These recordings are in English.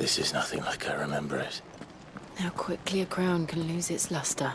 This is nothing like I remember it. How quickly a crown can lose its luster.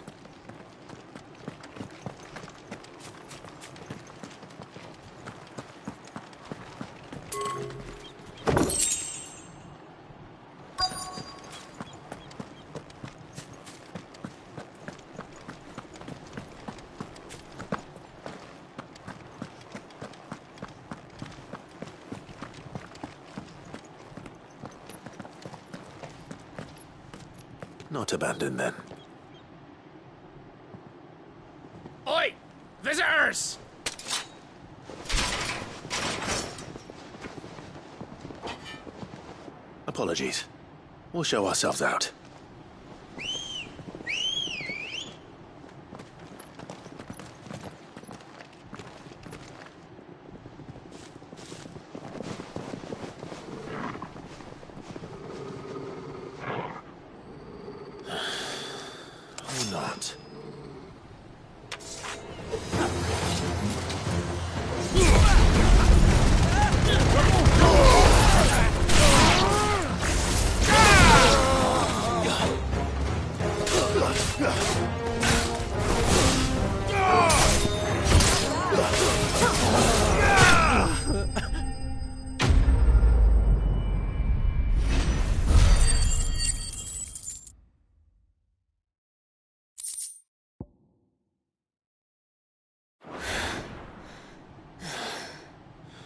Not abandoned, then. Oi! Visitors! Apologies. We'll show ourselves out. Or not.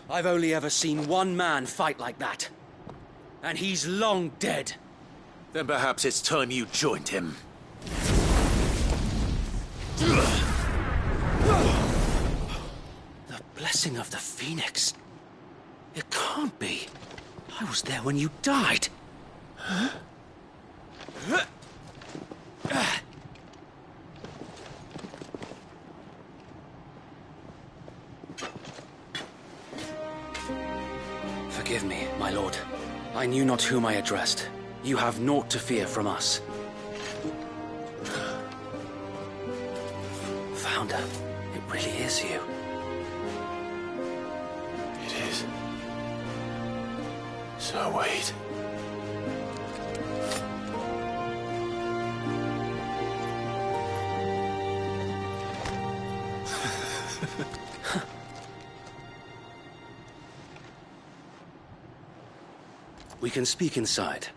I've only ever seen one man fight like that. And he's long dead. Then perhaps it's time you joined him. The blessing of the Phoenix. It can't be. I was there when you died. Forgive me, my lord. I knew not whom I addressed. You have naught to fear from us. Founder, it really is you. It is. So wait. We can speak inside.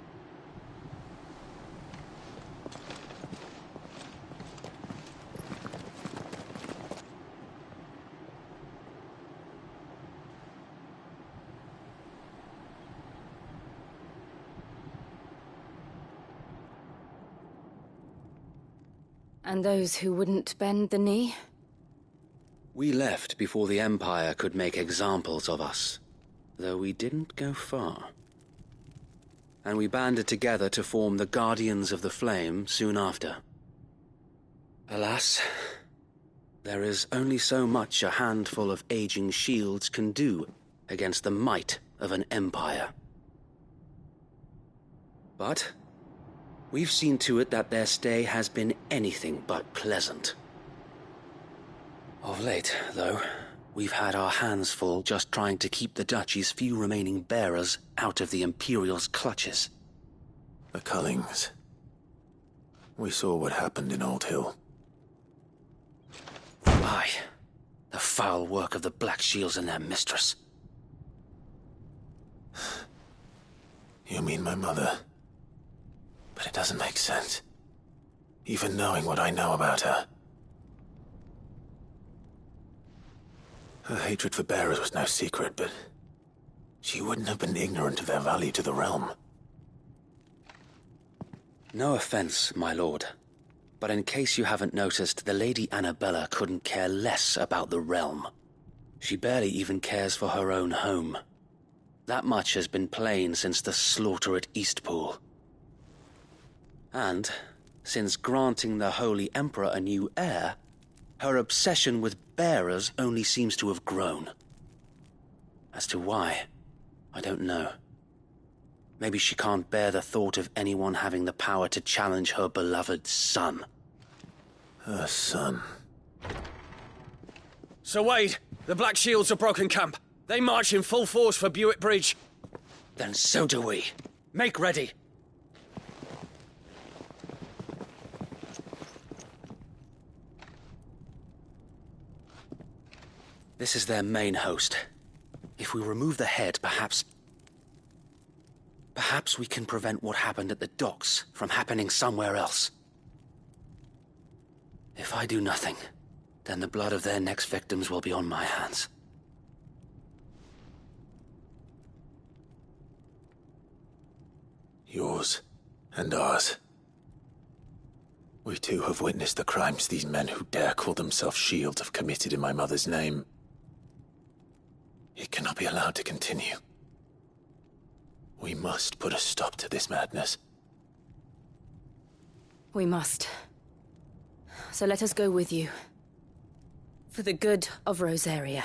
And those who wouldn't bend the knee? We left before the Empire could make examples of us, though we didn't go far. And we banded together to form the Guardians of the Flame soon after. Alas, there is only so much a handful of aging shields can do against the might of an empire. But we've seen to it that their stay has been anything but pleasant. Of late, though, we've had our hands full just trying to keep the Duchy's few remaining bearers out of the Imperial's clutches. The Cullings. We saw what happened in Old Hill. Aye, the foul work of the Black Shields and their mistress. You mean my mother? But it doesn't make sense. Even knowing what I know about her. Her hatred for bearers was no secret, but she wouldn't have been ignorant of their value to the realm. No offense, my lord, but in case you haven't noticed, the Lady Annabella couldn't care less about the realm. She barely even cares for her own home. That much has been plain since the slaughter at Eastpool. And, since granting the Holy Emperor a new heir, her obsession with bearers only seems to have grown. As to why, I don't know. Maybe she can't bear the thought of anyone having the power to challenge her beloved son. Her son. Sir Wade, the Black Shields have broken camp. They march in full force for Buick Bridge. Then so do we. Make ready. This is their main host. If we remove the head, perhaps we can prevent what happened at the docks from happening somewhere else. If I do nothing, then the blood of their next victims will be on my hands. Yours and ours. We too have witnessed the crimes these men who dare call themselves Shield have committed in my mother's name. It cannot be allowed to continue. We must put a stop to this madness. We must. So let us go with you. For the good of Rosaria.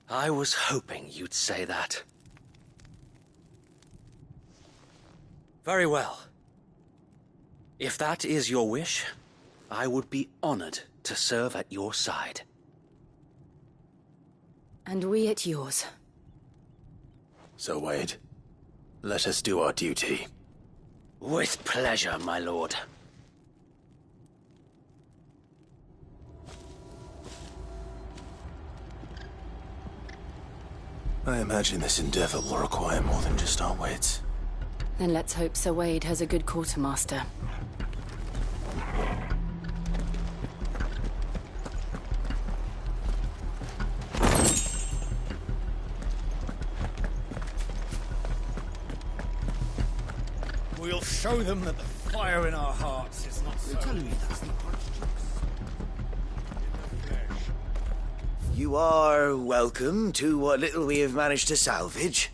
I was hoping you'd say that. Very well. If that is your wish, I would be honored to serve at your side. And we at yours. So, Wade, let us do our duty. With pleasure, my lord. I imagine this endeavor will require more than just our wits. Then let's hope Sir Wade has a good quartermaster. We'll show them that the fire in our hearts is not so. You're telling me that's not much. You are welcome to what little we have managed to salvage.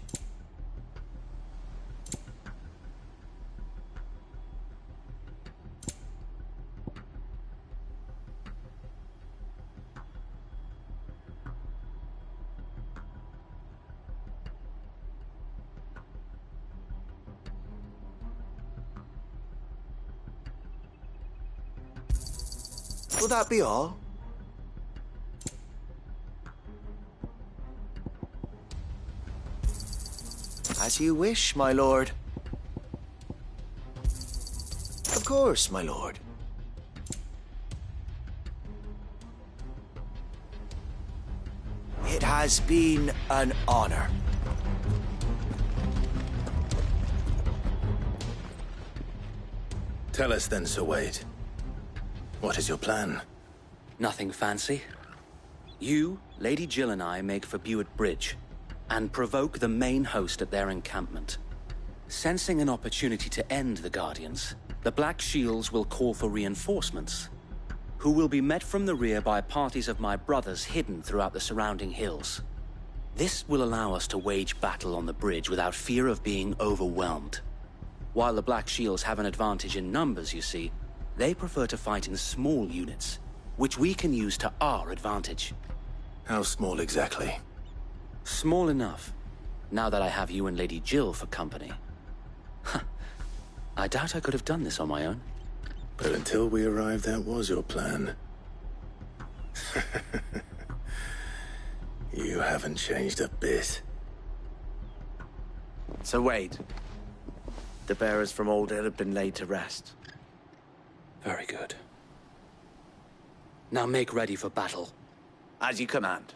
Will that be all? As you wish, my lord. Of course, my lord. It has been an honor. Tell us then, Sir Wade. What is your plan? Nothing fancy. You, Lady Jill and I make for Buett Bridge, and provoke the main host at their encampment. Sensing an opportunity to end the Guardians, the Black Shields will call for reinforcements, who will be met from the rear by parties of my brothers hidden throughout the surrounding hills. This will allow us to wage battle on the bridge without fear of being overwhelmed. While the Black Shields have an advantage in numbers, you see, they prefer to fight in small units, which we can use to our advantage. How small exactly? Small enough, now that I have you and Lady Jill for company. I doubt I could have done this on my own. But until we arrived, that was your plan. You haven't changed a bit. Sir Wade, the bearers from Old Hill have been laid to rest. Very good. Now make ready for battle. As you command.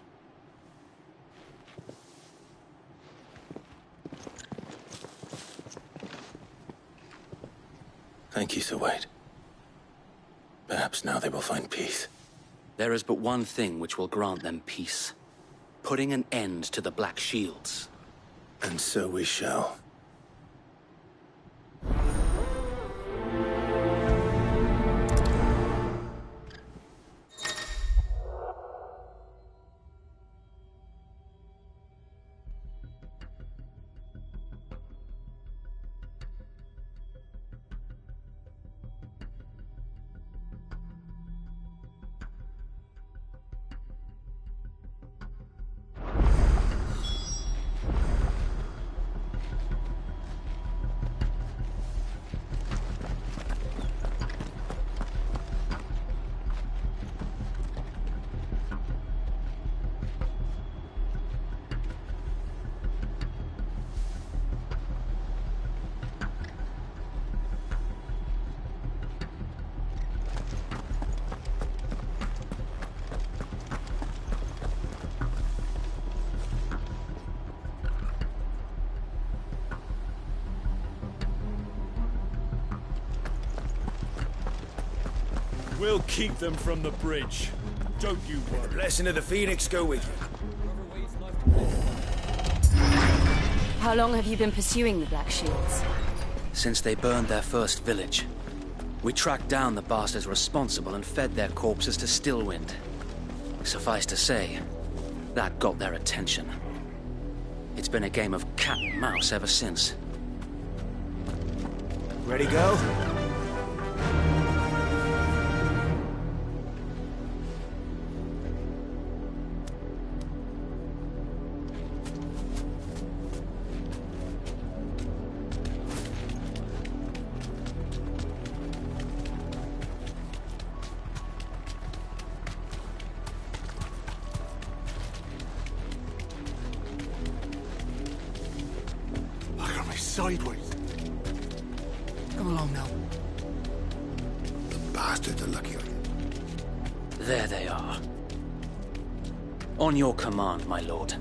Thank you, Sir Wade. Perhaps now they will find peace. There is but one thing which will grant them peace. Putting an end to the Black Shields. And so we shall. We'll keep them from the bridge. Don't you worry. Blessing of the Phoenix go with you. How long have you been pursuing the Black Shields? Since they burned their first village. We tracked down the bastards responsible and fed their corpses to Stillwind. Suffice to say, that got their attention. It's been a game of cat and mouse ever since. Ready, go? Sideways. Come along now. The bastards are lucky on you. There they are. On your command, my lord.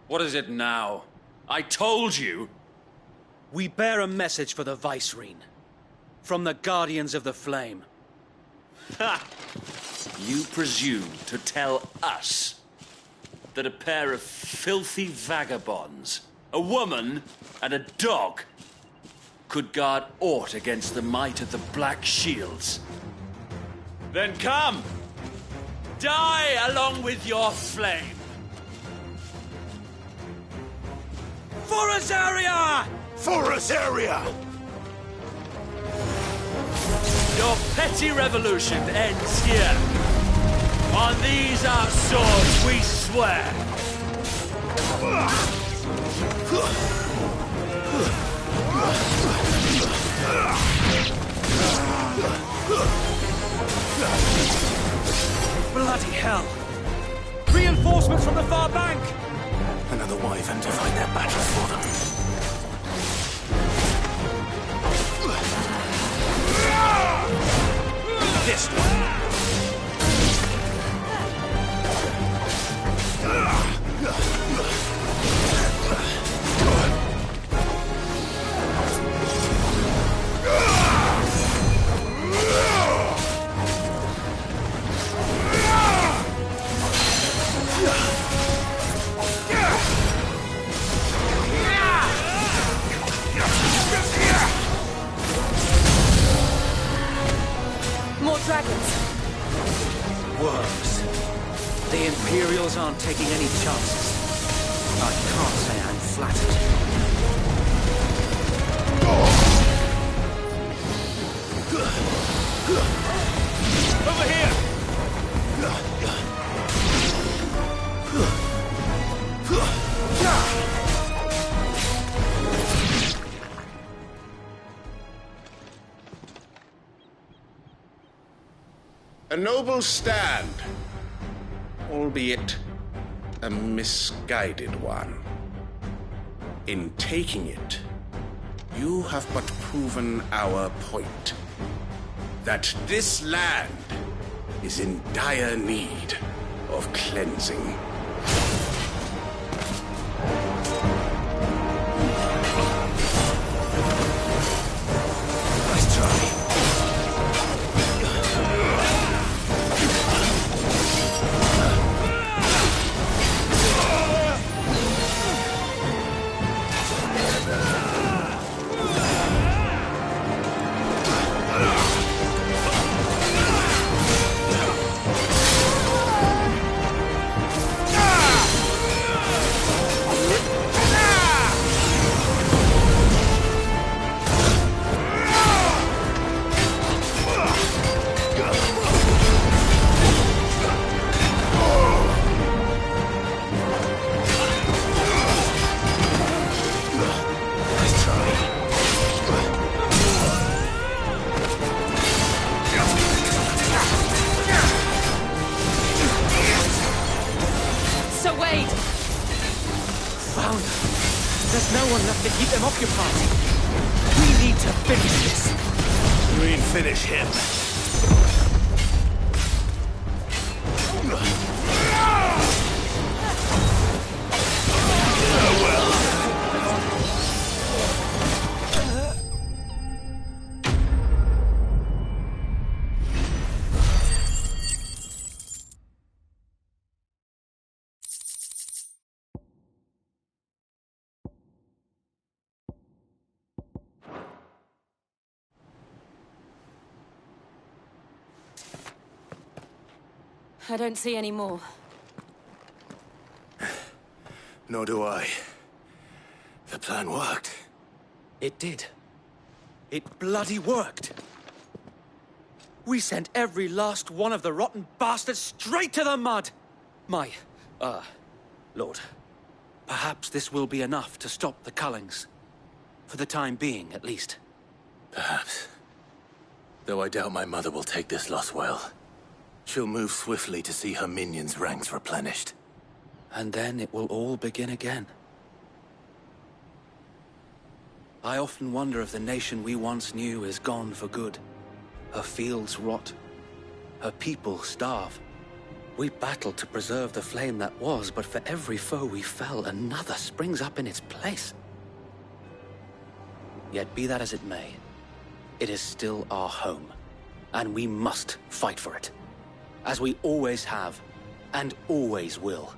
What is it now? I told you! We bear a message for the Vicereine. From the Guardians of the Flame. Ha! You presume to tell us that a pair of filthy vagabonds, a woman and a dog, could guard aught against the might of the Black Shields? Then come! Die along with your flame! For Azaria! For Azaria! Your petty revolution ends here. On these our swords we swear. Bloody hell! Reinforcements from the far bank! Another wyvern to fight their battles for them. This one. More dragons! Worms. The Imperials aren't taking any chances. I can't say I'm flattered. Over here! A noble stand, albeit a misguided one. In taking it, you have but proven our point. That this land is in dire need of cleansing. Nice try. Sir Wade! Found her. There's no one left to keep them occupied. We need to finish this. You mean finish him? I don't see any more. Nor do I. The plan worked. It did. It bloody worked. We sent every last one of the rotten bastards straight to the mud! Lord, perhaps this will be enough to stop the Cullings. For the time being, at least. Perhaps. Though I doubt my mother will take this loss well. She'll move swiftly to see her minions' ranks replenished. And then it will all begin again. I often wonder if the nation we once knew is gone for good. Her fields rot. Her people starve. We battled to preserve the flame that was, but for every foe we fell, another springs up in its place. Yet be that as it may, it is still our home, and we must fight for it. As we always have, and always will.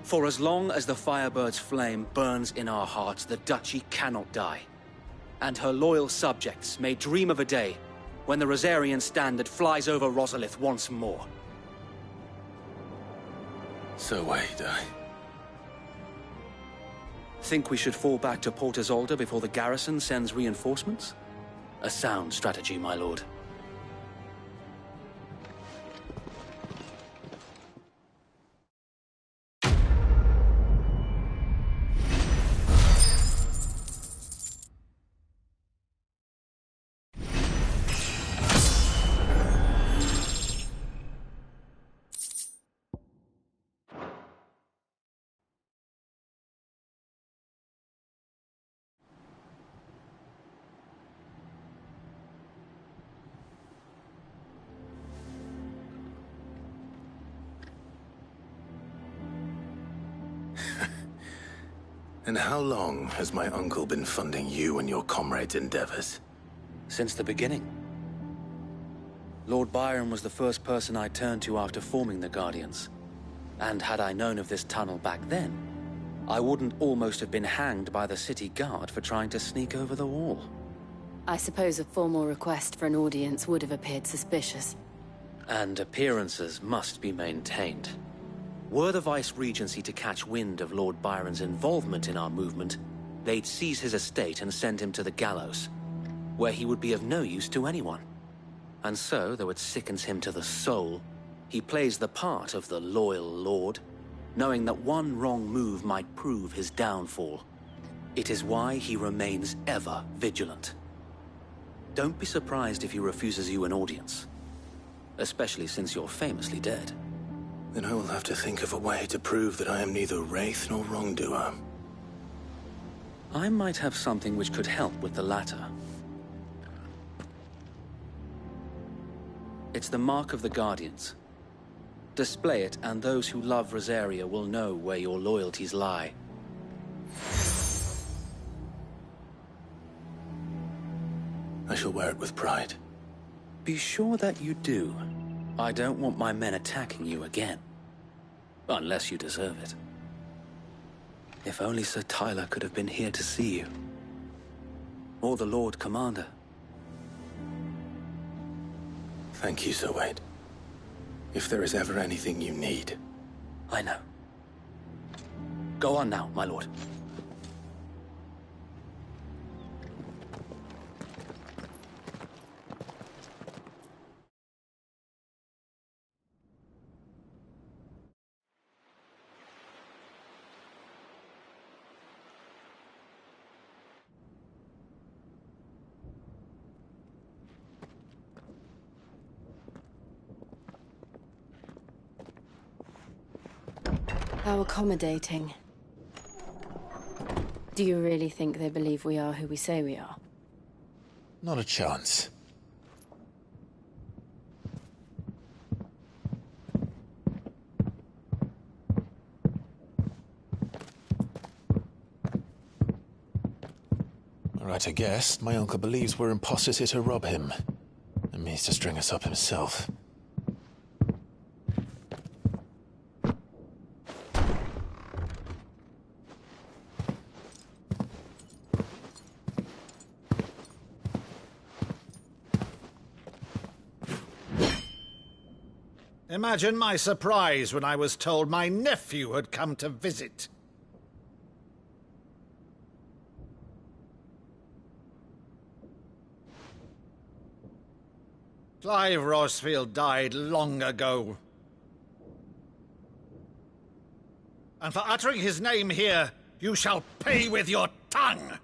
For as long as the Firebird's flame burns in our hearts, the Duchy cannot die. And her loyal subjects may dream of a day when the Rosarian standard flies over Rosalith once more. So wait, Think we should fall back to Port Isolde before the garrison sends reinforcements? A sound strategy, my lord. And how long has my uncle been funding you and your comrades' endeavors? Since the beginning. Lord Byron was the first person I turned to after forming the Guardians. And had I known of this tunnel back then, I wouldn't almost have been hanged by the city guard for trying to sneak over the wall. I suppose a formal request for an audience would have appeared suspicious. And appearances must be maintained. Were the Vice-Regency to catch wind of Lord Byron's involvement in our movement, they'd seize his estate and send him to the gallows, where he would be of no use to anyone. And so, though it sickens him to the soul, he plays the part of the loyal lord, knowing that one wrong move might prove his downfall. It is why he remains ever vigilant. Don't be surprised if he refuses you an audience, especially since you're famously dead. Then I will have to think of a way to prove that I am neither wraith nor wrongdoer. I might have something which could help with the latter. It's the Mark of the Guardians. Display it, and those who love Rosaria will know where your loyalties lie. I shall wear it with pride. Be sure that you do. I don't want my men attacking you again. Unless you deserve it. If only Sir Tyler could have been here to see you. Or the Lord Commander. Thank you, Sir Wade. If there is ever anything you need. I know. Go on now, my lord. How accommodating. Do you really think they believe we are who we say we are? Not a chance. Right, I guess. My uncle believes we're imposters here to rob him. And means to string us up himself. Imagine my surprise when I was told my nephew had come to visit. Clive Rosfield died long ago. And for uttering his name here, you shall pay with your tongue!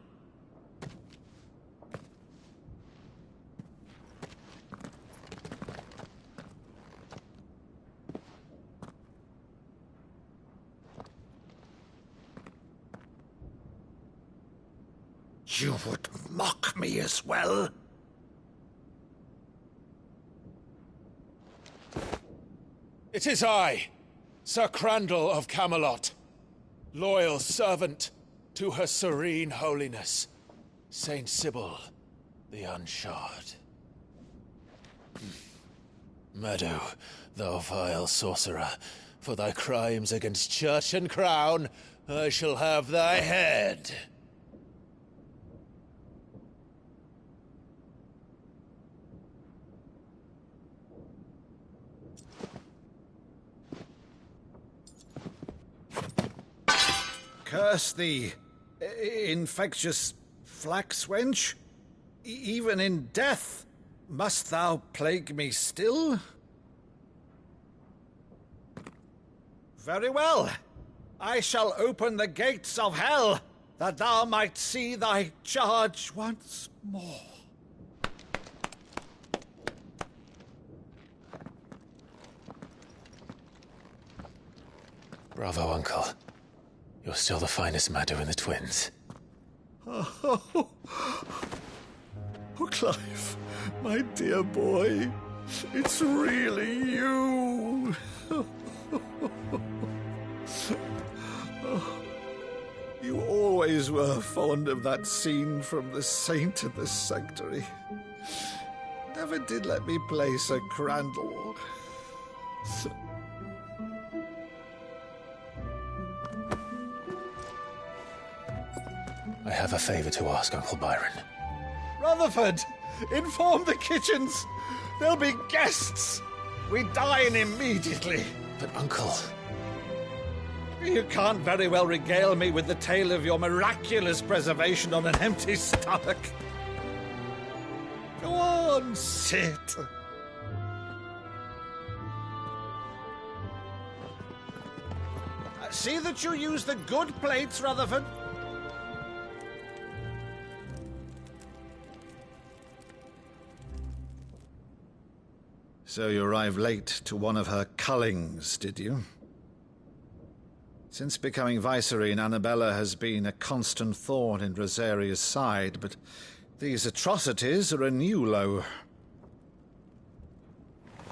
You would mock me as well? It is I, Sir Crandall of Camelot, loyal servant to Her Serene Holiness, Saint Sybil the Unshod. Meadow, thou vile sorcerer, for thy crimes against church and crown, I shall have thy head. Curse thee, infectious flax wench. Even in death, must thou plague me still? Very well. I shall open the gates of hell, that thou might see thy charge once more. Bravo, Uncle. You're still the finest Meadow in the twins. Oh, Clive, my dear boy, it's really you. You always were fond of that scene from The Saint of the Sanctuary. Never did let me play Sir Crandall. I have a favor to ask, Uncle Byron. Rutherford, inform the kitchens. There'll be guests. We dine immediately. But, Uncle... You can't very well regale me with the tale of your miraculous preservation on an empty stomach. Go on, sit. See that you use the good plates, Rutherford. So you arrived late to one of her cullings, did you? Since becoming Vicereine, Annabella has been a constant thorn in Rosaria's side, but these atrocities are a new low.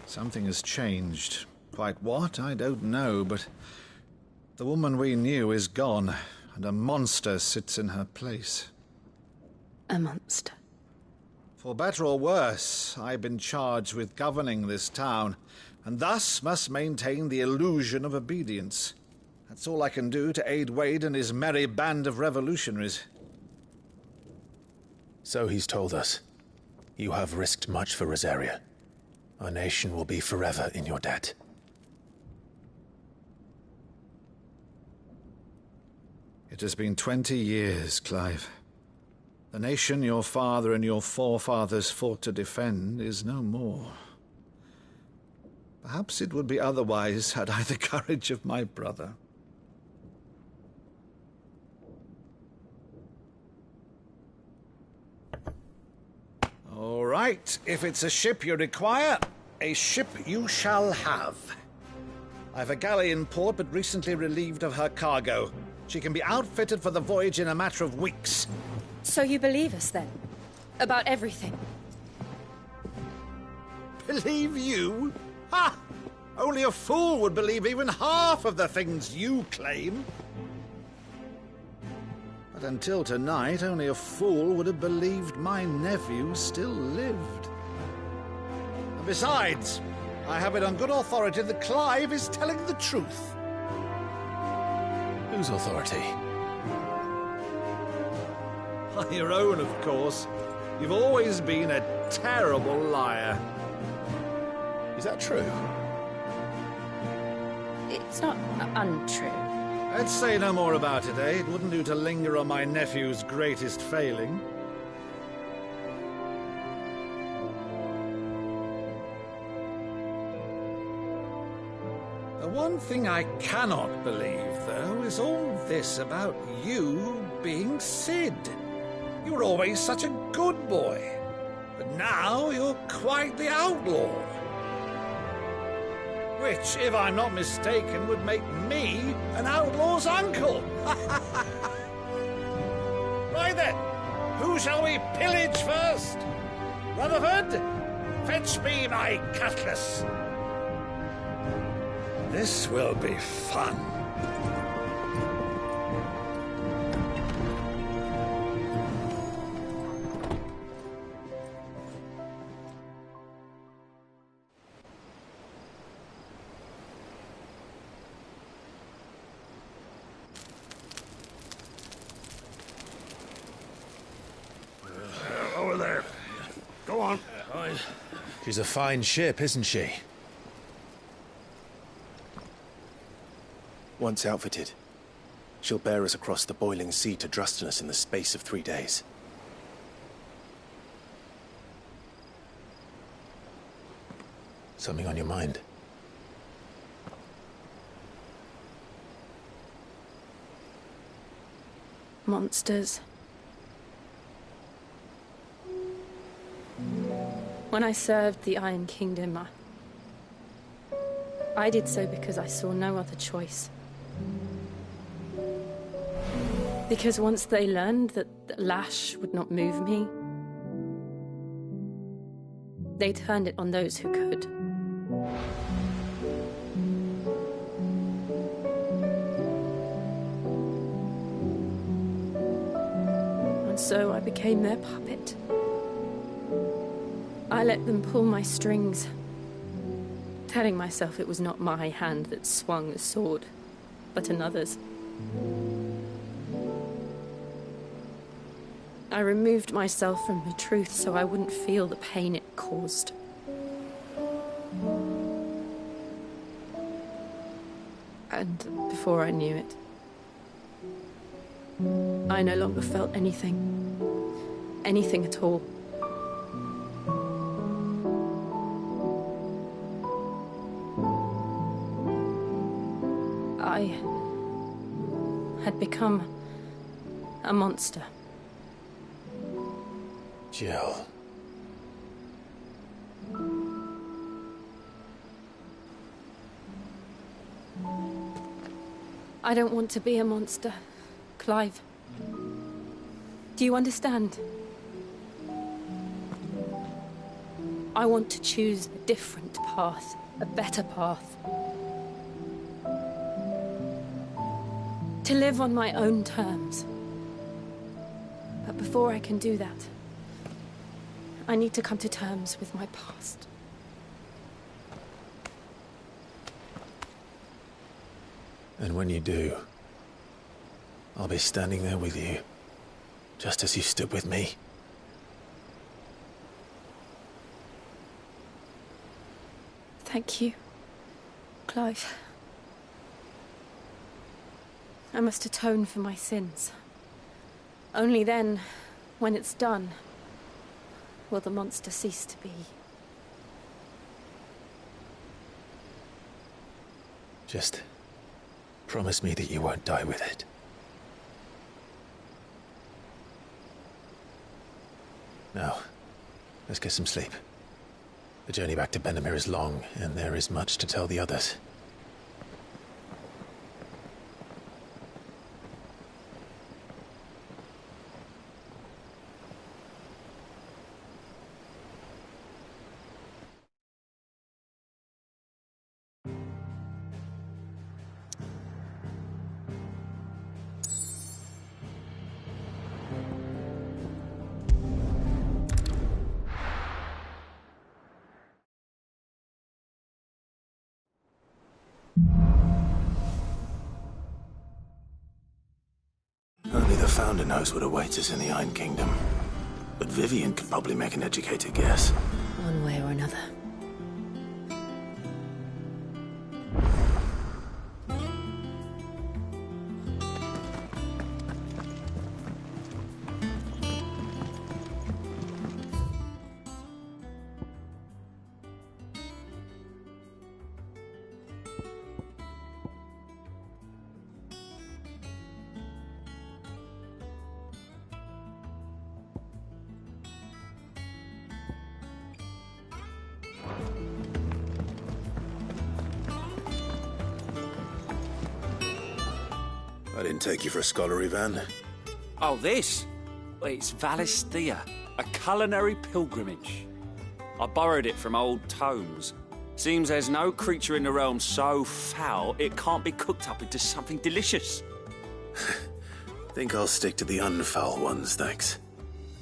Something has changed. Quite what, I don't know, but the woman we knew is gone, and a monster sits in her place. A monster? For better or worse, I've been charged with governing this town, and thus must maintain the illusion of obedience. That's all I can do to aid Wade and his merry band of revolutionaries. So he's told us. You have risked much for Rosaria. Our nation will be forever in your debt. It has been 20 years, Clive. The nation your father and your forefathers fought to defend is no more. Perhaps it would be otherwise had I the courage of my brother. All right, if it's a ship you require, a ship you shall have. I've a galley in port, but recently relieved of her cargo. She can be outfitted for the voyage in a matter of weeks. So you believe us, then? About everything? Believe you? Ha! Only a fool would believe even half of the things you claim. But until tonight, only a fool would have believed my nephew still lived. And besides, I have it on good authority that Clive is telling the truth. Whose authority? On your own, of course. You've always been a terrible liar. Is that true? It's not untrue. Let's say no more about it, eh? It wouldn't do to linger on my nephew's greatest failing. The one thing I cannot believe, though, is all this about you being Cid. You were always such a good boy, but now you're quite the outlaw. Which, if I'm not mistaken, would make me an outlaw's uncle. Right then, who shall we pillage first? Rutherford, fetch me my cutlass. This will be fun. Over there. Go on. She's a fine ship, isn't she? Once outfitted, she'll bear us across the boiling sea to Drustinus in the space of 3 days. Something on your mind? Monsters. When I served the Iron Kingdom, I did so because I saw no other choice. Because once they learned that Lash would not move me, they turned it on those who could. And so I became their puppet. I let them pull my strings, telling myself it was not my hand that swung the sword, but another's. I removed myself from the truth so I wouldn't feel the pain it caused. And before I knew it, I no longer felt anything. Anything at all. I had become a monster. Jill. I don't want to be a monster, Clive. Do you understand? I want to choose a different path, a better path. To live on my own terms. But before I can do that, I need to come to terms with my past. And when you do, I'll be standing there with you, just as you stood with me. Thank you, Clive. I must atone for my sins. Only then, when it's done, will the monster cease to be. Just promise me that you won't die with it. Now, let's get some sleep. The journey back to Benamir is long, and there is much to tell the others. Only the Founder knows what awaits us in the Iron Kingdom. But Vivian could probably make an educated guess. One way or another. I didn't take you for a scholar, Ivan. Oh, this? It's Valisthea, a culinary pilgrimage. I borrowed it from old tomes. Seems there's no creature in the realm so foul it can't be cooked up into something delicious. Think I'll stick to the unfoul ones, thanks.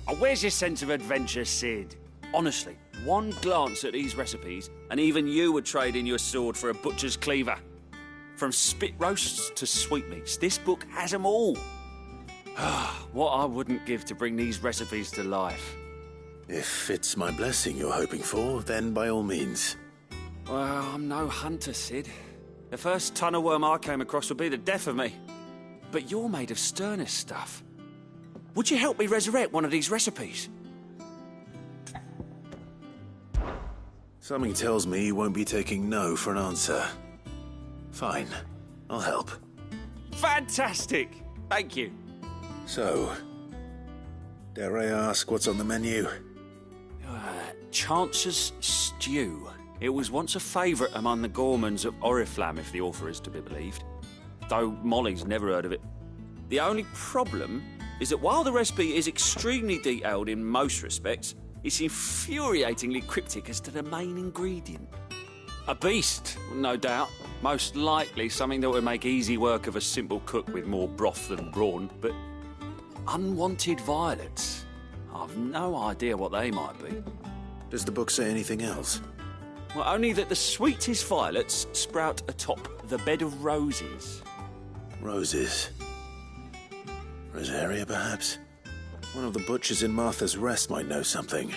Oh, where's your sense of adventure, Sid? Honestly, one glance at these recipes, and even you would trade in your sword for a butcher's cleaver. From spit roasts to sweetmeats, this book has them all. What I wouldn't give to bring these recipes to life. If it's my blessing you're hoping for, then by all means. Well, I'm no hunter, Sid. The first tunnel worm I came across would be the death of me. But you're made of sterner stuff. Would you help me resurrect one of these recipes? Something tells me you won't be taking no for an answer. Fine, I'll help. Fantastic! Thank you. So, dare I ask what's on the menu? Chance's Stew. It was once a favourite among the gourmands of Oriflamme, if the author is to be believed. Though Molly's never heard of it. The only problem is that while the recipe is extremely detailed in most respects, it's infuriatingly cryptic as to the main ingredient. A beast, no doubt. Most likely something that would make easy work of a simple cook with more broth than brawn, but unwanted violets. I've no idea what they might be. Does the book say anything else? Well, only that the sweetest violets sprout atop the bed of roses. Roses. Rosaria, perhaps? One of the butchers in Martha's Rest might know something.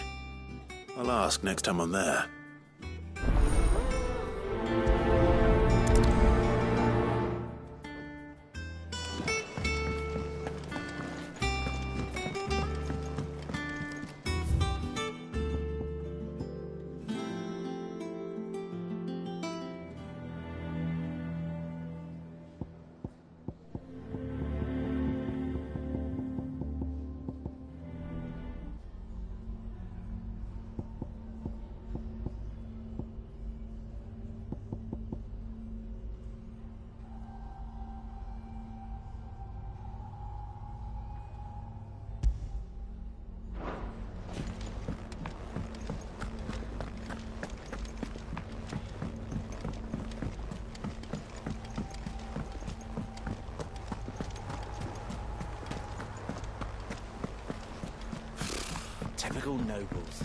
I'll ask next time I'm there. Typical nobles.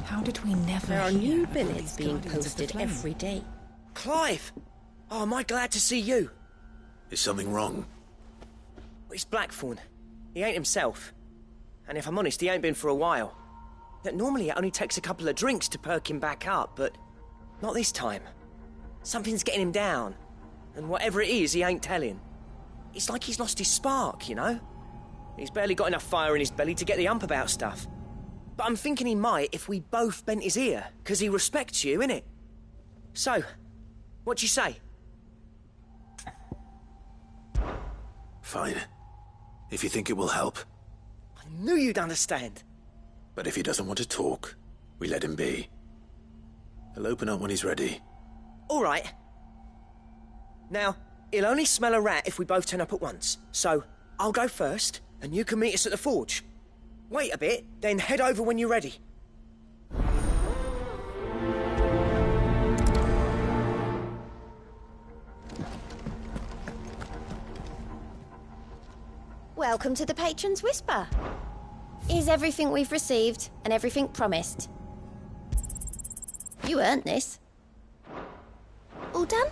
How did we never There are hear new of billets these being Guardians of the posted Flame? every day. Clive! Oh, am I glad to see you? Is something wrong? It's Blackthorn. He ain't himself. And if I'm honest, he ain't been for a while. That normally it only takes a couple of drinks to perk him back up, but not this time. Something's getting him down. And whatever it is, he ain't telling. It's like he's lost his spark, you know? He's barely got enough fire in his belly to get the ump about stuff. But I'm thinking he might if we both bent his ear, because he respects you, innit? So, what do you say? Fine. If you think it will help. I knew you'd understand. But if he doesn't want to talk, we let him be. He'll open up when he's ready. All right. Now, he'll only smell a rat if we both turn up at once. So, I'll go first, and you can meet us at the forge. Wait a bit, then head over when you're ready. Welcome to the Patron's Whisper. Is everything we've received and everything promised? You earned this. All done?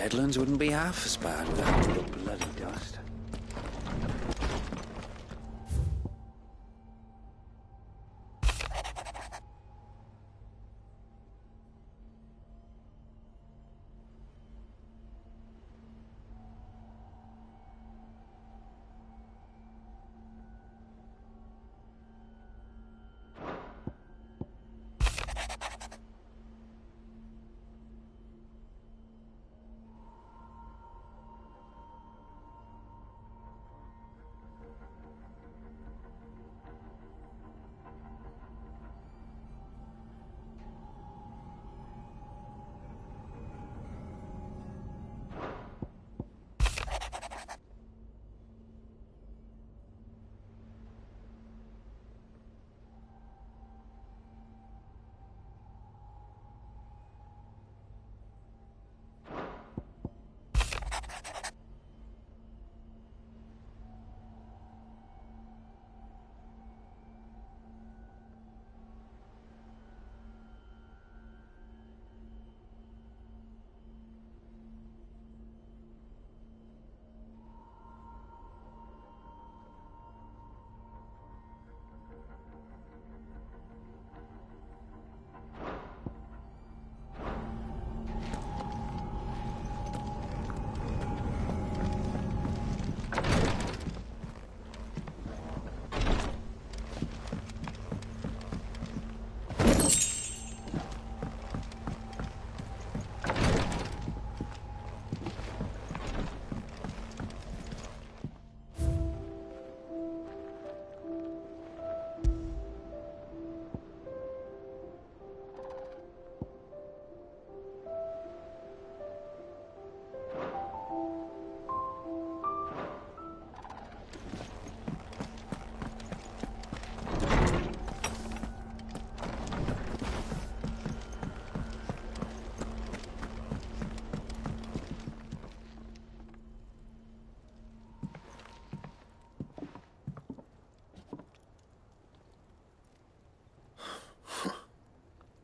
Deadlands wouldn't be half as bad without all the bloody dust.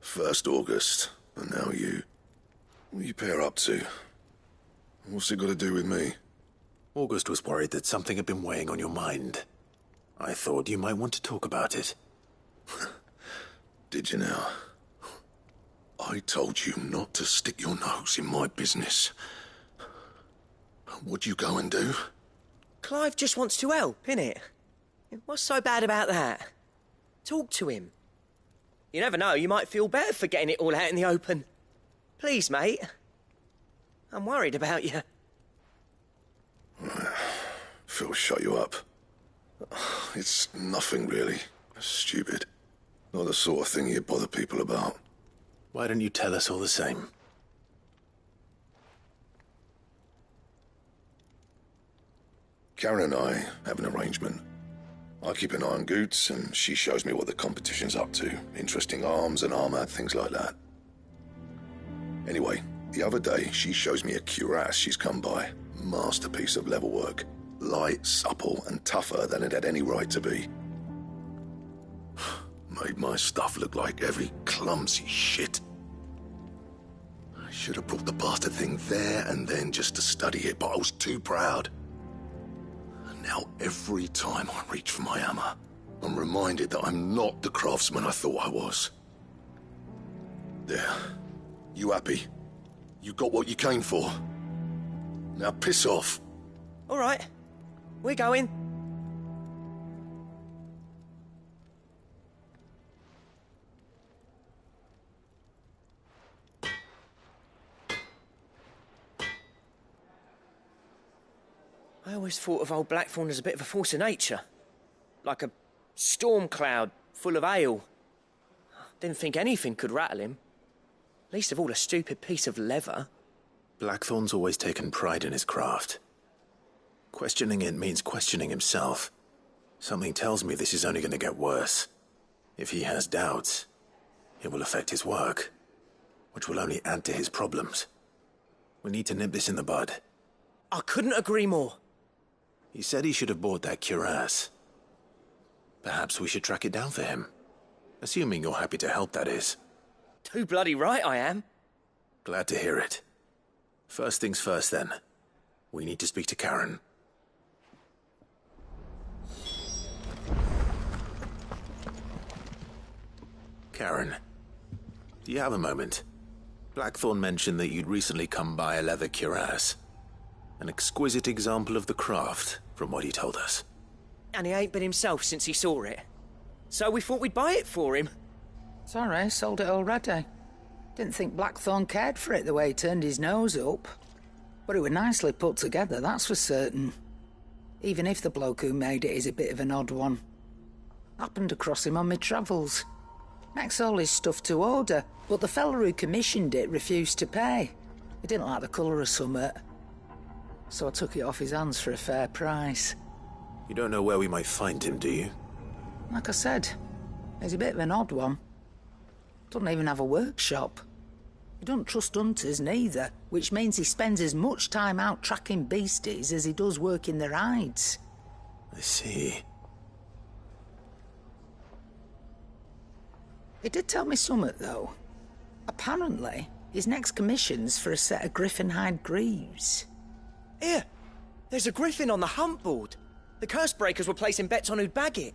First August, and now you. What are you pair up to? What's it got to do with me? August was worried that something had been weighing on your mind. I thought you might want to talk about it. Did you now? I told you not to stick your nose in my business. What'd you go and do? Clive just wants to help, innit? What's so bad about that? Talk to him. You never know, you might feel better for getting it all out in the open. Please, mate. I'm worried about you. Phil shut you up. It's nothing, really. Stupid. Not the sort of thing you bother people about. Why don't you tell us all the same? Karen and I have an arrangement. I keep an eye on Goots, and she shows me what the competition's up to. Interesting arms and armor, things like that. Anyway, the other day, she shows me a cuirass she's come by. Masterpiece of level work. Light, supple, and tougher than it had any right to be. Made my stuff look like heavy, clumsy shit. I should have brought the bastard thing there and then just to study it, but I was too proud. Now, every time I reach for my hammer, I'm reminded that I'm not the craftsman I thought I was. There. You happy? You got what you came for? Now piss off. All right. We're going. I always thought of old Blackthorn as a bit of a force of nature. Like a storm cloud full of hail. Didn't think anything could rattle him. Least of all a stupid piece of leather. Blackthorn's always taken pride in his craft. Questioning it means questioning himself. Something tells me this is only going to get worse. If he has doubts, it will affect his work, which will only add to his problems. We need to nip this in the bud. I couldn't agree more. He said he should have bought that cuirass. Perhaps we should track it down for him. Assuming you're happy to help, that is. Too bloody right I am. Glad to hear it. First things first, then. We need to speak to Karen. Karen, do you have a moment? Blackthorn mentioned that you'd recently come by a leather cuirass. An exquisite example of the craft, from what he told us. And he ain't been himself since he saw it. So we thought we'd buy it for him. Sorry, sold it already. Didn't think Blackthorn cared for it the way he turned his nose up. But it were nicely put together, that's for certain. Even if the bloke who made it is a bit of an odd one. Happened across him on my travels. Makes all his stuff to order, but the fella who commissioned it refused to pay. He didn't like the colour of summit. So I took it off his hands for a fair price. You don't know where we might find him, do you? Like I said, he's a bit of an odd one. Doesn't even have a workshop. He doesn't trust hunters neither, which means he spends as much time out tracking beasties as he does working their hides. I see. He did tell me something, though. Apparently, his next commission's for a set of griffin hide greaves. Here, there's a griffin on the hunt board. The curse breakers were placing bets on who'd bag it.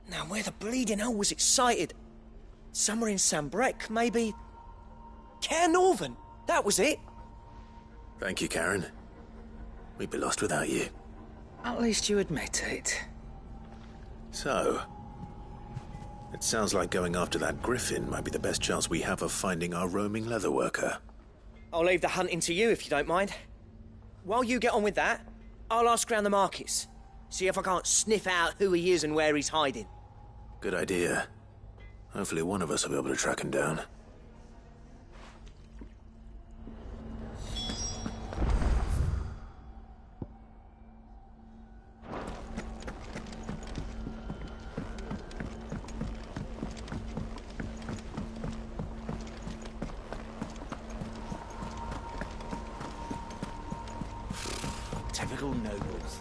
Now, where the bleeding hell was it sighted? Somewhere in Sambrec, maybe. Caer Northern, that was it. Thank you, Karen. We'd be lost without you. At least you admit it. So, it sounds like going after that griffin might be the best chance we have of finding our roaming leatherworker. I'll leave the hunting to you if you don't mind. While you get on with that, I'll ask around the markets. See if I can't sniff out who he is and where he's hiding. Good idea. Hopefully one of us will be able to track him down. Typical nobles.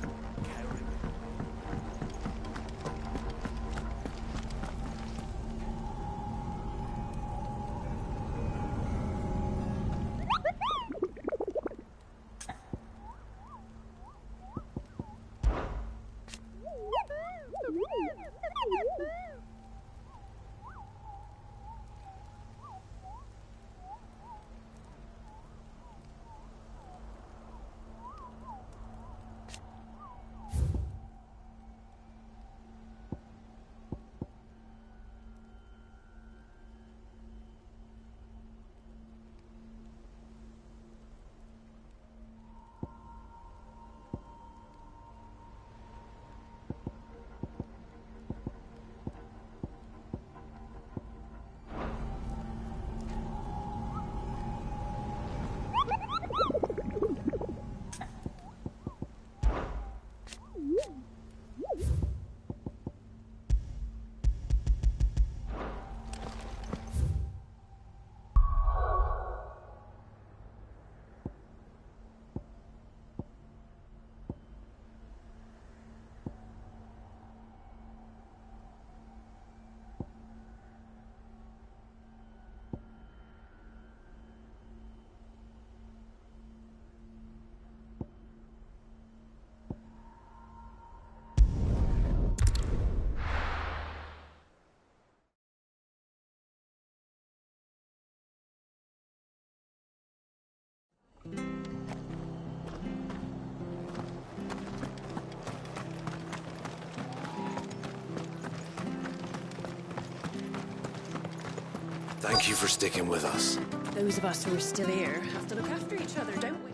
Thank you for sticking with us. Those of us who are still here have to look after each other, don't we?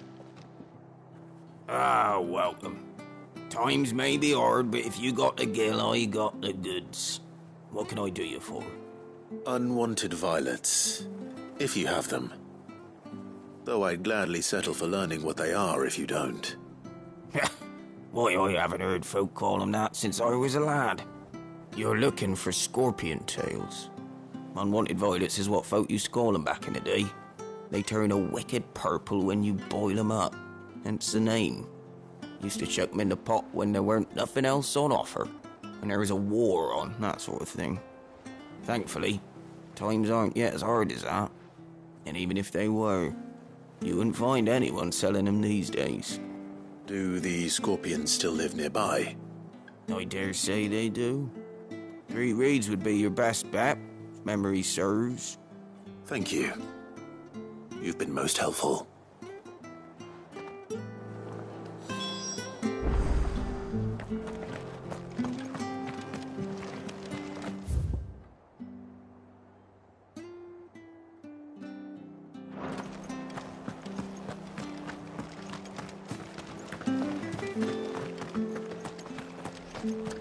Ah, welcome. Times may be hard, but if you got the gill, I got the goods. What can I do you for? Unwanted violets, if you have them. Though I'd gladly settle for learning what they are if you don't. Why, I haven't heard folk call them that since I was a lad. You're looking for scorpion tails. Unwanted violets is what folk used to call them back in the day. They turn a wicked purple when you boil them up. Hence the name. Used to chuck them in the pot when there weren't nothing else on offer. When there was a war on, that sort of thing. Thankfully, times aren't yet as hard as that. And even if they were, You wouldn't find anyone selling them these days. Do the scorpions still live nearby? I dare say they do. 3 Reeds would be your best bet, if memory serves. Thank you. You've been most helpful.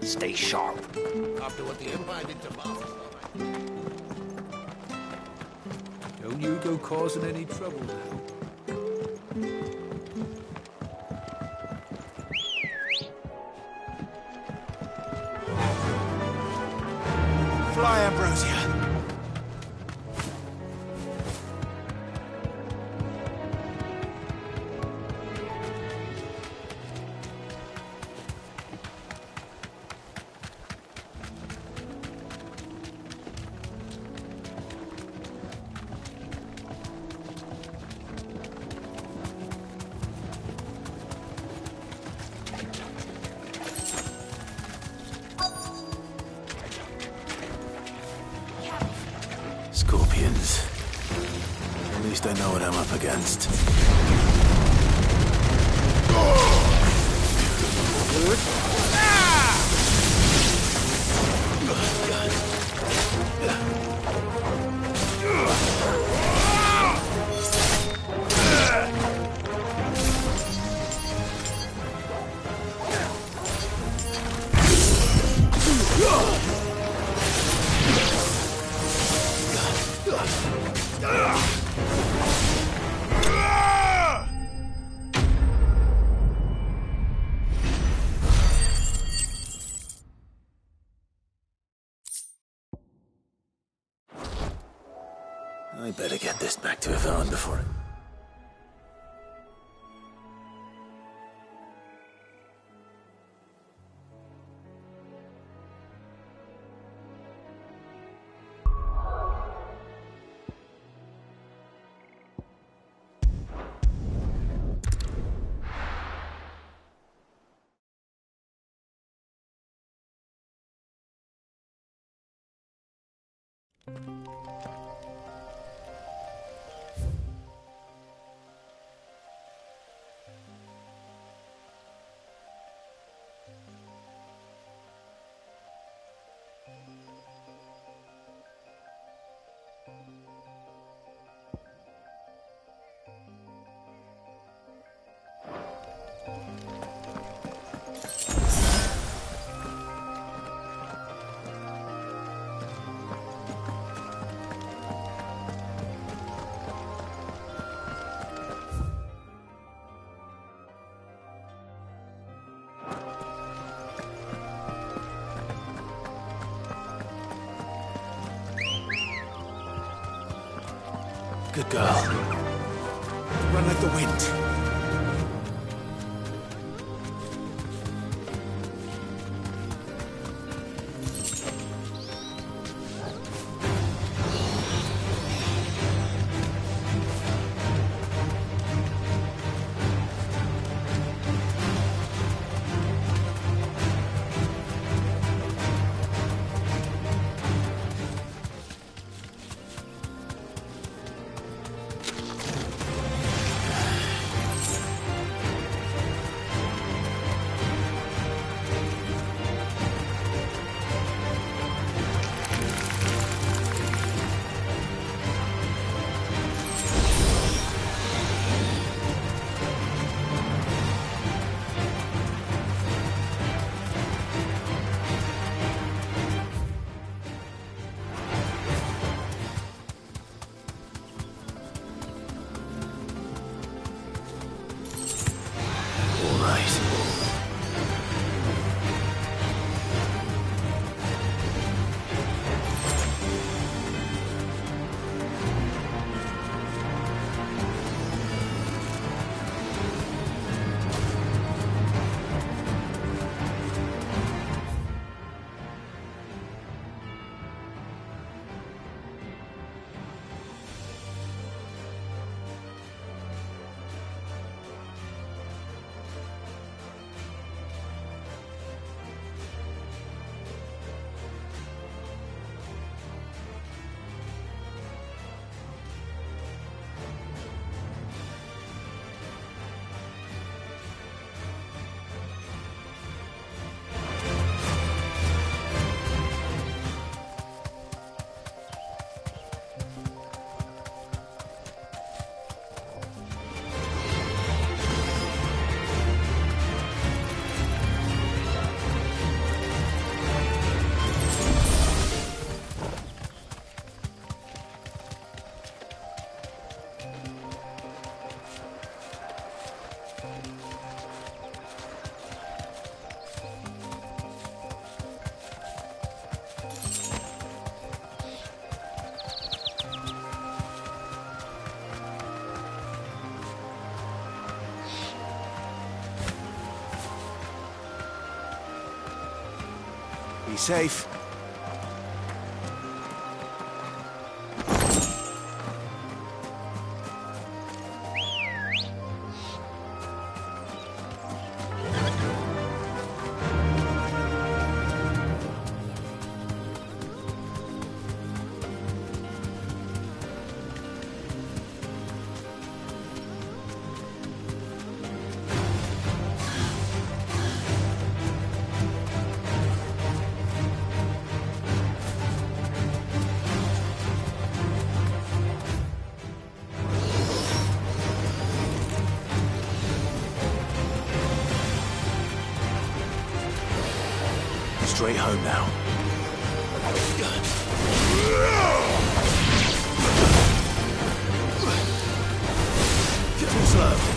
Stay sharp. After what the Empire did to Martha. Don't you go causing any trouble now. Fly, Ambrosia. Scorpions. At least I know what I'm up against. I better get this back to Yvonne before it... Good girl. Run like the wind. Be safe. Straight home now. Too slow.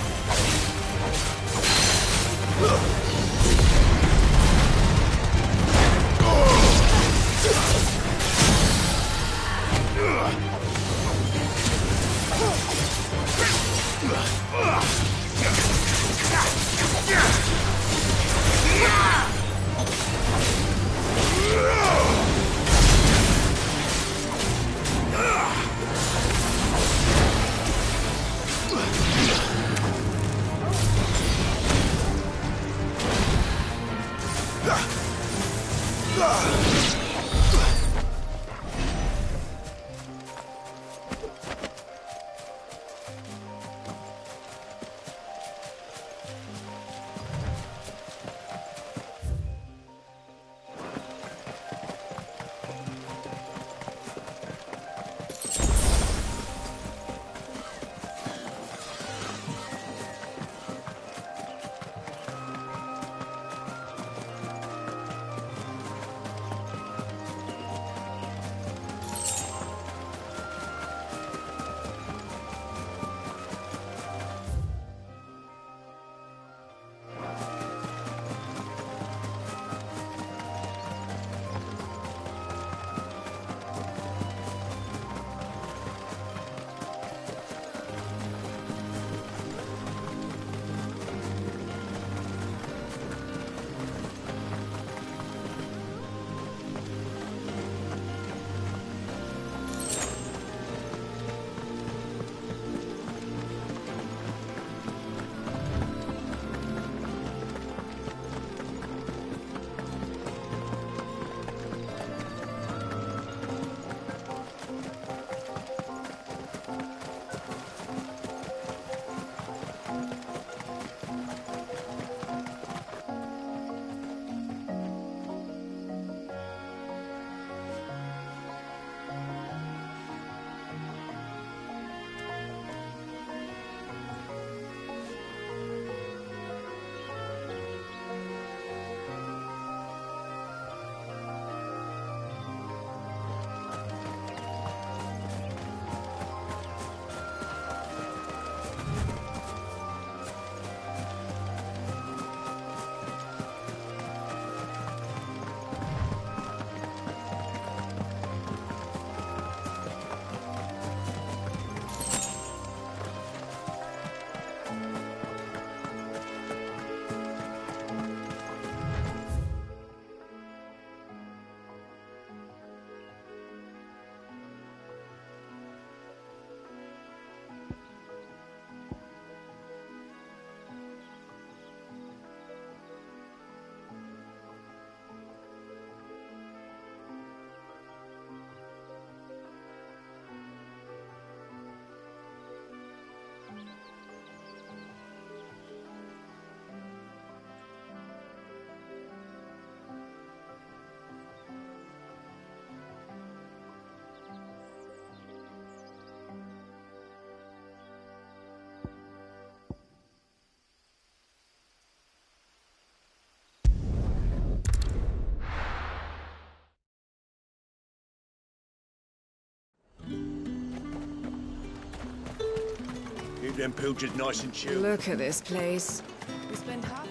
Keep them pilchards nice and chilled. Look at this place. We spend half...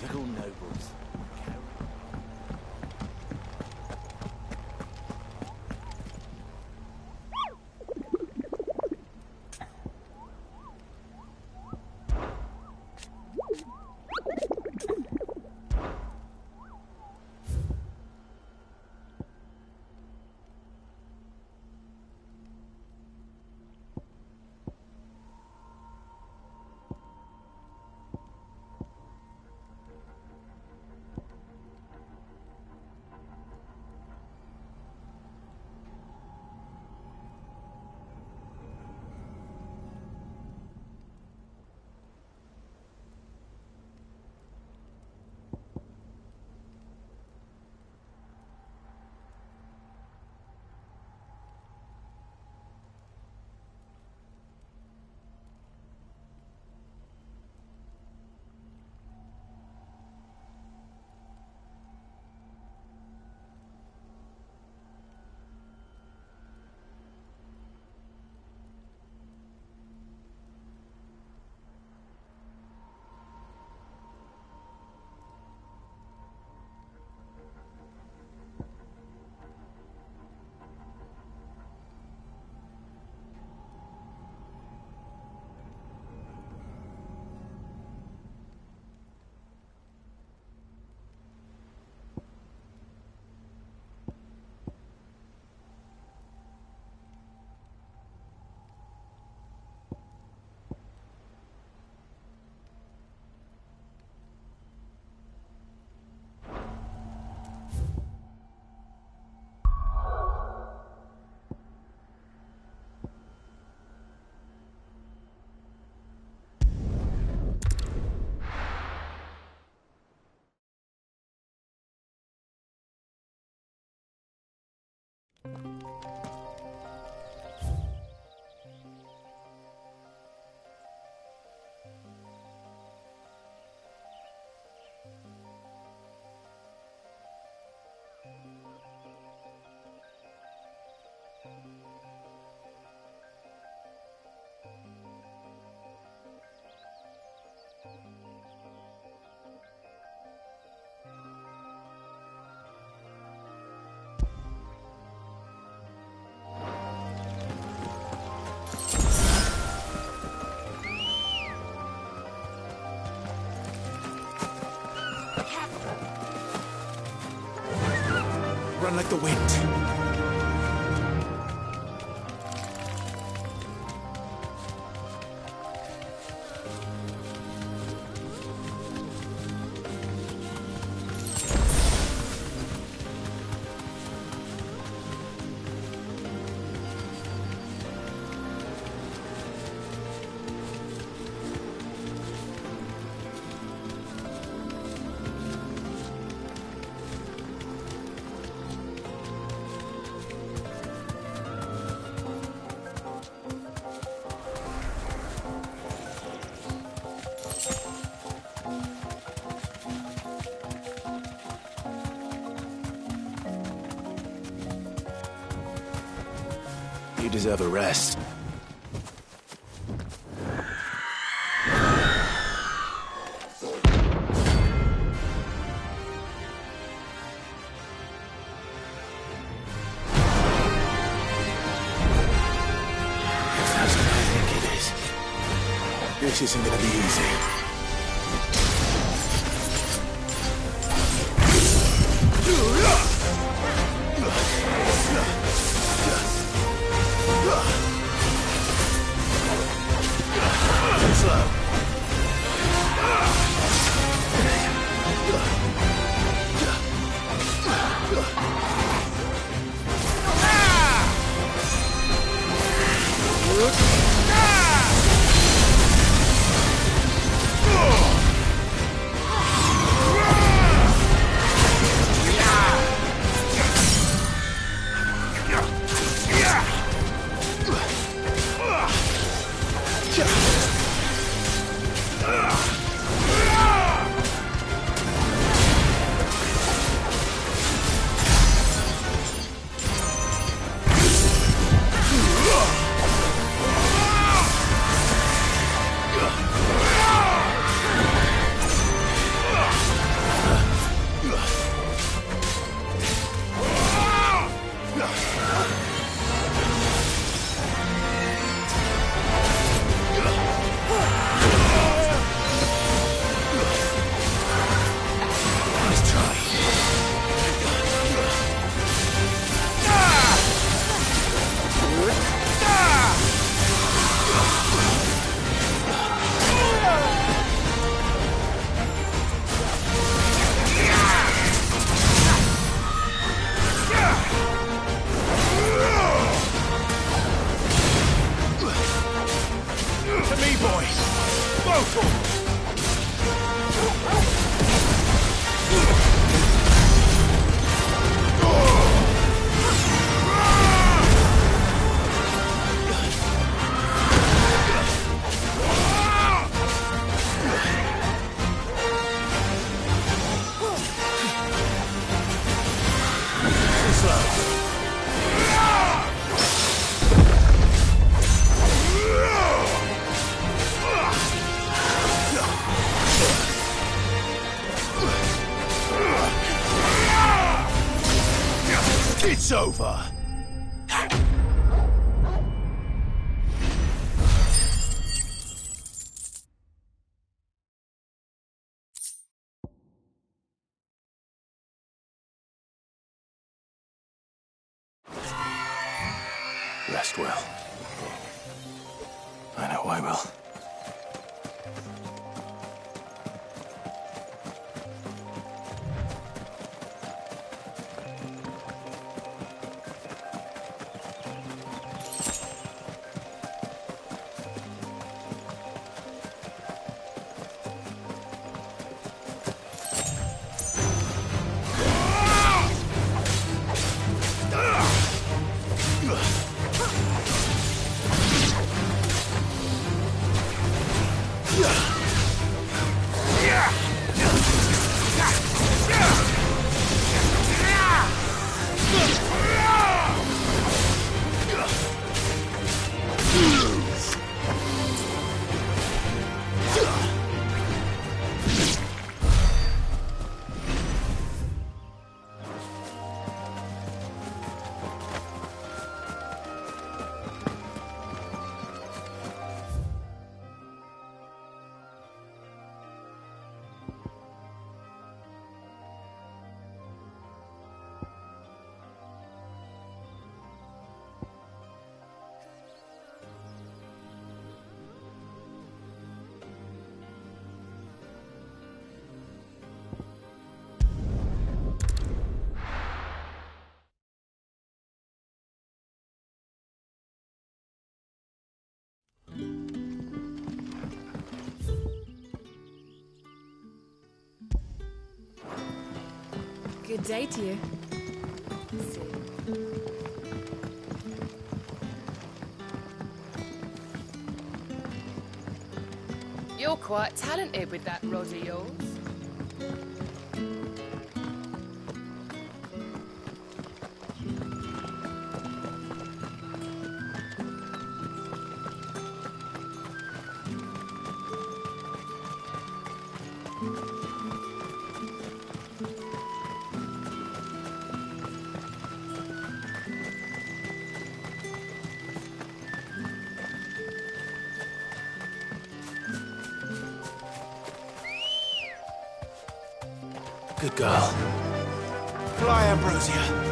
Typical nobles. Run like the wind. You deserve a rest. This isn't gonna be easy. Slow. boy! Both of them! It's over! Rest well. I know I will. Good day to you. You're quite talented with that rod of yours. Good girl. Fly, Ambrosia.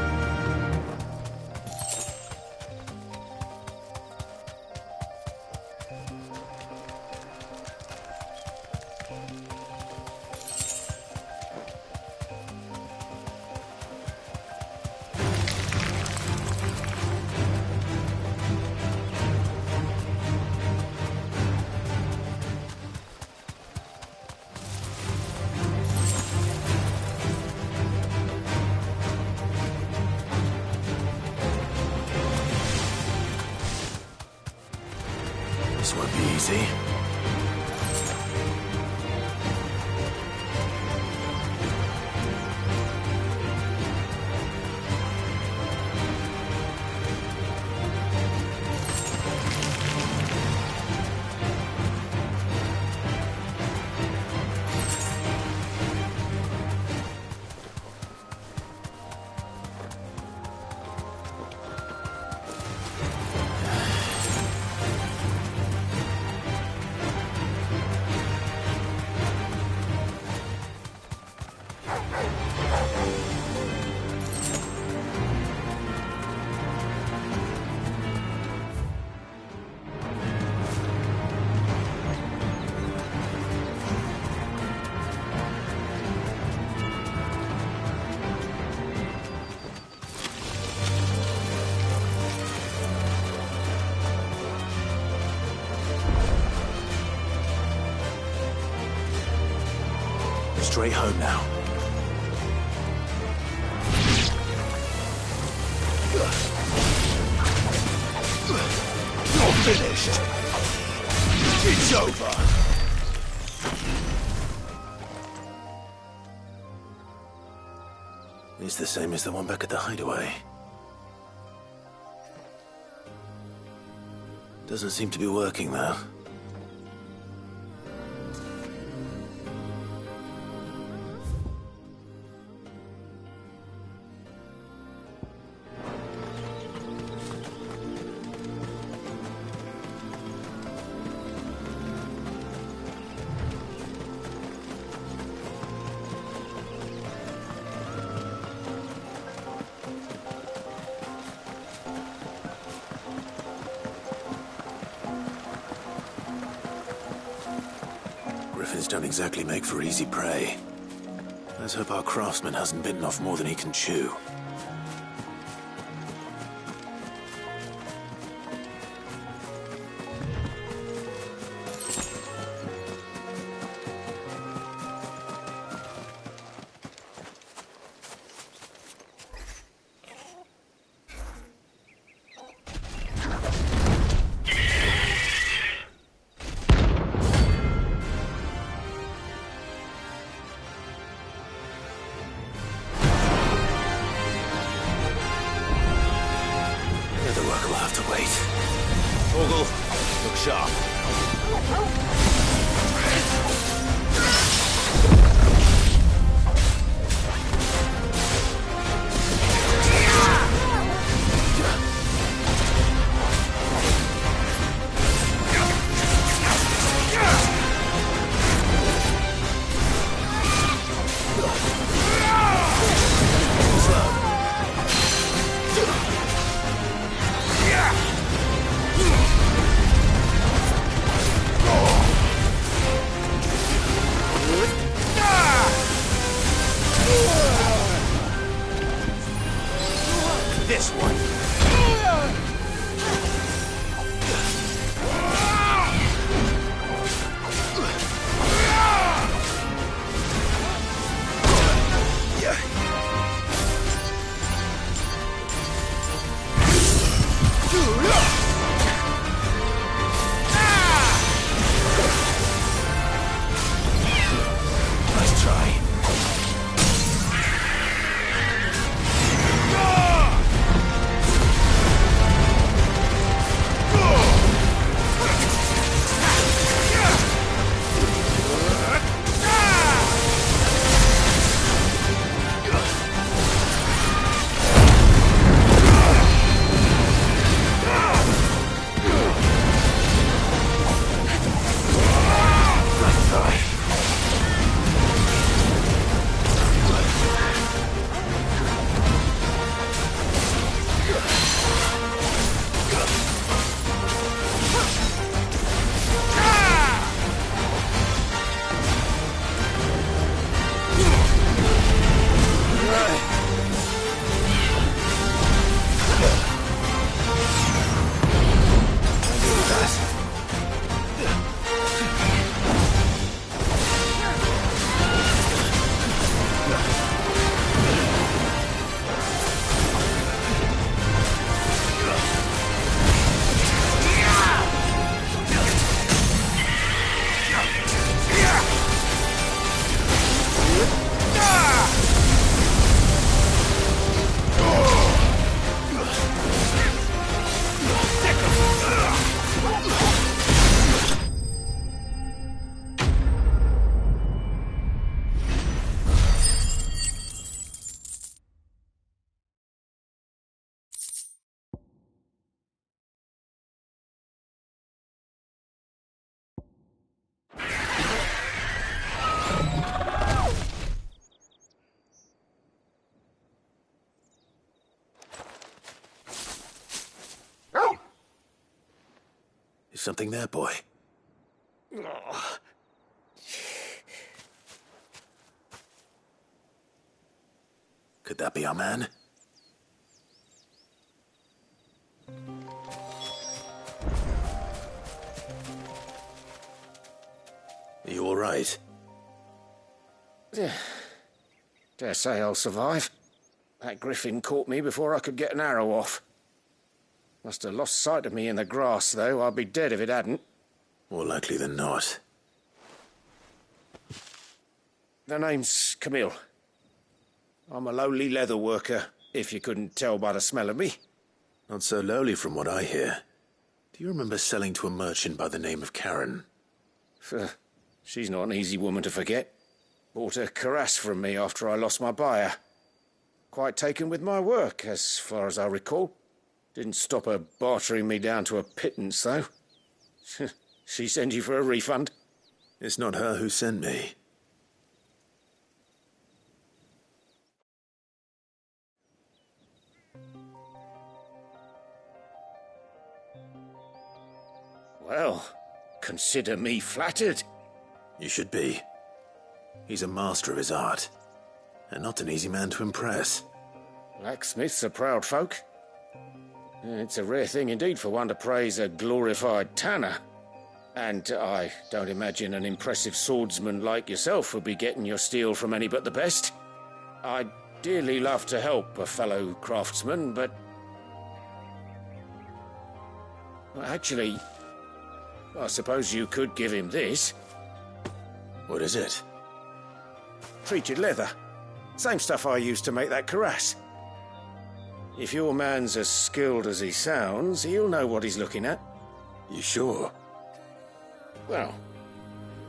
This won't be easy. straight home now. You're finished. It's over. He's the same as the one back at the hideaway. Doesn't seem to be working, though. Griffins don't exactly make for easy prey. Let's hope our craftsman hasn't bitten off more than he can chew. We'll have to wait. Torgal, look sharp. This one. Nice try. Is something there, boy? Could that be our man? Are you all right? Dare say I'll survive. That griffin caught me before I could get an arrow off. Must have lost sight of me in the grass, though. I'd be dead if it hadn't. More likely than not. The name's Camille. I'm a lowly leather worker, if you couldn't tell by the smell of me. Not so lowly from what I hear. Do you remember selling to a merchant by the name of Karen? She's not an easy woman to forget. Bought a cuirass from me after I lost my buyer. Quite taken with my work, as far as I recall. Didn't stop her bartering me down to a pittance, though. She sent you for a refund? It's not her who sent me. Well, consider me flattered. You should be. He's a master of his art, and not an easy man to impress. Blacksmiths are proud folk. It's a rare thing indeed for one to praise a glorified tanner. And I don't imagine an impressive swordsman like yourself would be getting your steel from any but the best. I'd dearly love to help a fellow craftsman, but... Well, actually, I suppose you could give him this. What is it? Treated leather. Same stuff I used to make that cuirass. If your man's as skilled as he sounds, he'll know what he's looking at. You sure? Well,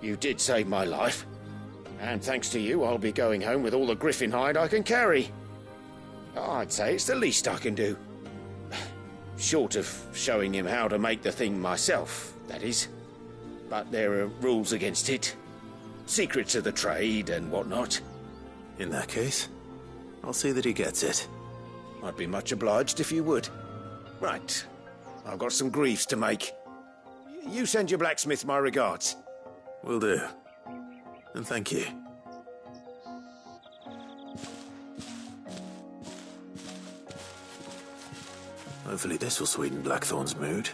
you did save my life. And thanks to you, I'll be going home with all the griffin hide I can carry. I'd say it's the least I can do. Short of showing him how to make the thing myself, that is. But there are rules against it. Secrets of the trade and whatnot. In that case, I'll see that he gets it. I'd be much obliged if you would. Right. I've got some greaves to make. You send your blacksmith my regards. Will do. And thank you. Hopefully this will sweeten Blackthorn's mood.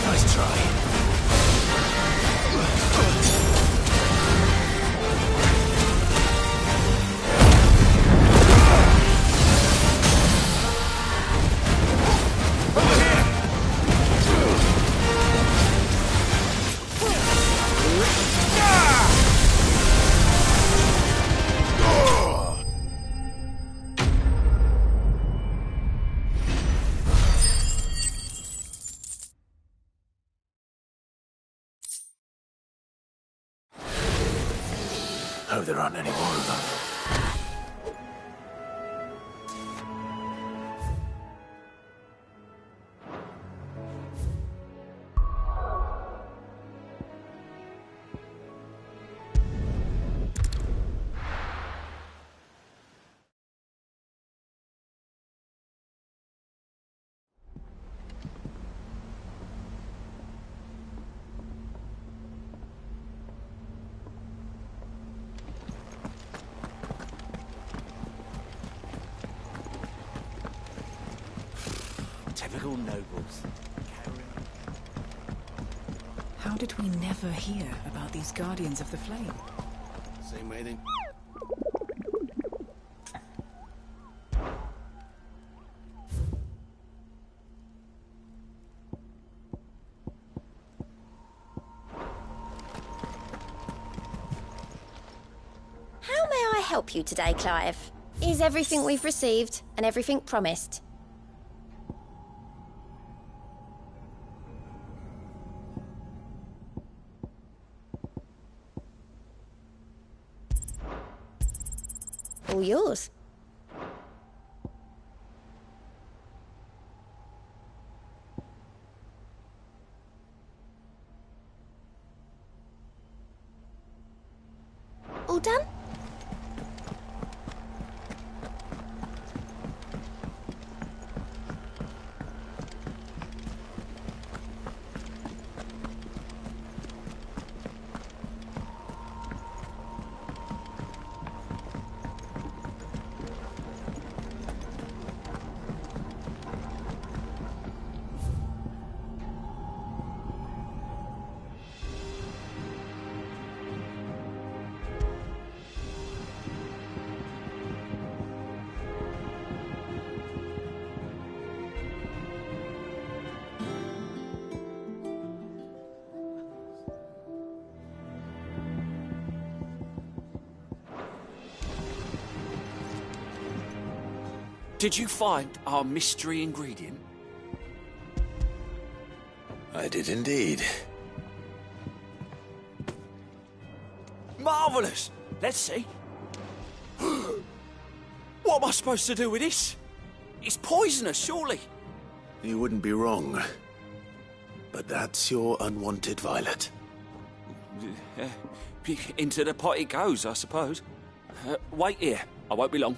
Nice try. Hope there aren't any more of them. Typical nobles. How did we never hear about these Guardians of the Flame? Same way then. How may I help you today, Clive? Is everything we've received and everything promised? All yours. All done? Did you find our mystery ingredient? I did indeed. Marvellous! Let's see. What am I supposed to do with this? It's poisonous, surely. You wouldn't be wrong. But that's your unwanted violet. Into the pot it goes, I suppose. Wait here. I won't be long.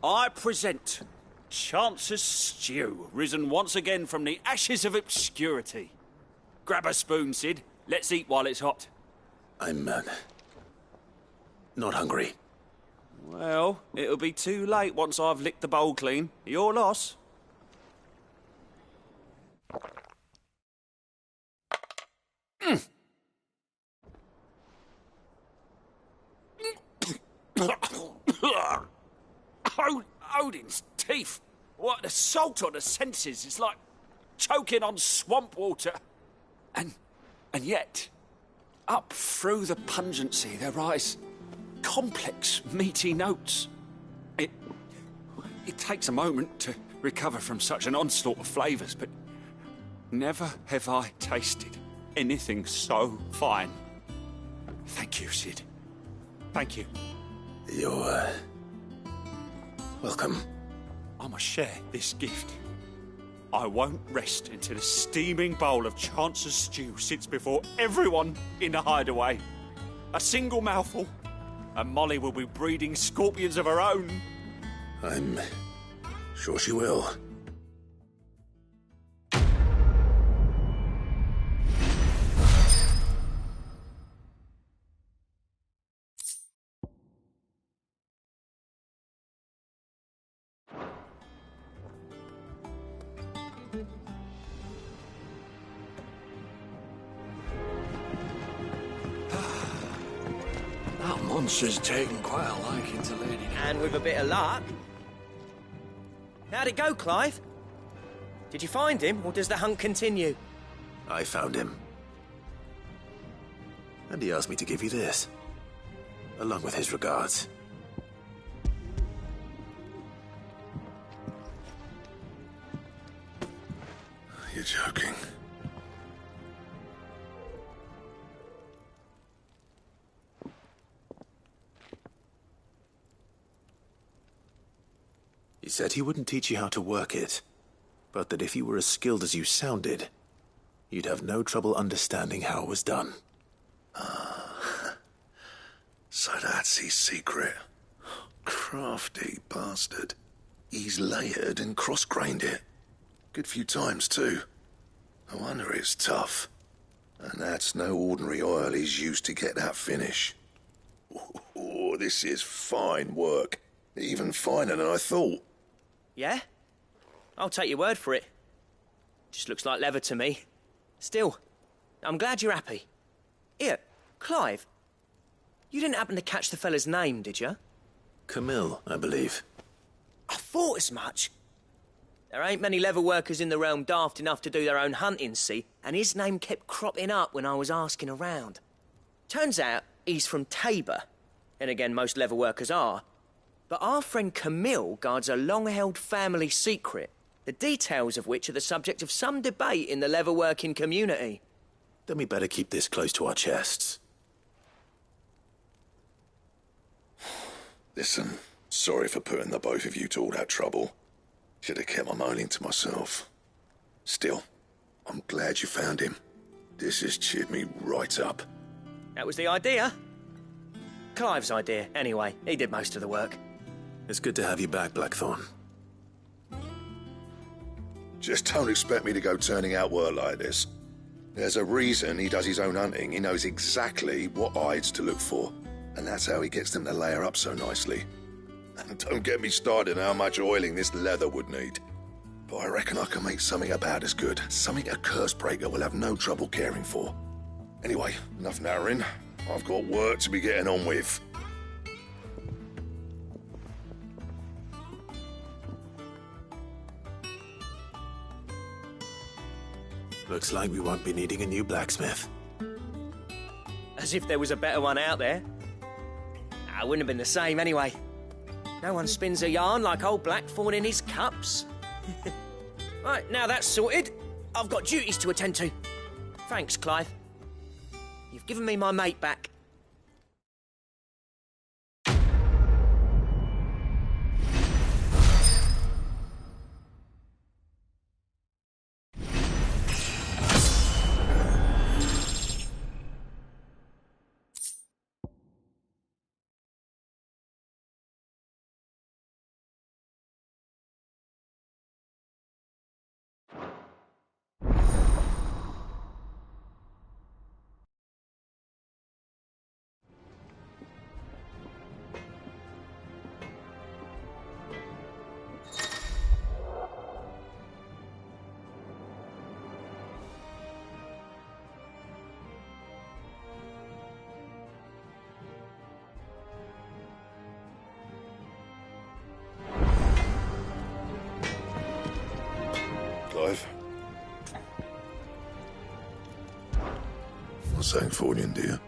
I present Chance's Stew, risen once again from the ashes of obscurity. Grab a spoon, Sid. Let's eat while it's hot. I'm, not hungry. Well, it'll be too late once I've licked the bowl clean. Your loss. Odin's teeth. What, the salt on the senses. It's like choking on swamp water. And yet, up through the pungency, there rise complex, meaty notes. It takes a moment to recover from such an onslaught of flavours, but never have I tasted anything so fine. Thank you, Sid. Thank you. You're, welcome. I must share this gift. I won't rest until a steaming bowl of Chancer's stew sits before everyone in the hideaway. A single mouthful, and Molly will be breeding scorpions of her own. I'm sure she will. That monster's taken quite a liking to Lady. And with a bit of luck. How'd it go, Clive? Did you find him, or does the hunt continue? I found him. And he asked me to give you this, along with his regards. You're joking. He said he wouldn't teach you how to work it, but that if you were as skilled as you sounded, you'd have no trouble understanding how it was done. So that's his secret. Crafty bastard. He's layered and cross-grained it. Good few times, too. No wonder it's tough. And that's no ordinary oil he's used to get that finish. Oh, this is fine work. Even finer than I thought. Yeah? I'll take your word for it. Just looks like leather to me. Still, I'm glad you're happy. Here, Clive, you didn't happen to catch the fella's name, did you? Camille, I believe. I thought as much. There ain't many leather workers in the realm daft enough to do their own hunting, see, and his name kept cropping up when I was asking around. Turns out he's from Tabor, and again, most leather workers are. But our friend Camille guards a long-held family secret, the details of which are the subject of some debate in the leather-working community. Then we better keep this close to our chests. Listen, sorry for putting the both of you to all that trouble. Should have kept my moaning to myself. Still, I'm glad you found him. This has cheered me right up. That was the idea. Clive's idea, anyway. He did most of the work. It's good to have you back, Blackthorn. Just don't expect me to go turning out work like this. There's a reason he does his own hunting. He knows exactly what hides to look for. And that's how he gets them to layer up so nicely. And don't get me started on how much oiling this leather would need. But I reckon I can make something about as good. Something a Cursebreaker will have no trouble caring for. Anyway, enough narrowing. I've got work to be getting on with. Looks like we won't be needing a new blacksmith. As if there was a better one out there. It wouldn't have been the same anyway. No one spins a yarn like old Blackthorn in his cups. Right, now that's sorted, I've got duties to attend to. Thanks, Clive. You've given me my mate back. Clive? Want something for you, dear?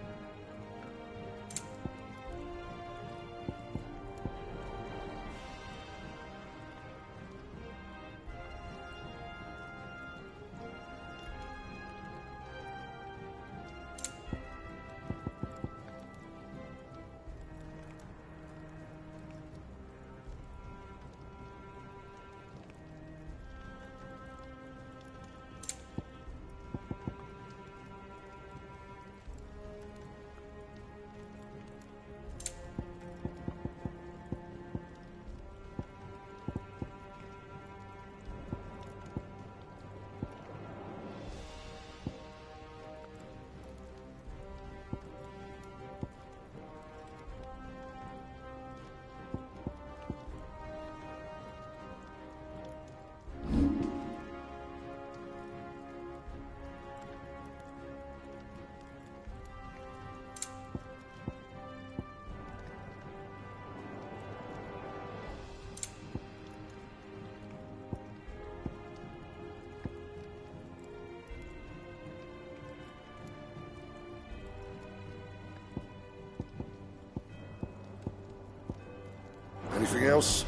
Anything else?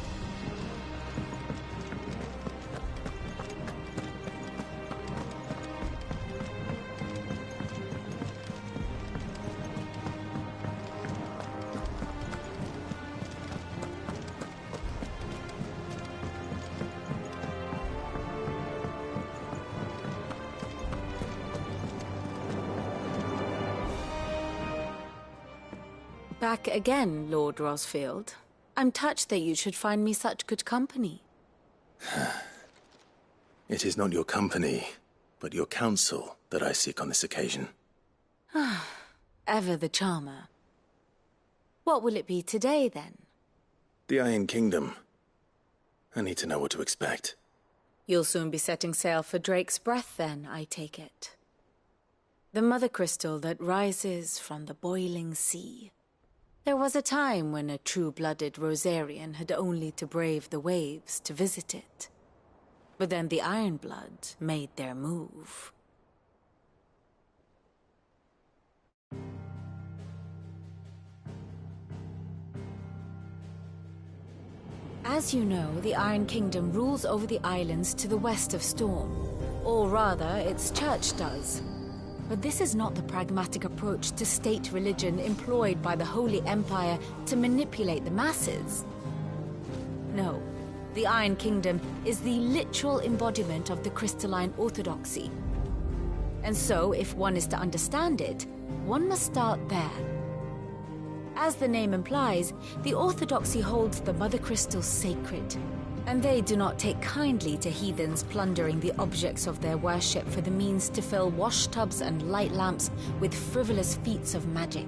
Back again, Lord Rosfield. I'm touched that you should find me such good company. It is not your company, but your counsel that I seek on this occasion. Ever the charmer. What will it be today, then? The Iron Kingdom. I need to know what to expect. You'll soon be setting sail for Drake's Breath, then, I take it. The mother crystal that rises from the boiling sea. There was a time when a true-blooded Rosarian had only to brave the waves to visit it. But then the Ironblood made their move. As you know, the Iron Kingdom rules over the islands to the west of Storm. Or rather, its church does. But this is not the pragmatic approach to state religion employed by the Holy Empire to manipulate the masses. No, the Iron Kingdom is the literal embodiment of the crystalline orthodoxy. And so, if one is to understand it, one must start there. As the name implies, the orthodoxy holds the Mother Crystal sacred, and they do not take kindly to heathens plundering the objects of their worship for the means to fill washtubs and light lamps with frivolous feats of magic.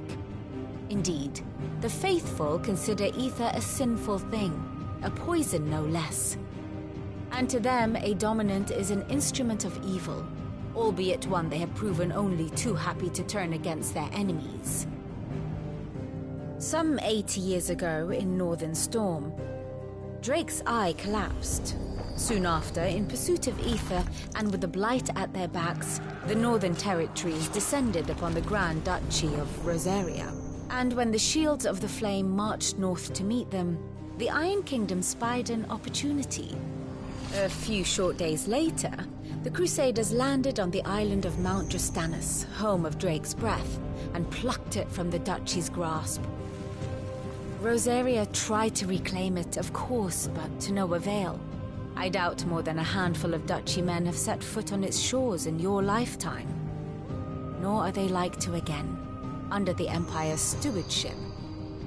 Indeed, the faithful consider ether a sinful thing, a poison no less. And to them, a dominant is an instrument of evil, albeit one they have proven only too happy to turn against their enemies. Some 80 years ago in Northern Storm, Drake's Eye collapsed. Soon after, in pursuit of ether and with the Blight at their backs, the Northern Territories descended upon the Grand Duchy of Rosaria. And when the Shields of the Flame marched north to meet them, the Iron Kingdom spied an opportunity. A few short days later, the Crusaders landed on the island of Mount Justanus, home of Drake's Breath, and plucked it from the Duchy's grasp. Rosaria tried to reclaim it, of course, but to no avail. I doubt more than a handful of Duchy men have set foot on its shores in your lifetime. Nor are they like to again, under the Empire's stewardship,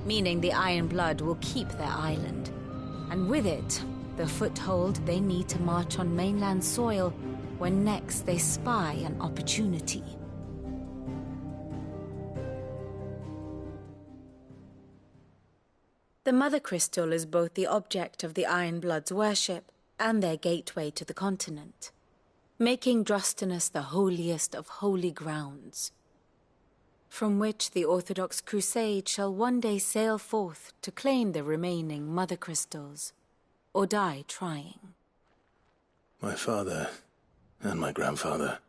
meaning the Iron Blood will keep their island, and with it, the foothold they need to march on mainland soil when next they spy an opportunity. The Mother Crystal is both the object of the Iron Blood's worship and their gateway to the continent, making Drustinus the holiest of holy grounds, from which the Orthodox Crusade shall one day sail forth to claim the remaining Mother Crystals, or die trying. My father and my grandfather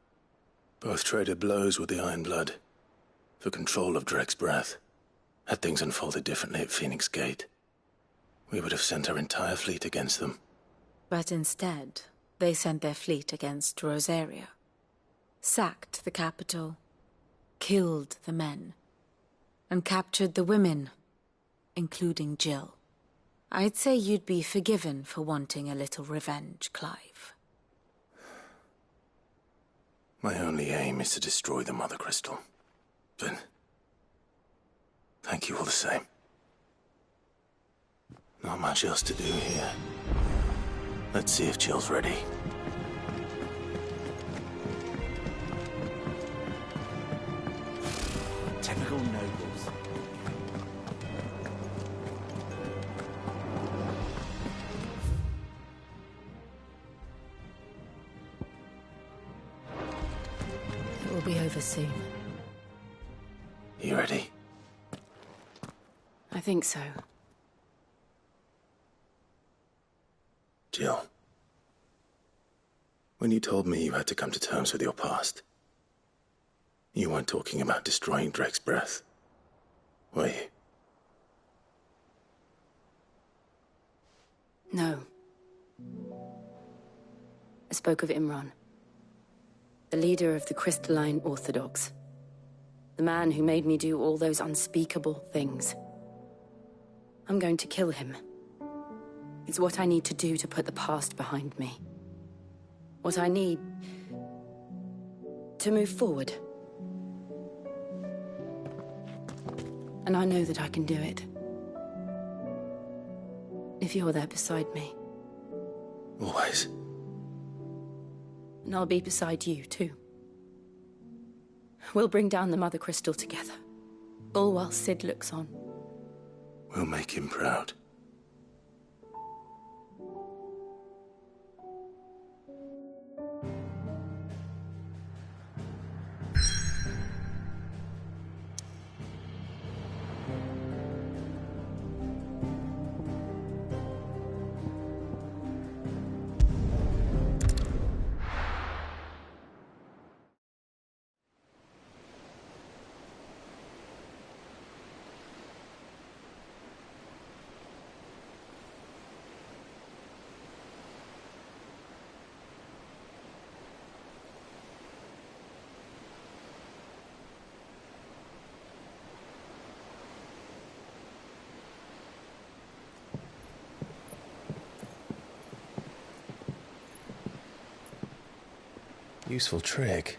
both traded blows with the Iron Blood for control of Drake's Breath. Had things unfolded differently at Phoenix Gate, we would have sent our entire fleet against them. But instead, they sent their fleet against Rosaria, sacked the capital, killed the men, and captured the women, including Jill. I'd say you'd be forgiven for wanting a little revenge, Clive. My only aim is to destroy the Mother Crystal, but thank you all the same. Not much else to do here. Let's see if Jill's ready. Typical nobles. It will be over soon. You ready? I think so. Jill, when you told me you had to come to terms with your past, you weren't talking about destroying Drake's Breath, were you? spoke of Imran, the leader of the Crystalline Orthodox. The man who made me do all those unspeakable things. I'm going to kill him. It's what I need to do to put the past behind me. What I need to move forward. And I know that I can do it. If you're there beside me. Always. And I'll be beside you, too. We'll bring down the Mother Crystal together. All while Sid looks on. We'll make him proud. Useful trick.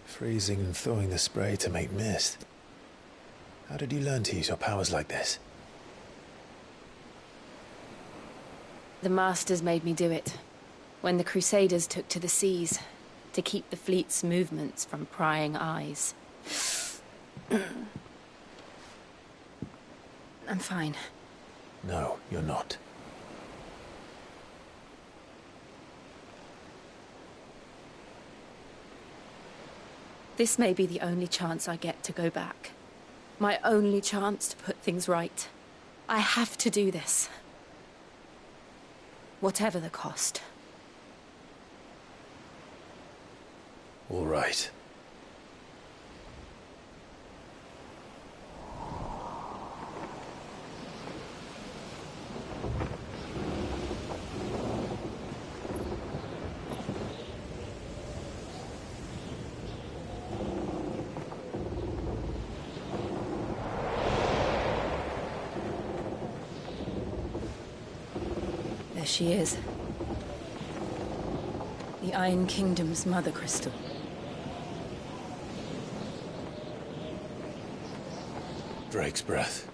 Freezing and thawing the spray to make mist. How did you learn to use your powers like this? The Masters made me do it. When the Crusaders took to the seas, to keep the fleet's movements from prying eyes. I'm fine. No, you're not. This may be the only chance I get to go back. My only chance to put things right. I have to do this. Whatever the cost. All right. She is. The Iron Kingdom's Mother Crystal. Drake's breath.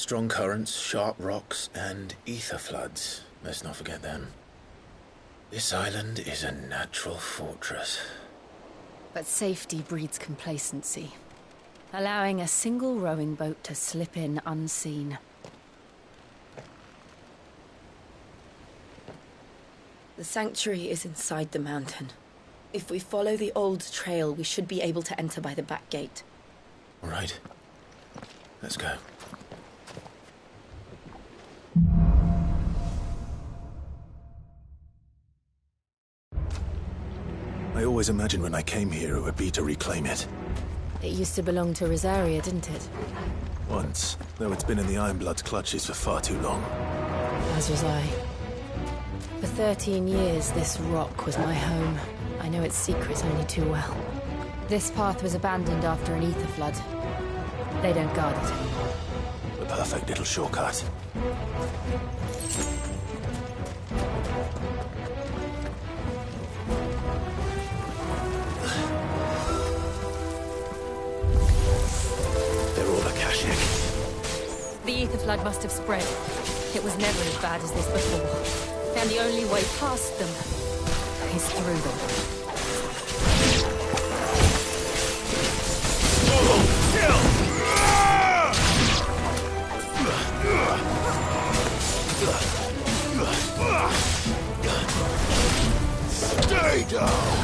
Strong currents, sharp rocks, and ether floods. Let's not forget them. This island is a natural fortress. But safety breeds complacency. Allowing a single rowing boat to slip in unseen. The sanctuary is inside the mountain. If we follow the old trail, we should be able to enter by the back gate. All right. Let's go. I always imagined when I came here it would be to reclaim it. It used to belong to Rosaria, didn't it? Once, though it's been in the Ironblood's clutches for far too long. As was I. For 13 years, this rock was my home. I know its secrets only too well. This path was abandoned after an ether flood. They don't guard it anymore. The perfect little shortcut. The ether flood must have spread. It was never as bad as this before. And the only way past them is through them. Stay down!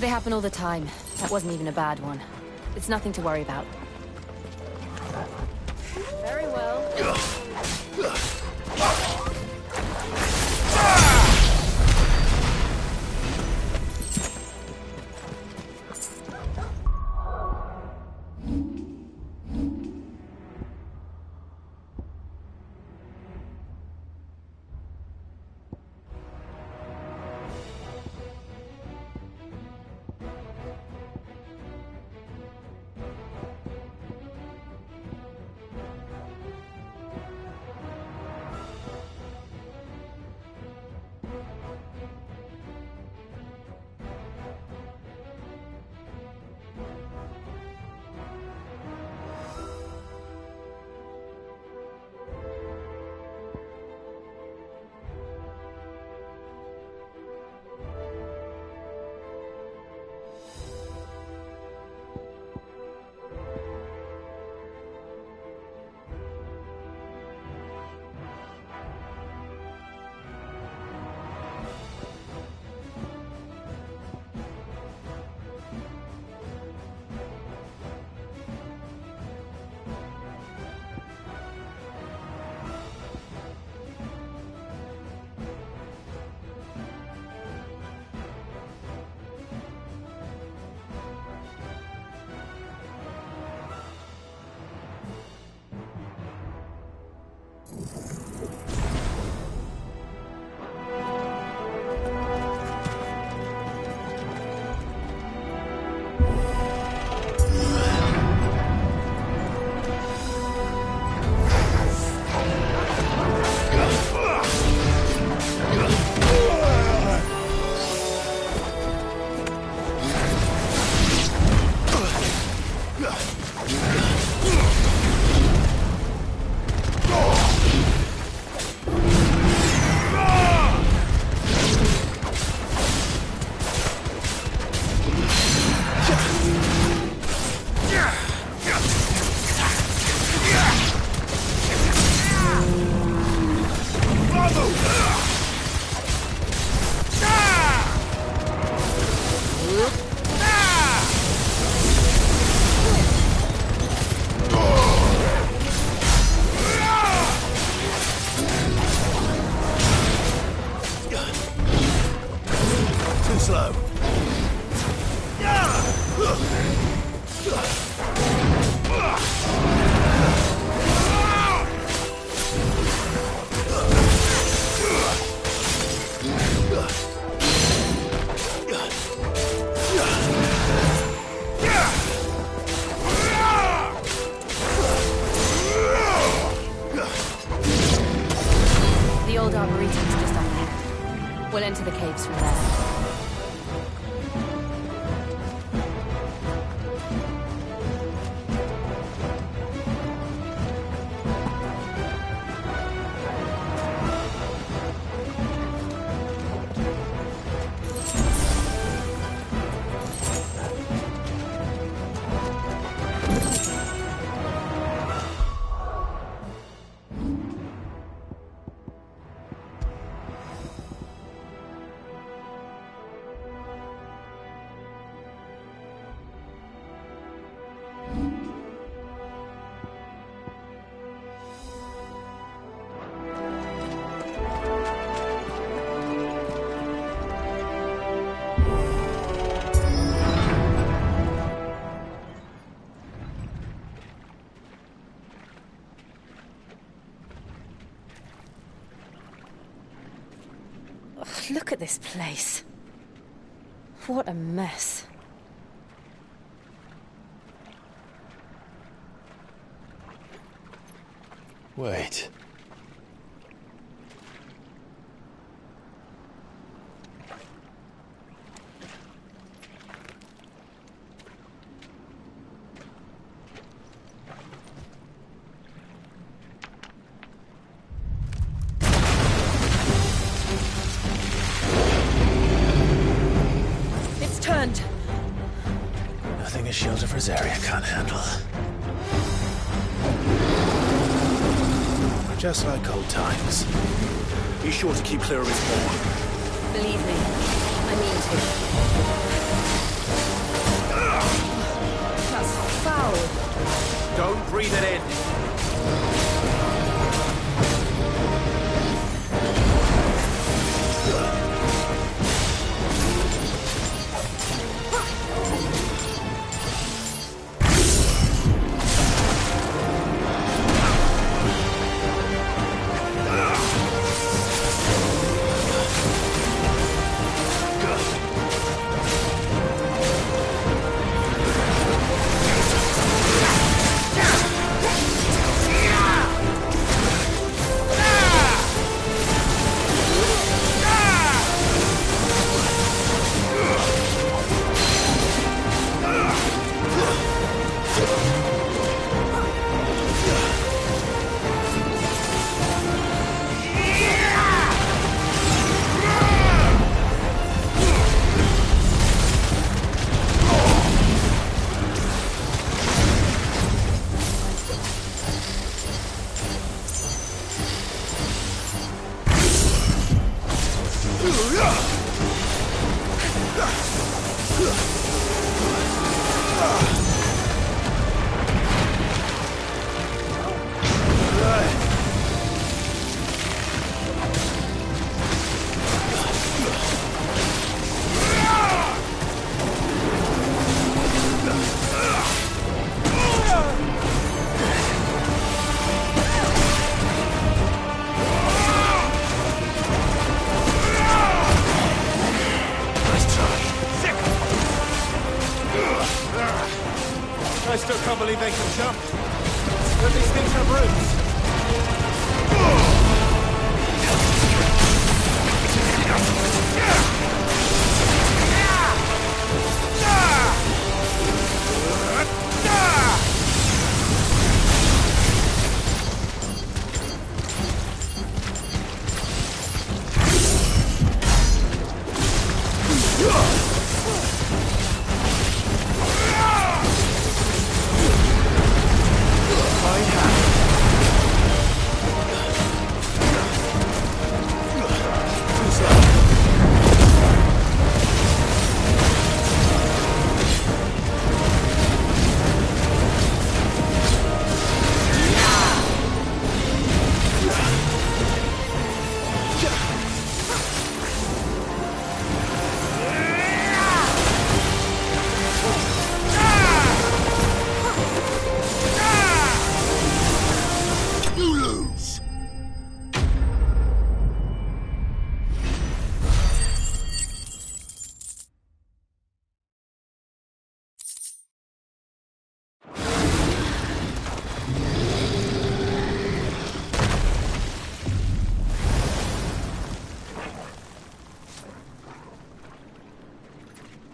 They happen all the time. That wasn't even a bad one. It's nothing to worry about. Very well. We'll enter the caves from there. Look at this place. What a mess. Wait. Nothing a shield of Rosaria can't handle. Just like old times. Be sure to keep clear of his paw. Believe me, I mean to. breathe it in. I still can't believe they can jump. But these things have roots.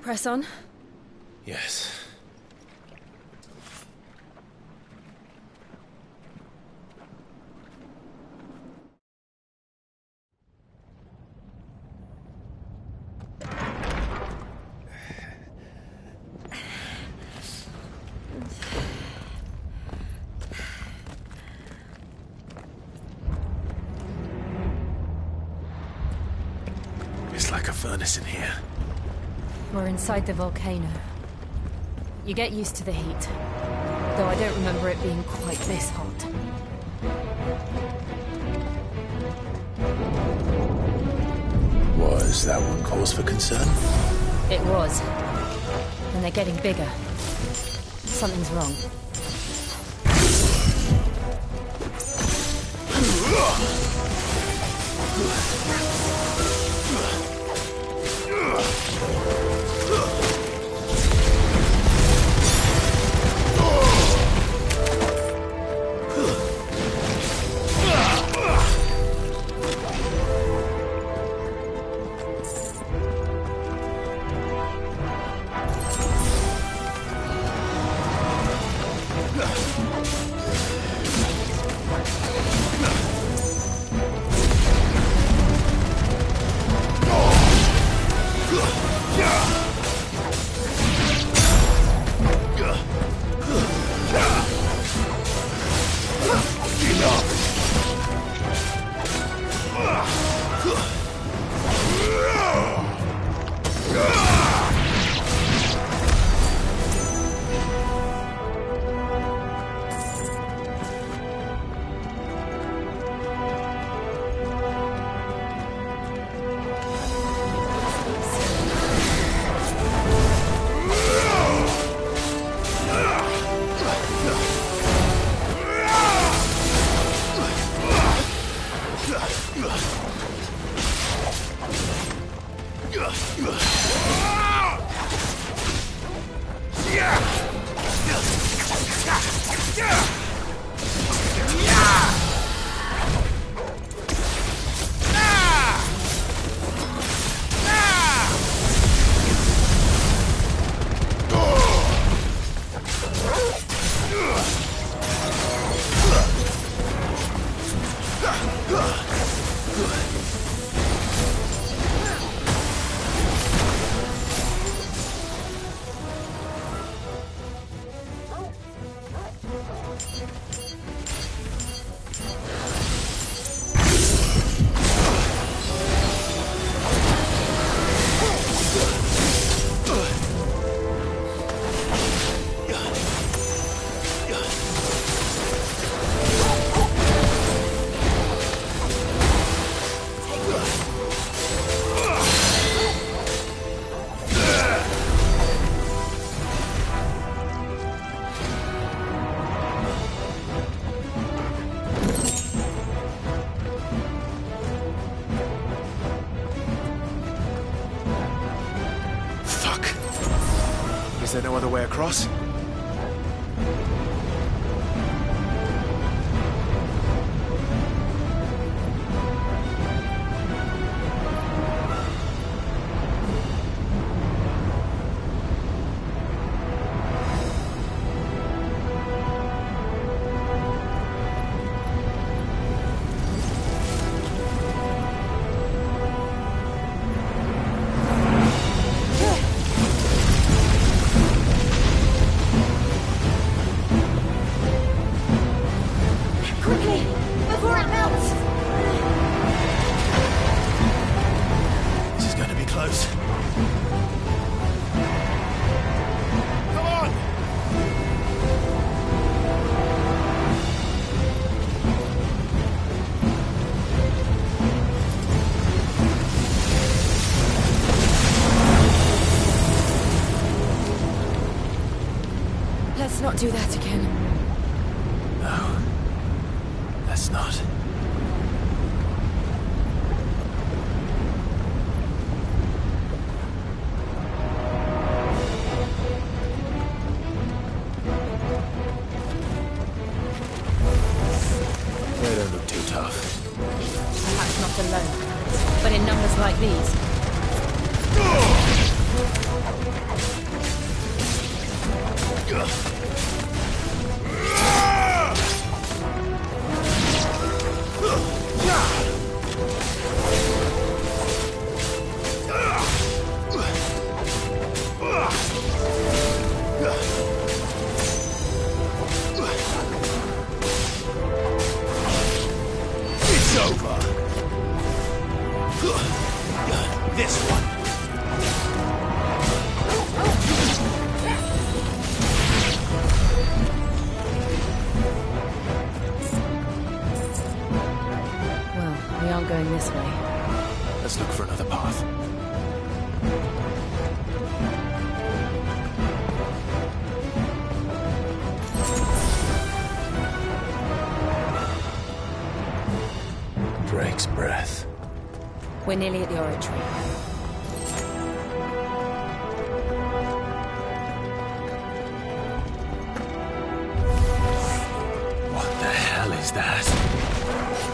Press on? Yes. It's like a furnace in here. We're inside the volcano. You get used to the heat, though I don't remember it being quite this hot. Was that one cause for concern? It was. And they're getting bigger. Something's wrong. Yeah! Is there no other way across? Let's not do that again. No. Let's not. They don't look too tough. Perhaps not alone, but in numbers like these. It's over. This one. Well, we aren't going this way. Let's look for another path. Drake's breath. We're nearly at the oratory. What the hell is that?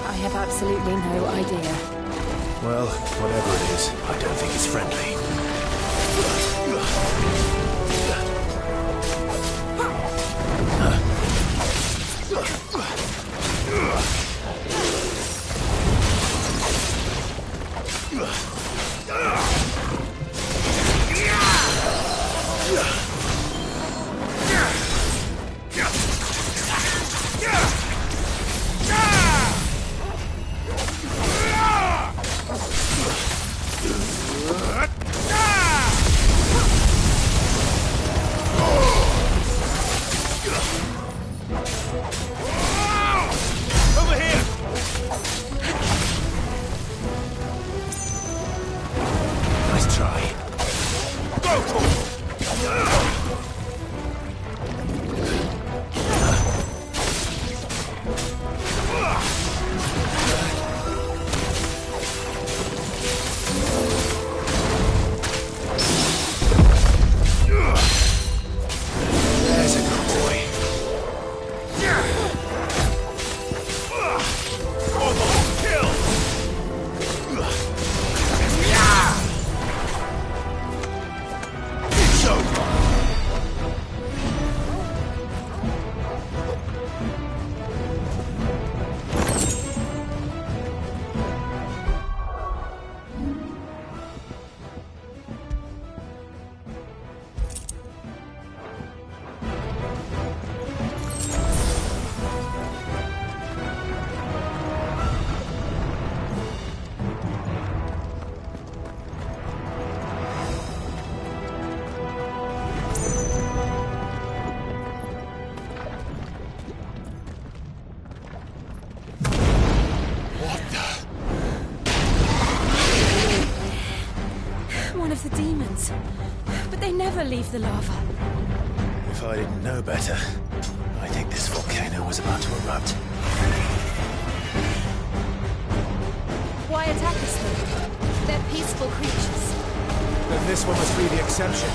I have absolutely no idea. Well, whatever it is, I don't think it's friendly. Over here! Nice try. Go for it! There's a good boy. Almost killed! It's over. One of the demons. But they never leave the lava. If I didn't know better, I think this volcano was about to erupt. Why attack us then? They're peaceful creatures. Then this one must be the exception.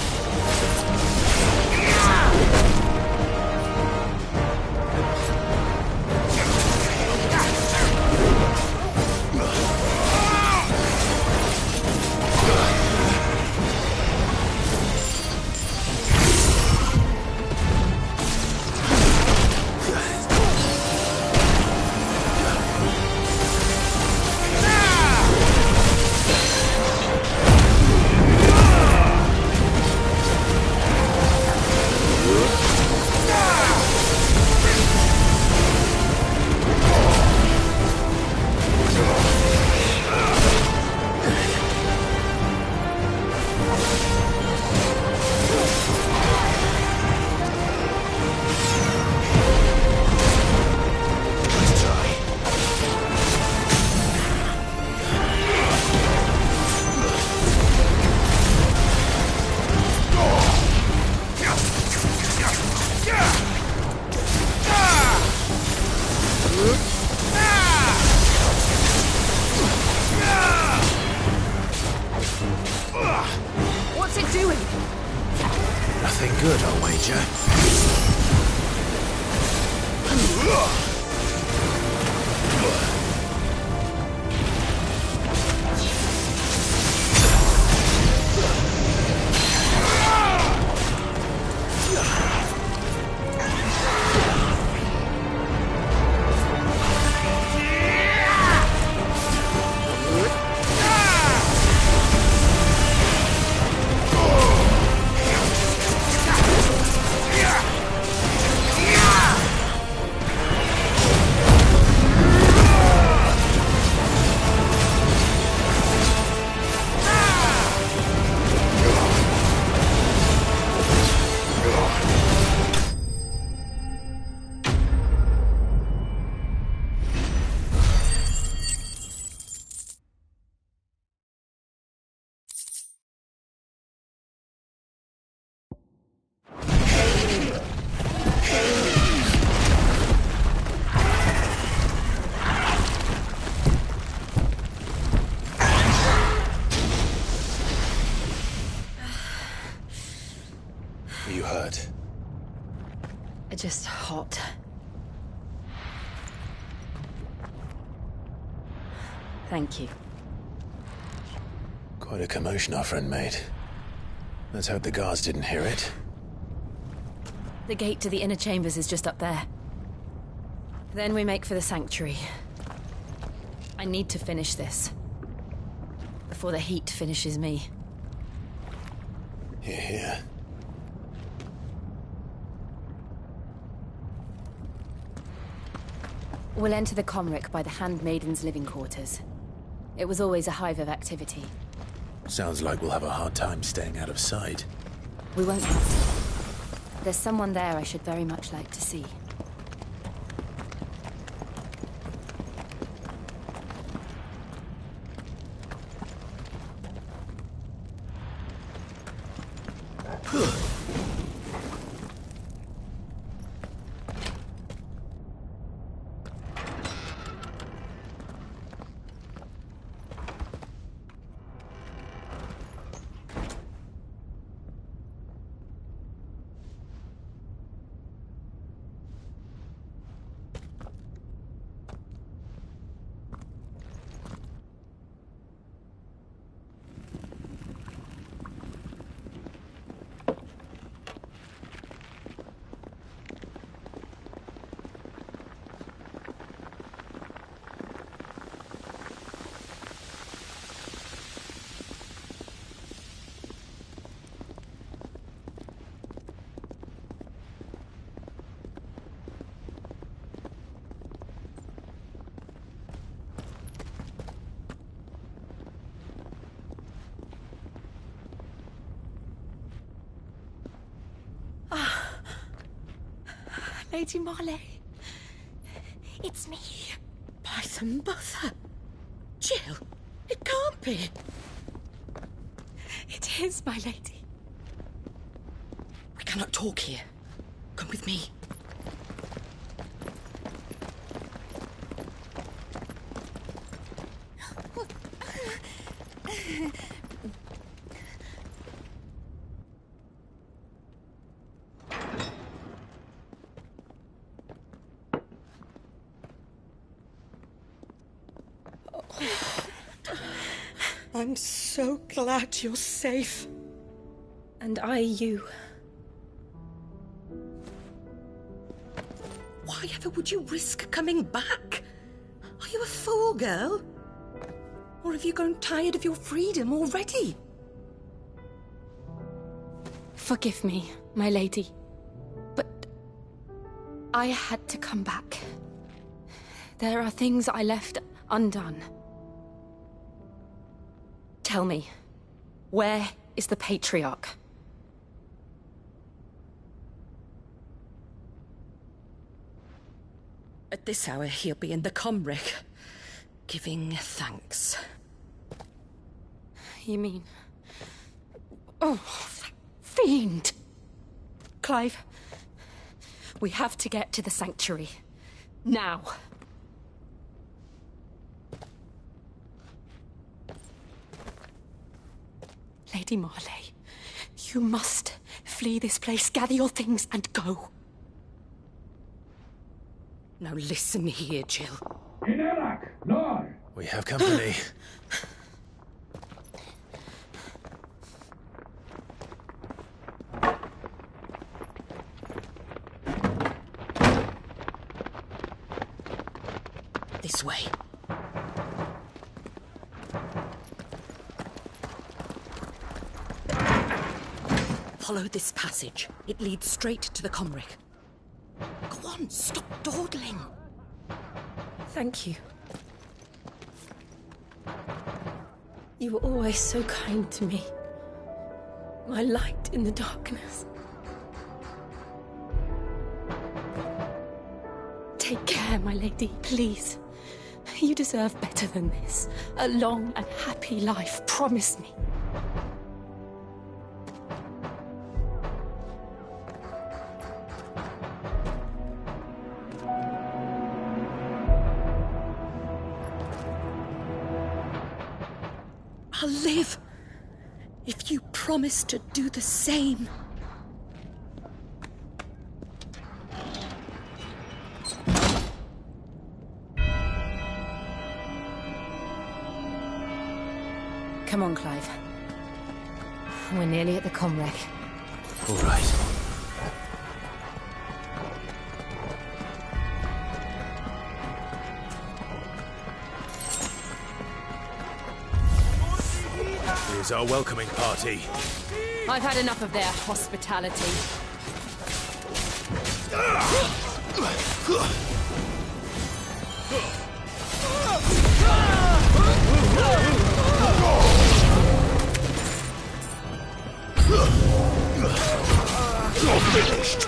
Nothing good, I'll wager. Are you hurt? Just hot. Thank you. Quite a commotion our friend made. Let's hope the guards didn't hear it. The gate to the inner chambers is just up there. Then we make for the sanctuary. I need to finish this. Before the heat finishes me. Hear, hear. We'll enter the Comric by the Handmaiden's living quarters. It was always a hive of activity. Sounds like we'll have a hard time staying out of sight. We won't have to. There's someone there I should very much like to see. Lady Marley. It's me. Python Buffer. Jill, it can't be. It is, my lady. We cannot talk here. Come with me. I'm so glad you're safe. And I you. Why ever would you risk coming back? Are you a fool, girl? Or have you grown tired of your freedom already? Forgive me, my lady. But I had to come back. There are things I left undone. Tell me, where is the Patriarch? At this hour, he'll be in the Comric, giving thanks. You mean... Oh, that fiend! Clive, we have to get to the sanctuary. Now. Lady Marley, you must Flee this place, gather your things, and go. Now listen here, Jill. We have company. This way. Follow this passage. It leads straight to the Comric. Go on, stop dawdling. Thank you. You were always so kind to me. My light in the darkness. Take care, my lady, please. You deserve better than this. A long and happy life, promise me. I'll live if you promise to do the same. Come on, Clive. We're nearly at the Comrec. All right. Here's our welcoming party. I've had enough of their hospitality. You're finished!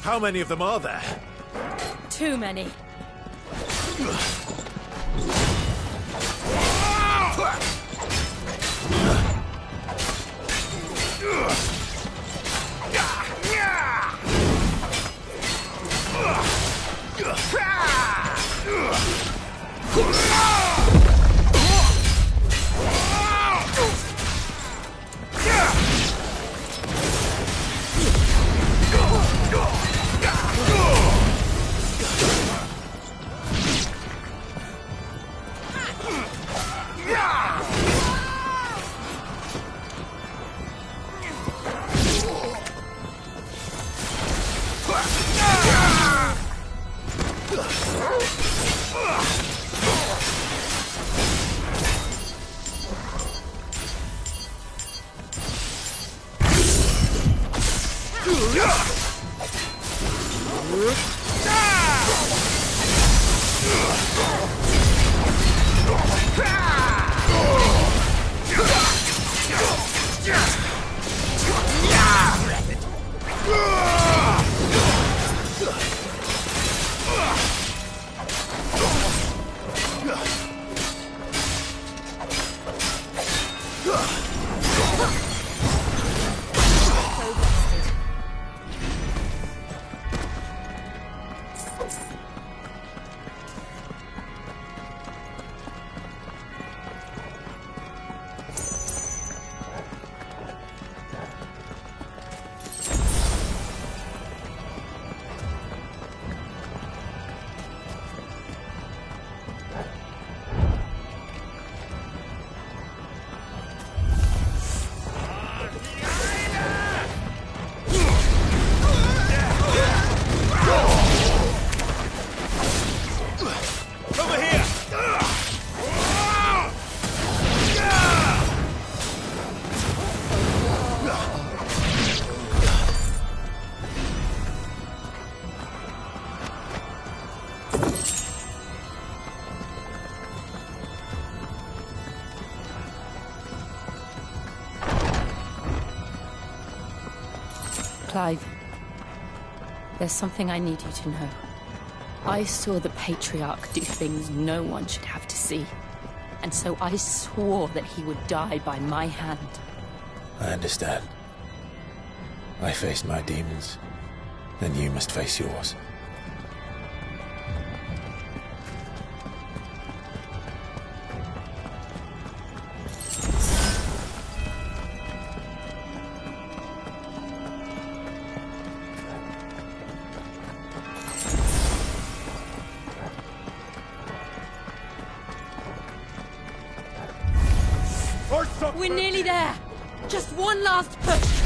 How many of them are there? Too many. Clive, there's something I need you to know. I saw the Patriarch do things no one should have to see. And so I swore that he would die by my hand. I understand. I faced my demons, then you must face yours. We're nearly there! Just one last push!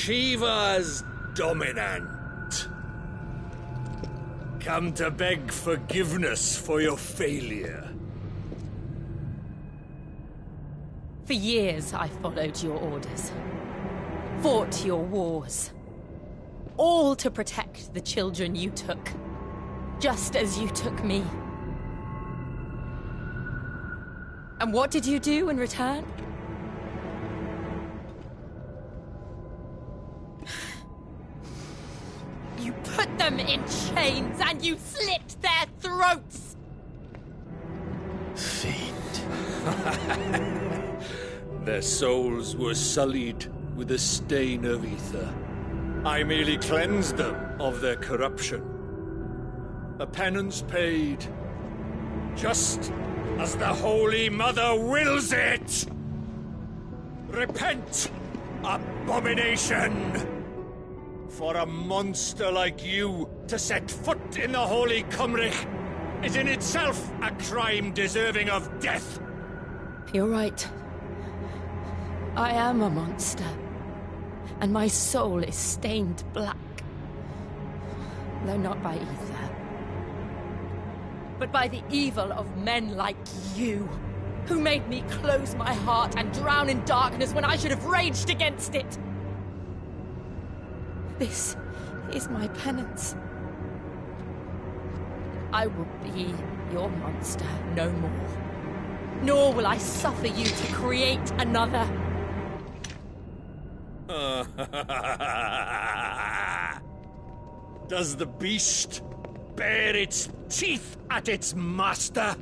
Shiva's dominant. Come to beg forgiveness for your failure. For years, I followed your orders. Fought your wars. All to protect the children you took. Just as you took me. And what did you do in return? You put them in chains and you slit their throats! Fiend. Their souls were sullied with the stain of ether. I merely cleansed them of their corruption. A penance paid, just as the Holy Mother wills it! Repent, abomination! For a monster like you to set foot in the Holy Cymric is in itself a crime deserving of death! You're right. I am a monster. And my soul is stained black. Though not by ether. But by the evil of men like you, who made me close my heart and drown in darkness when I should have raged against it. This is my penance. I will be your monster no more. Nor will I suffer you to create another. Does the beast bare its teeth at its master?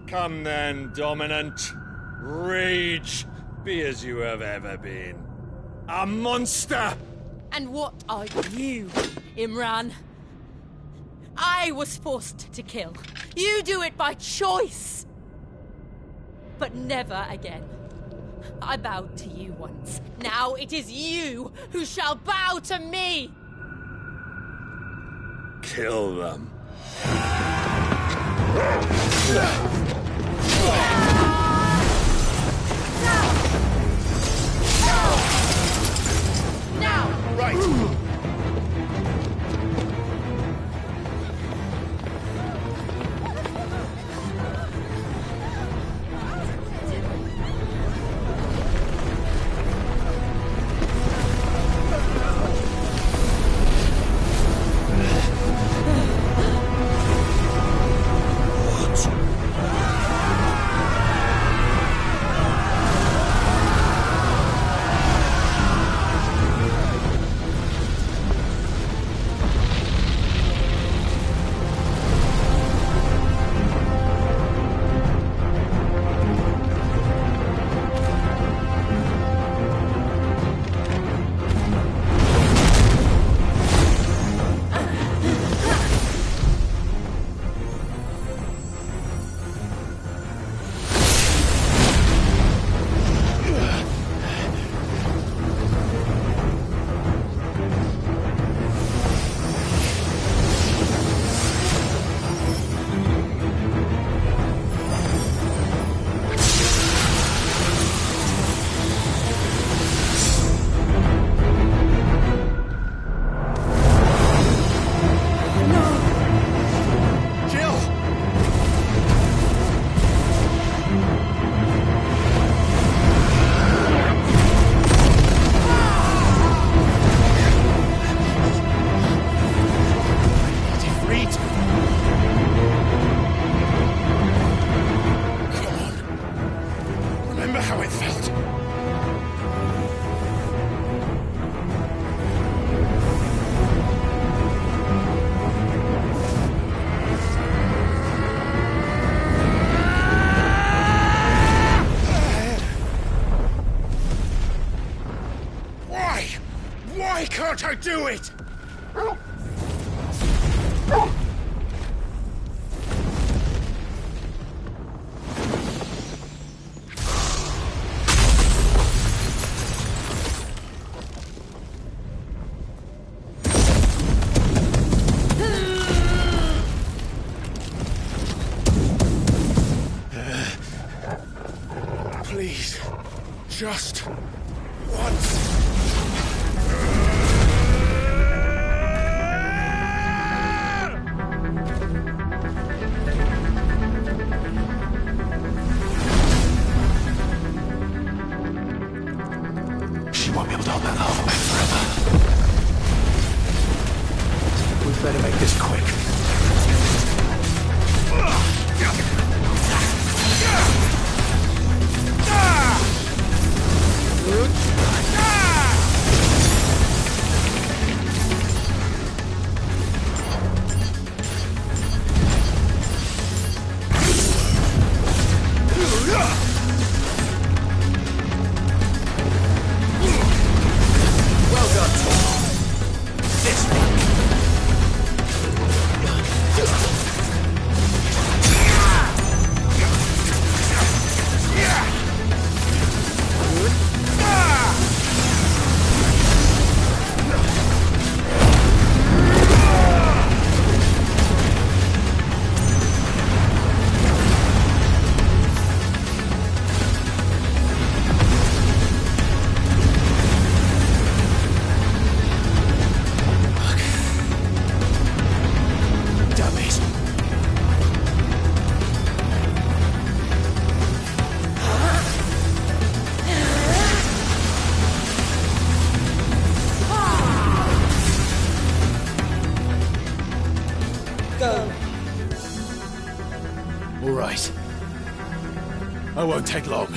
Come then, Dominant. Rage, be as you have ever been. A monster! And what are you, Imran? I was forced to kill. You do it by choice. But never again. I bowed to you once. Now it is you who shall bow to me! Kill them. Now! Right! Why can't I do it? Please, just once. She won't be able to hold that lava back forever. We'd better make this quick. won't take long.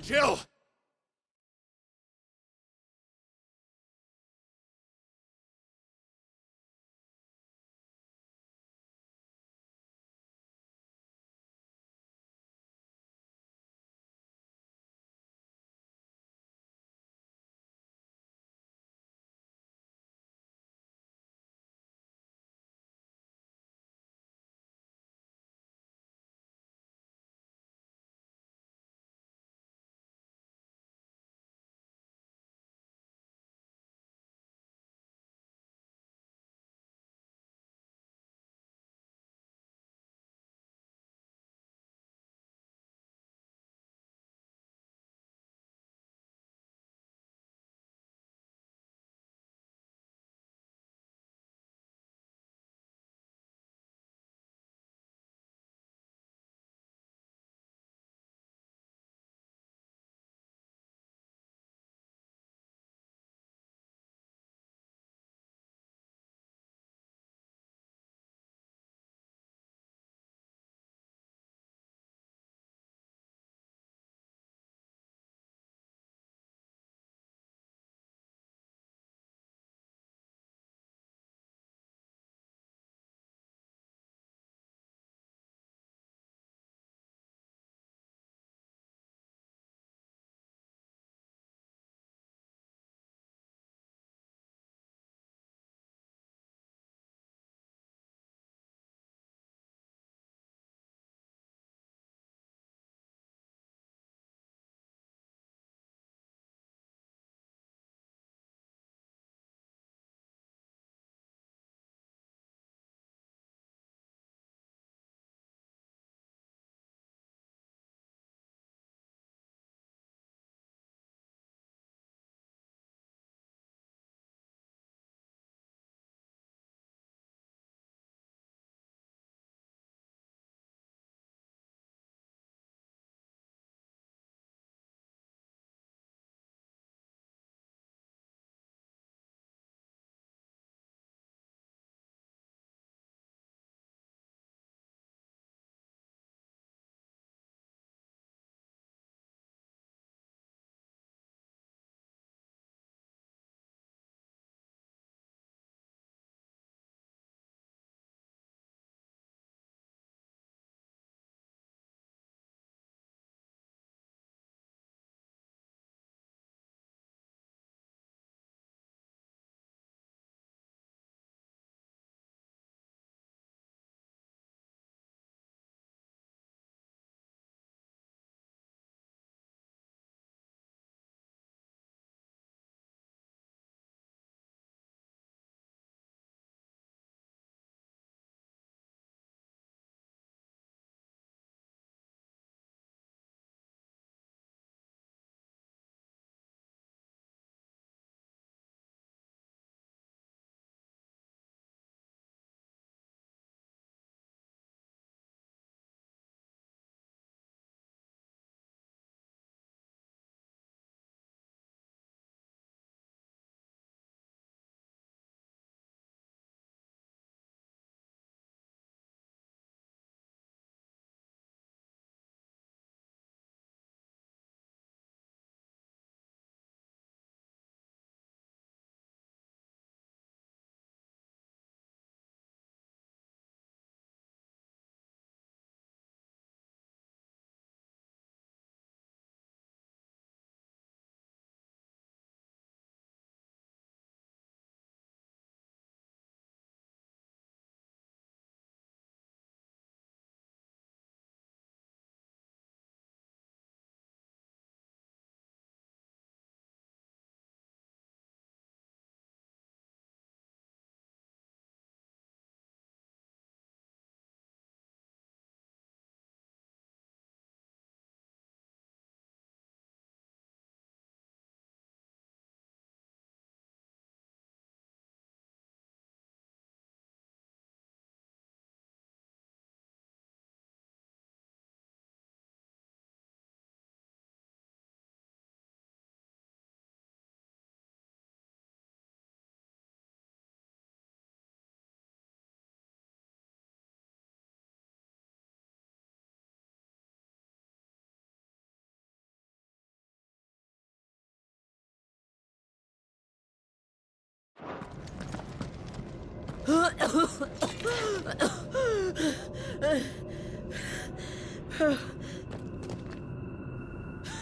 Jill!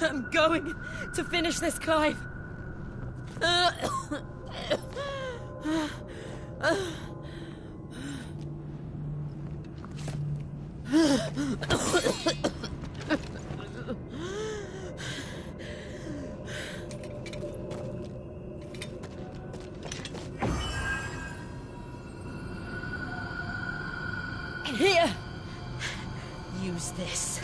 I'm going to finish this, Clive. Here! Use this.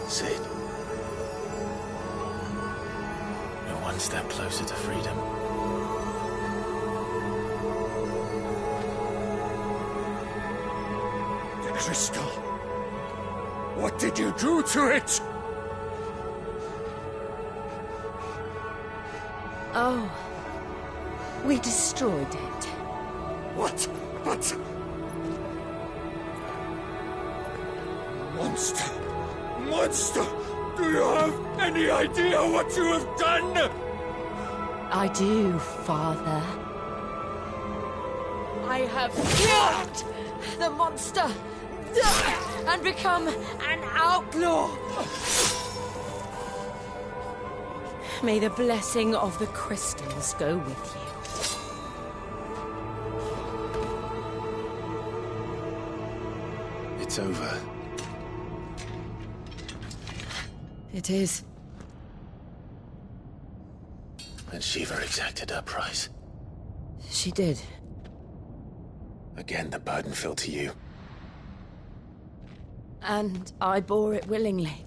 Cid. We're one step closer to freedom. The crystal. What did you do to it? Oh. We destroyed it. What? But... Monster! Monster! Do you have any idea what you have done? I do, Father. I have killed the monster and become an outlaw. May the blessing of the crystals go with you. It's over. It is. And Shiva exacted her price. She did. Again, the burden fell to you. And I bore it willingly.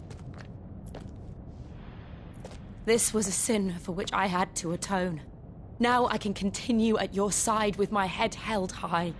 This was a sin for which I had to atone. Now I can continue at your side with my head held high.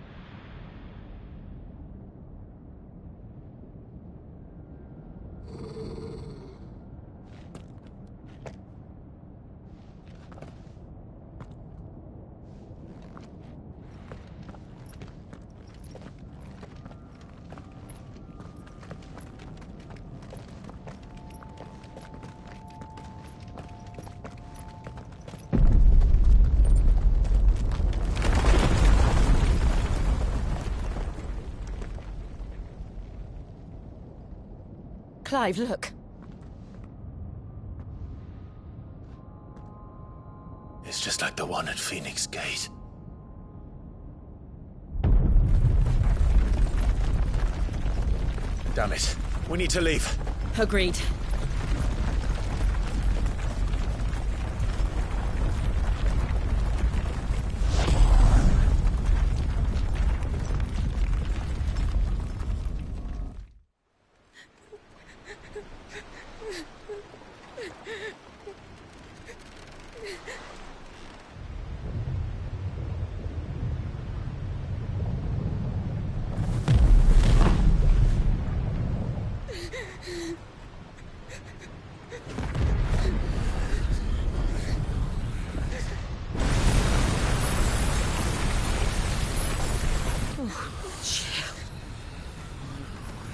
Clive, look. It's just like the one at Phoenix Gate. Damn it. We need to leave. Agreed.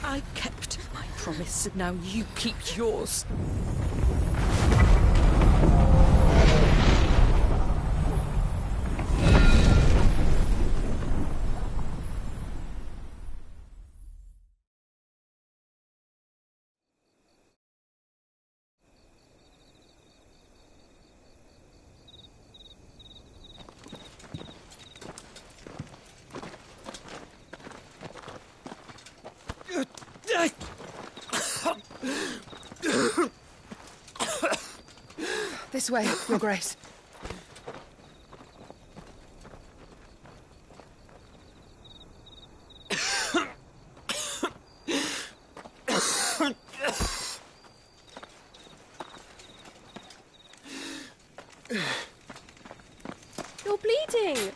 I kept my promise, and now you keep yours. This way, Your Grace. You're bleeding.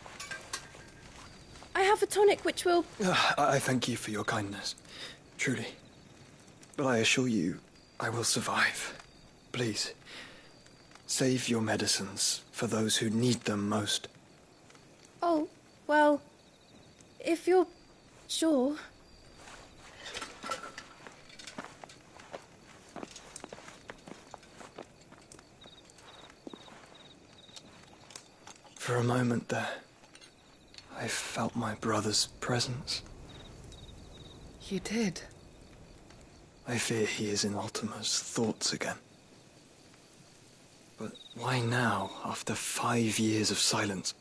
I have a tonic which will... I thank you for your kindness, truly. But I assure you, I will survive. Please, save your medicines for those who need them most. Oh, well, if you're sure. For a moment there, I felt my brother's presence. You did? I fear he is in Ultima's thoughts again. But why now, after 5 years of silence?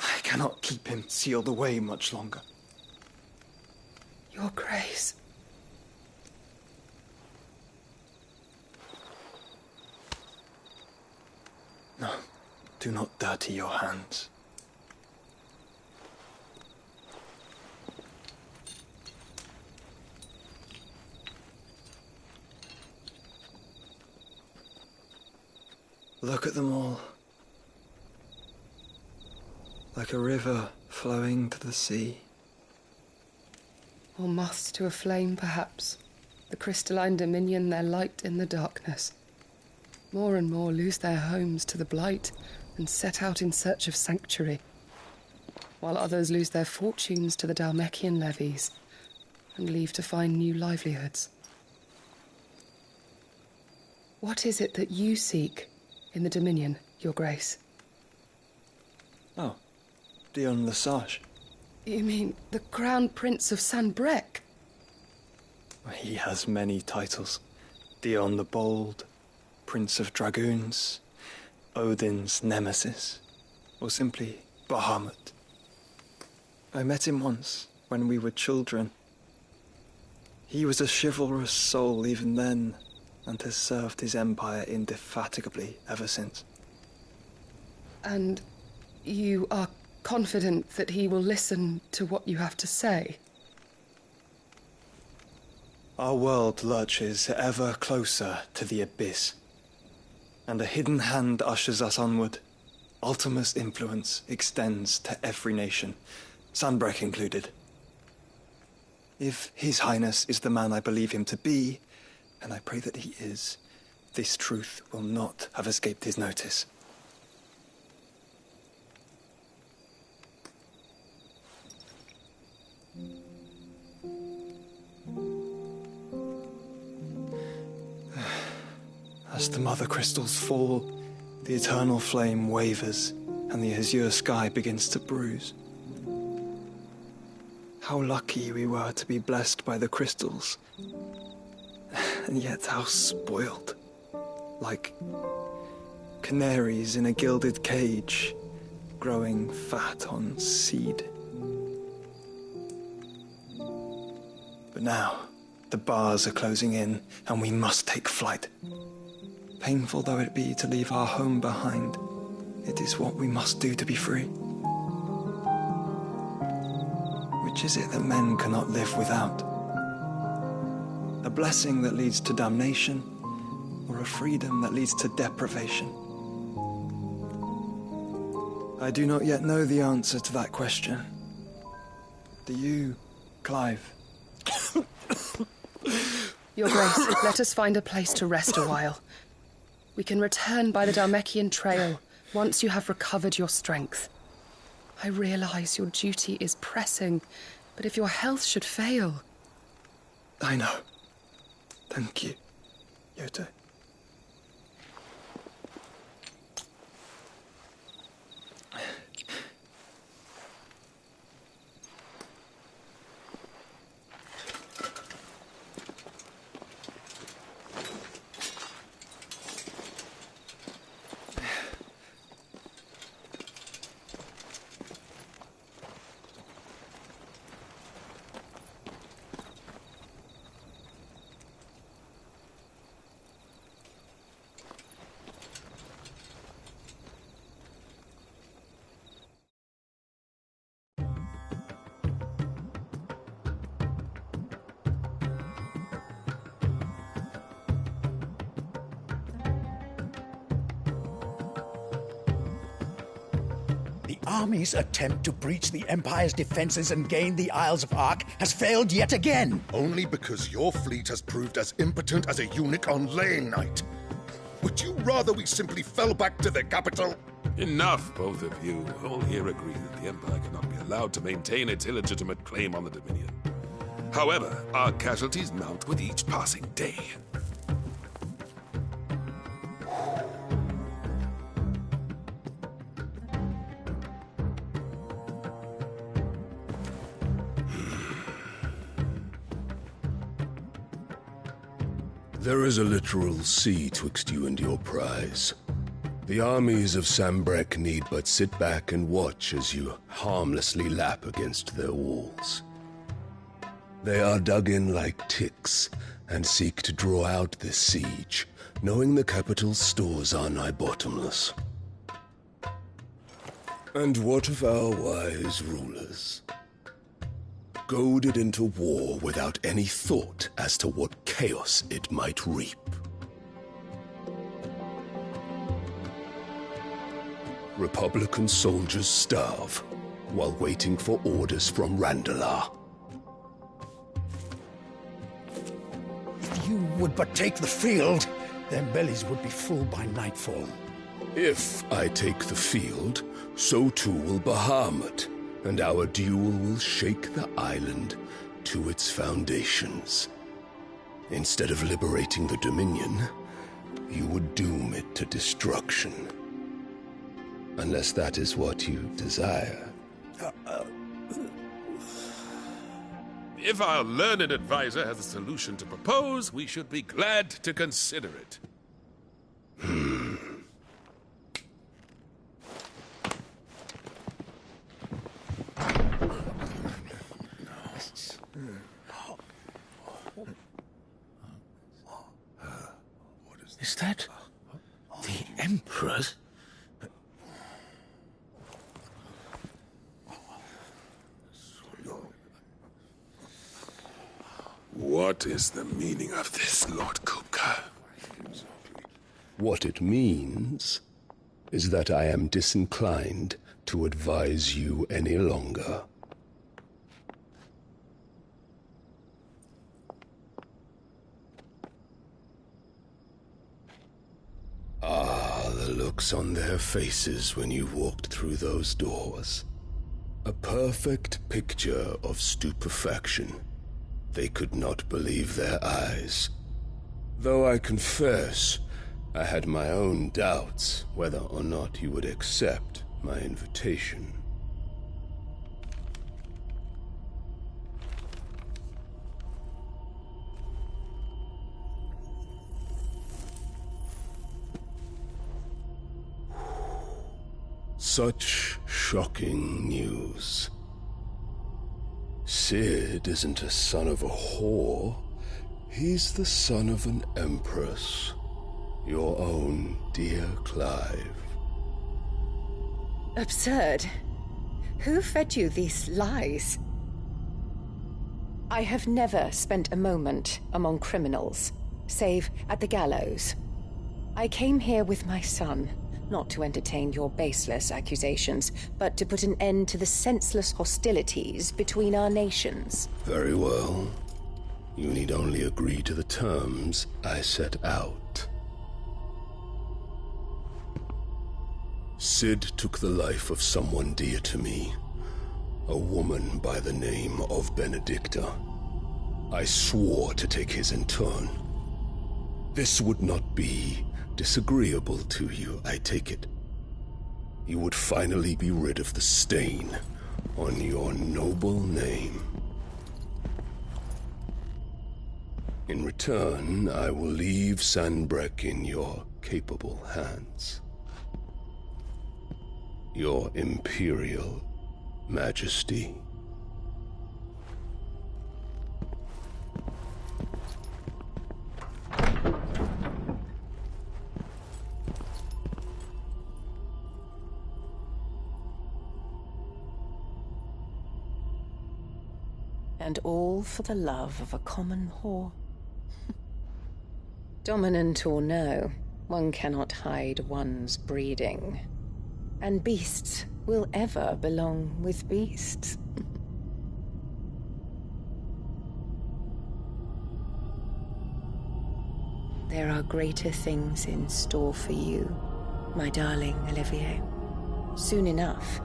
I cannot keep him sealed away much longer. Your Grace. No, do not dirty your hands. Look at them all. Like a river flowing to the sea. Or moths to a flame, perhaps. The crystalline dominion, their light in the darkness. More and more lose their homes to the blight and set out in search of sanctuary, while others lose their fortunes to the Dhalmekian levies and leave to find new livelihoods. What is it that you seek in the Dominion, Your Grace? Oh, Dion Lesage. You mean the Crown Prince of Sanbreque? He has many titles. Dion the Bold, Prince of Dragoons, Odin's Nemesis, or simply Bahamut. I met him once, when we were children. He was a chivalrous soul even then, and has served his empire indefatigably ever since. And you are confident that he will listen to what you have to say? Our world lurches ever closer to the abyss, and a hidden hand ushers us onward. Ultima's influence extends to every nation, Sanbreque included. If His Highness is the man I believe him to be, and I pray that he is, this truth will not have escaped his notice. As the mother crystals fall, the eternal flame wavers, and the azure sky begins to bruise. How lucky we were to be blessed by the crystals, and yet how spoiled. Like canaries in a gilded cage, growing fat on seed. But now, the bars are closing in, and we must take flight. Painful though it be to leave our home behind, it is what we must do to be free. Which is it that men cannot live without? A blessing that leads to damnation, or a freedom that leads to deprivation? I do not yet know the answer to that question. Do you, Clive? Your Grace, let us find a place to rest a while. We can return by the Dhalmekian trail once you have recovered your strength. I realize your duty is pressing, but if your health should fail... I know. Thank you, Yote. The army's attempt to breach the Empire's defenses and gain the Isles of Ark has failed yet again. Only because your fleet has proved as impotent as a eunuch on laying night. Would you rather we simply fell back to the capital? Enough, both of you. All here agree that the Empire cannot be allowed to maintain its illegitimate claim on the Dominion. However, our casualties mount with each passing day. There is a literal sea twixt you and your prize. The armies of Sanbreque need but sit back and watch as you harmlessly lap against their walls. They are dug in like ticks and seek to draw out this siege, knowing the capital's stores are nigh bottomless. And what of our wise rulers? Goaded into war without any thought as to what chaos it might reap. Republican soldiers starve while waiting for orders from Randalar. If you would but take the field, their bellies would be full by nightfall. If I take the field, so too will Bahamut, and our duel will shake the island to its foundations. Instead of liberating the Dominion, you would doom it to destruction. Unless that is what you desire. If our learned advisor has a solution to propose, we should be glad to consider it. Is that the Emperor's? What is the meaning of this, Lord Kupka? What it means is that I am disinclined to advise you any longer. Ah, the looks on their faces when you walked through those doors. A perfect picture of stupefaction. They could not believe their eyes. Though I confess, I had my own doubts whether or not you would accept my invitation. Such shocking news. Cid isn't a son of a whore. He's the son of an empress. Your own dear Clive. Absurd. Who fed you these lies? I have never spent a moment among criminals, save at the gallows. I came here with my son, not to entertain your baseless accusations, but to put an end to the senseless hostilities between our nations. Very well. You need only agree to the terms I set out. Cid took the life of someone dear to me, a woman by the name of Benedicta. I swore to take his in turn. This would not be disagreeable to you, I take it. You would finally be rid of the stain on your noble name. In return, I will leave Sanbreque in your capable hands. Your Imperial Majesty. And all for the love of a common whore. Dominant or no, one cannot hide one's breeding. And beasts will ever belong with beasts. There are greater things in store for you, my darling Olivier. Soon enough,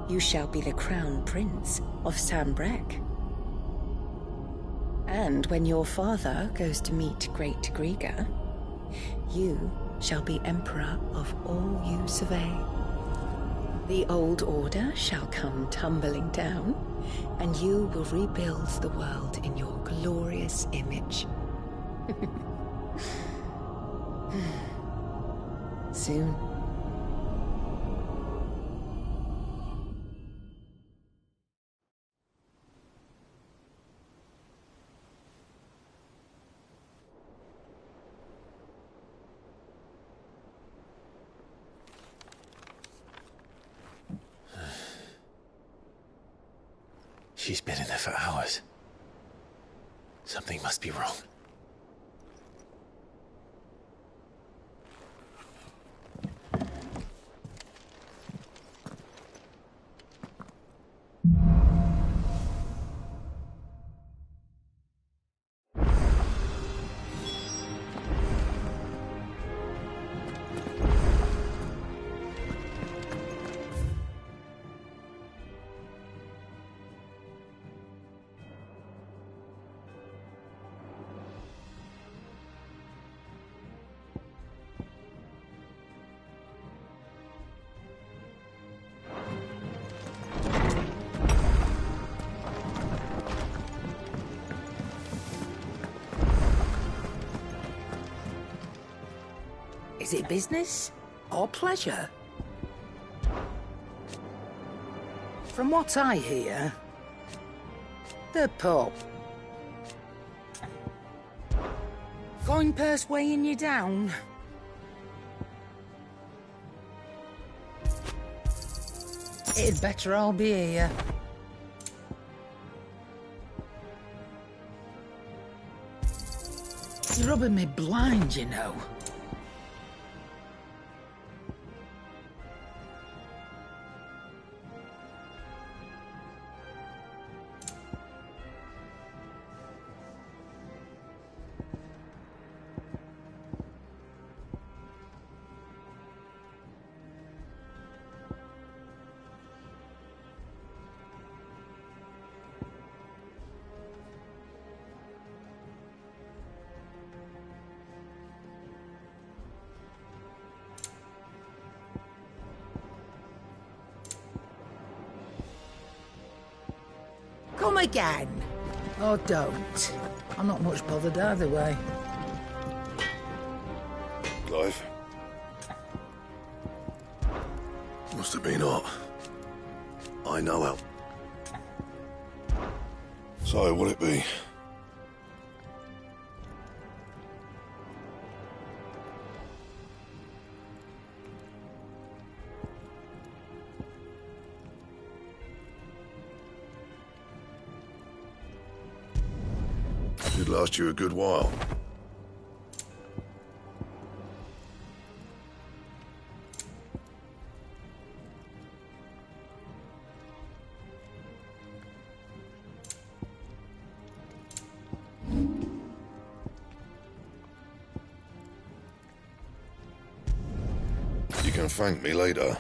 you shall be the crown prince of Sanbreque. And when your father goes to meet Great Griga, you shall be emperor of all you survey. The old order shall come tumbling down, and you will rebuild the world in your glorious image. Soon. She's been in there for hours. Something must be wrong. Is it business or pleasure? From what I hear, the Pope. Coin purse weighing you down? It'd better all be here. It's rubbing me blind, you know. Come again. Or don't. I'm not much bothered either way. Clive? Must have been hot. I know how. So, what'll it be? Should last you a good while. You can thank me later.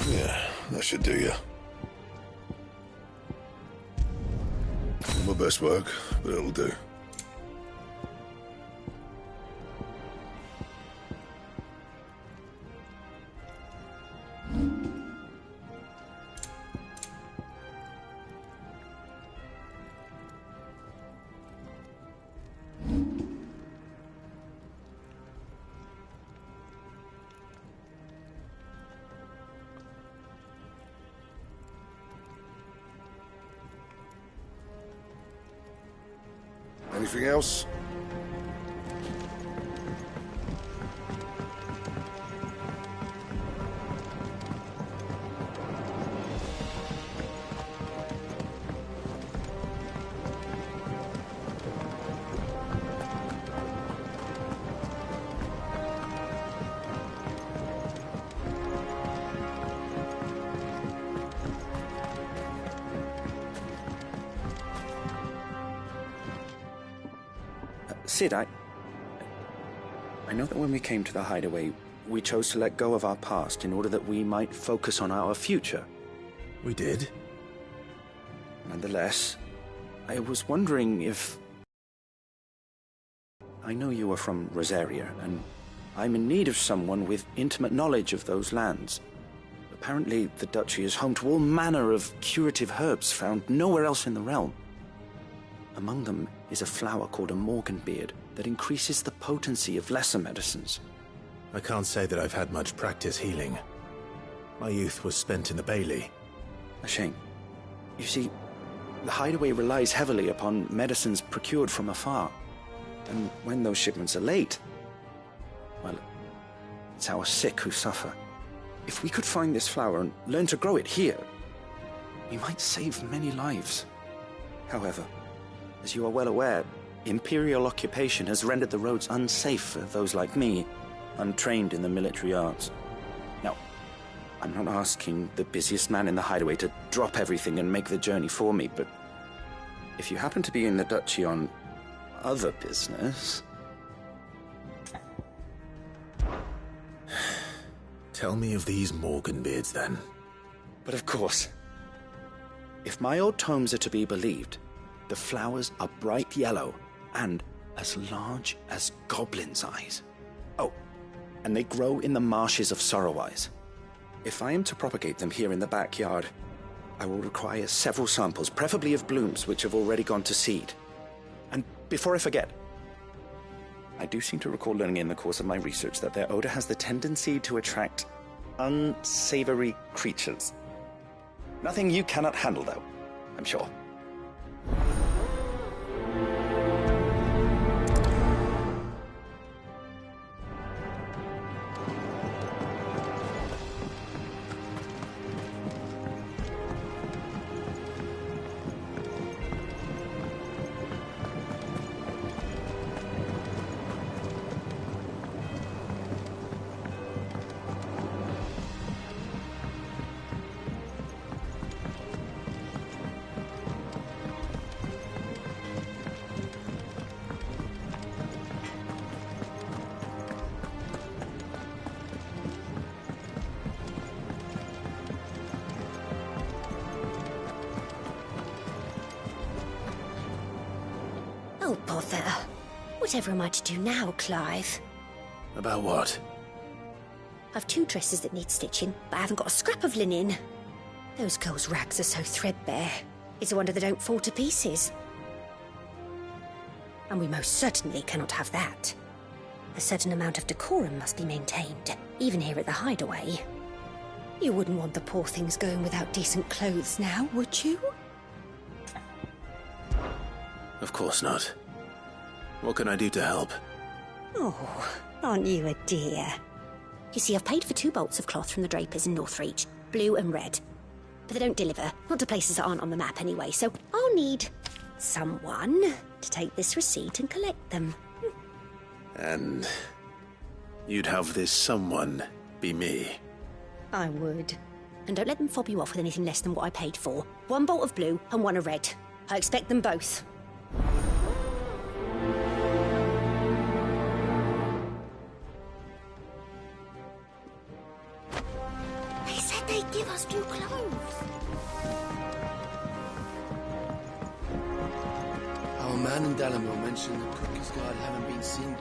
Yeah, that should do you. Not my best work, but it'll do. Anything else? Sid, I know that when we came to the hideaway, we chose to let go of our past in order that we might focus on our future. We did? Nonetheless, I was wondering if... I know you are from Rosaria, and I'm in need of someone with intimate knowledge of those lands. Apparently, the Duchy is home to all manner of curative herbs found nowhere else in the realm. Among them is a flower called a Morganbeard that increases the potency of lesser medicines. I can't say that I've had much practice healing. My youth was spent in the Bailey. A shame. You see, the hideaway relies heavily upon medicines procured from afar. And when those shipments are late, well, it's our sick who suffer. If we could find this flower and learn to grow it here, we might save many lives. However, as you are well aware, Imperial occupation has rendered the roads unsafe for those like me, untrained in the military arts. Now, I'm not asking the busiest man in the hideaway to drop everything and make the journey for me, but if you happen to be in the Duchy on other business... Tell me of these Morganbeards, then. But of course. If my old tomes are to be believed, the flowers are bright yellow and as large as goblins' eyes. Oh, and they grow in the marshes of Sorrowwise. If I am to propagate them here in the backyard, I will require several samples, preferably of blooms which have already gone to seed. And before I forget, I do seem to recall learning in the course of my research that their odor has the tendency to attract unsavory creatures. Nothing you cannot handle, though, I'm sure. Oh, bother. Whatever am I to do now, Clive? About what? I've 2 dresses that need stitching, but I haven't got a scrap of linen. Those girls' rags are so threadbare. It's a wonder they don't fall to pieces. And we most certainly cannot have that. A certain amount of decorum must be maintained, even here at the hideaway. You wouldn't want the poor things going without decent clothes now, would you? Of course not. What can I do to help? Oh, aren't you a dear? You see, I've paid for 2 bolts of cloth from the drapers in Northreach, blue and red. But they don't deliver, not to places that aren't on the map anyway, so I'll need someone to take this receipt and collect them. And you'd have this someone be me? I would. And don't let them fob you off with anything less than what I paid for. 1 bolt of blue and 1 of red. I expect them both. They said they'd give us new clothes. Our man in Dalamore mentioned that Cookie's Guard haven't been seen.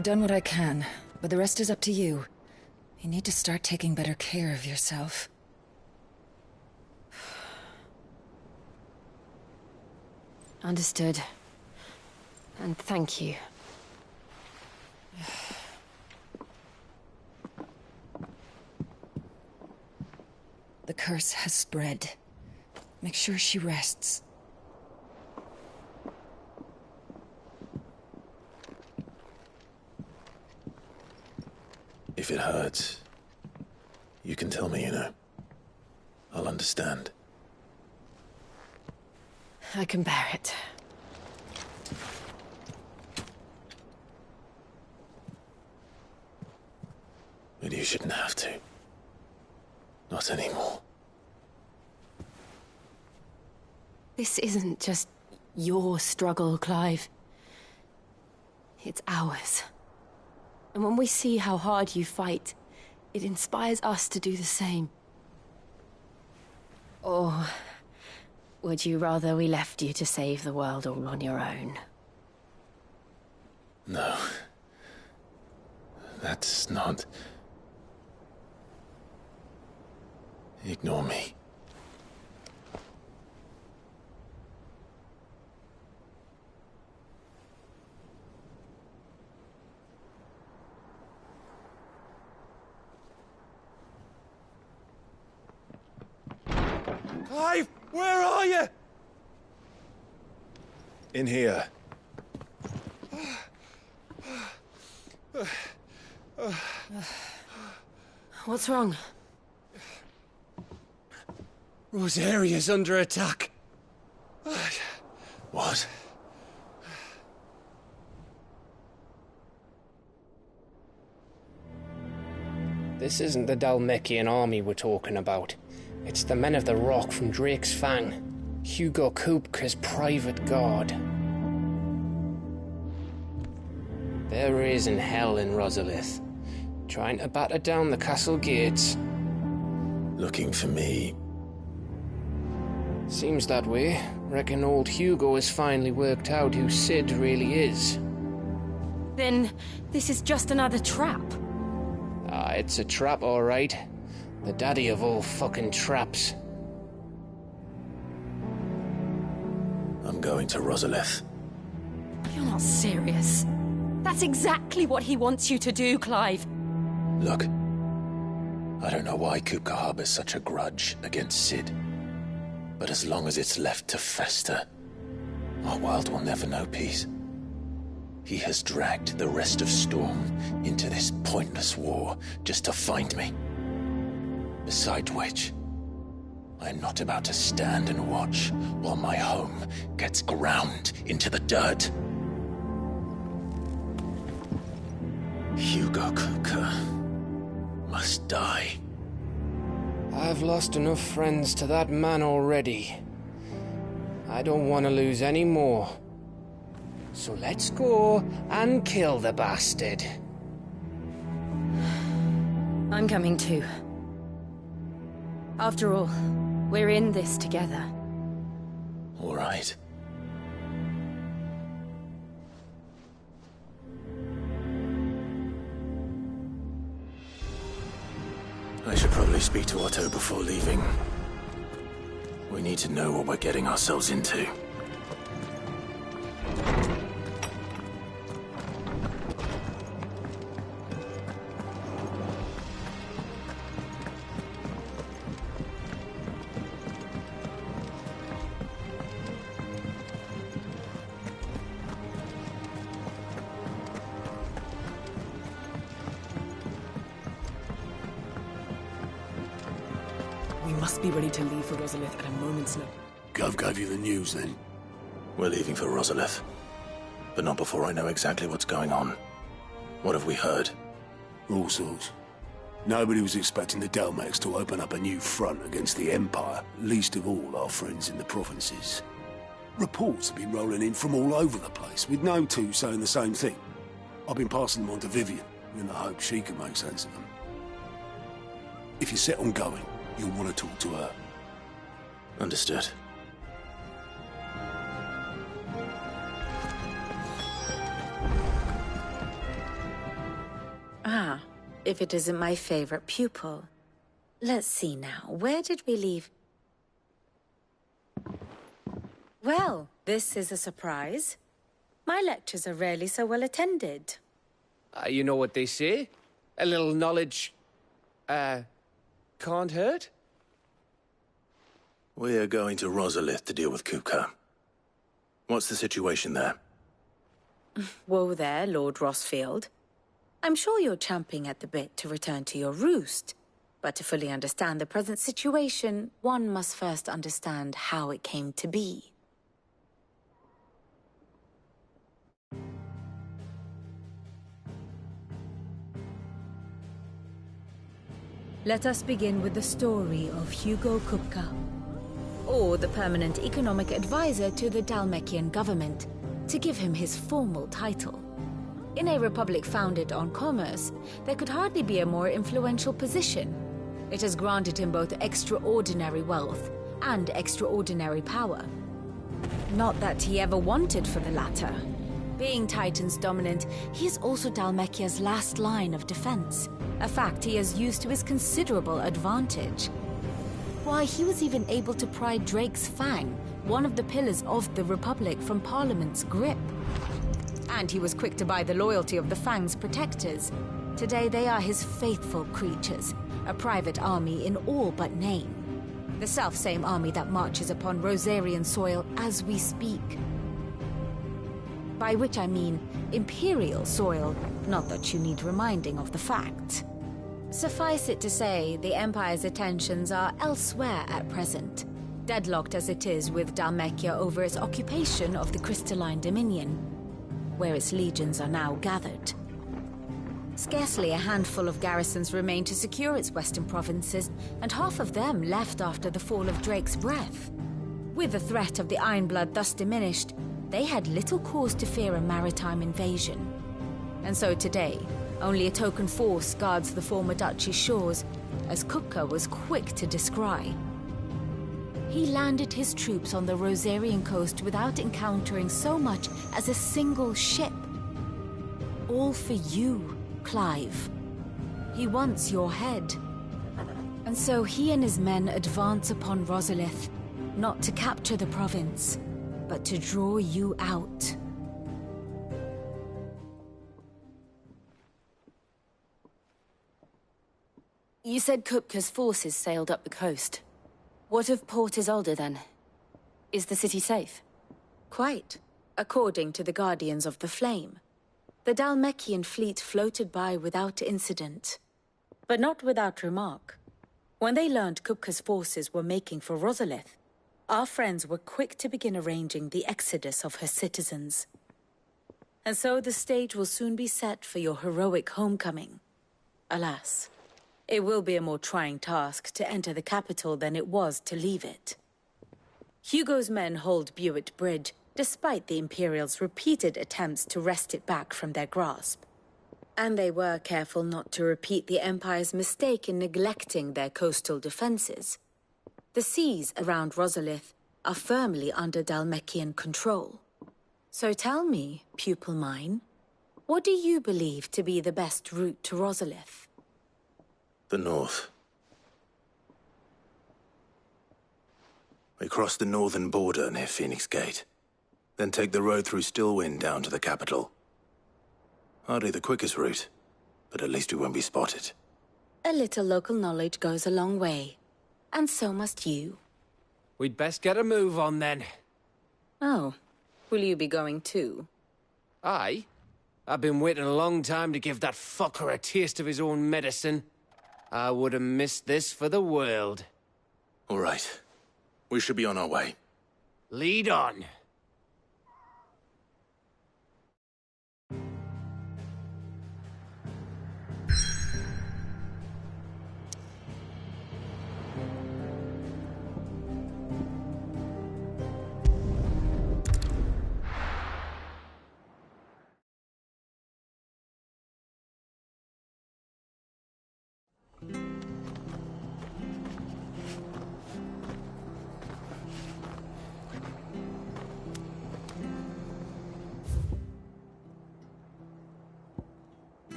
I've done what I can, but the rest is up to you. You need to start taking better care of yourself. Understood. And thank you. The curse has spread. Make sure she rests. If it hurts, you can tell me, you know. I'll understand. I can bear it. But you shouldn't have to. Not anymore. This isn't just your struggle, Clive. It's ours. And when we see how hard you fight, it inspires us to do the same. Or would you rather we left you to save the world all on your own? No. That's not... Ignore me. Clive, where are you? In here. What's wrong? Rosaria's under attack. What? This isn't the Dhalmekian army we're talking about. It's the Men of the Rock from Drake's Fang. Hugo Kupka's private guard. They're raising hell in Rosalith, trying to batter down the castle gates. Looking for me? Seems that way. Reckon old Hugo has finally worked out who Sid really is. Then this is just another trap. Ah, it's a trap, all right. The daddy of all fucking traps. I'm going to Rosalith. You're not serious. That's exactly what he wants you to do, Clive. Look, I don't know why Kupka harbors such a grudge against Sid. But as long as it's left to fester, our world will never know peace. He has dragged the rest of Storm into this pointless war just to find me. Besides which, I'm not about to stand and watch while my home gets ground into the dirt. Hugo Kupka must die. I've lost enough friends to that man already. I don't want to lose any more. So let's go and kill the bastard. I'm coming too. After all, we're in this together. All right. I should probably speak to Otto before leaving. We need to know what we're getting ourselves into. We must be ready to leave for Rosalith at a moment's notice. Gov gave you the news, then? We're leaving for Rosalith. But not before I know exactly what's going on. What have we heard? All sorts. Nobody was expecting the Dhalmekians to open up a new front against the Empire, least of all our friends in the provinces. Reports have been rolling in from all over the place, with no two saying the same thing. I've been passing them on to Vivian, in the hope she can make sense of them. If you're set on going, you'll want to talk to her. Understood. if it isn't my favorite pupil. Let's see now, where did we leave? Well, this is a surprise. My lectures are rarely so well attended. You know what they say? A little knowledge, can't hurt? We're going to Rosalith to deal with Kupka. What's the situation there? Whoa there, Lord Rossfield. I'm sure you're champing at the bit to return to your roost. But to fully understand the present situation, one must first understand how it came to be. Let us begin with the story of Hugo Kupka, or the permanent economic advisor to the Dhalmekian government, to give him his formal title. In a republic founded on commerce, there could hardly be a more influential position. It has granted him both extraordinary wealth and extraordinary power. Not that he ever wanted for the latter. Being Titan's dominant, he is also Dhalmekia's last line of defense, a fact he has used to his considerable advantage. Why, he was even able to pry Drake's Fang, one of the pillars of the Republic, from Parliament's grip. And he was quick to buy the loyalty of the Fang's protectors. Today they are his faithful creatures, a private army in all but name. The self-same army that marches upon Rosarian soil as we speak. By which I mean Imperial soil, not that you need reminding of the fact. Suffice it to say, the Empire's attentions are elsewhere at present, deadlocked as it is with Dhalmekia over its occupation of the Crystalline Dominion, where its legions are now gathered. Scarcely a handful of garrisons remain to secure its western provinces, and half of them left after the fall of Drake's Breath. With the threat of the Ironblood thus diminished, they had little cause to fear a maritime invasion. And so today, only a token force guards the former duchy's shores, as Kupka was quick to descry. He landed his troops on the Rosarian coast without encountering so much as a single ship. All for you, Clive. He wants your head. And so he and his men advance upon Rosalith, not to capture the province, but to draw you out. You said Kupka's forces sailed up the coast. What of Port Isolde, then? Is the city safe? Quite, according to the Guardians of the Flame. The Dhalmekian fleet floated by without incident, but not without remark. When they learned Kupka's forces were making for Rosalith, our friends were quick to begin arranging the exodus of her citizens. And so the stage will soon be set for your heroic homecoming. Alas, it will be a more trying task to enter the capital than it was to leave it. Hugo's men hold Buet Bridge, despite the Imperials' repeated attempts to wrest it back from their grasp. And they were careful not to repeat the Empire's mistake in neglecting their coastal defenses. The seas around Rosalith are firmly under Dhalmekian control. So tell me, pupil mine, what do you believe to be the best route to Rosalith? The north. We cross the northern border near Phoenix Gate, then take the road through Stillwind down to the capital. Hardly the quickest route, but at least we won't be spotted. A little local knowledge goes a long way, and so must you. We'd best get a move on then. Oh, will you be going too? Aye. I've been waiting a long time to give that fucker a taste of his own medicine. I would have missed this for the world. All right. We should be on our way. Lead on.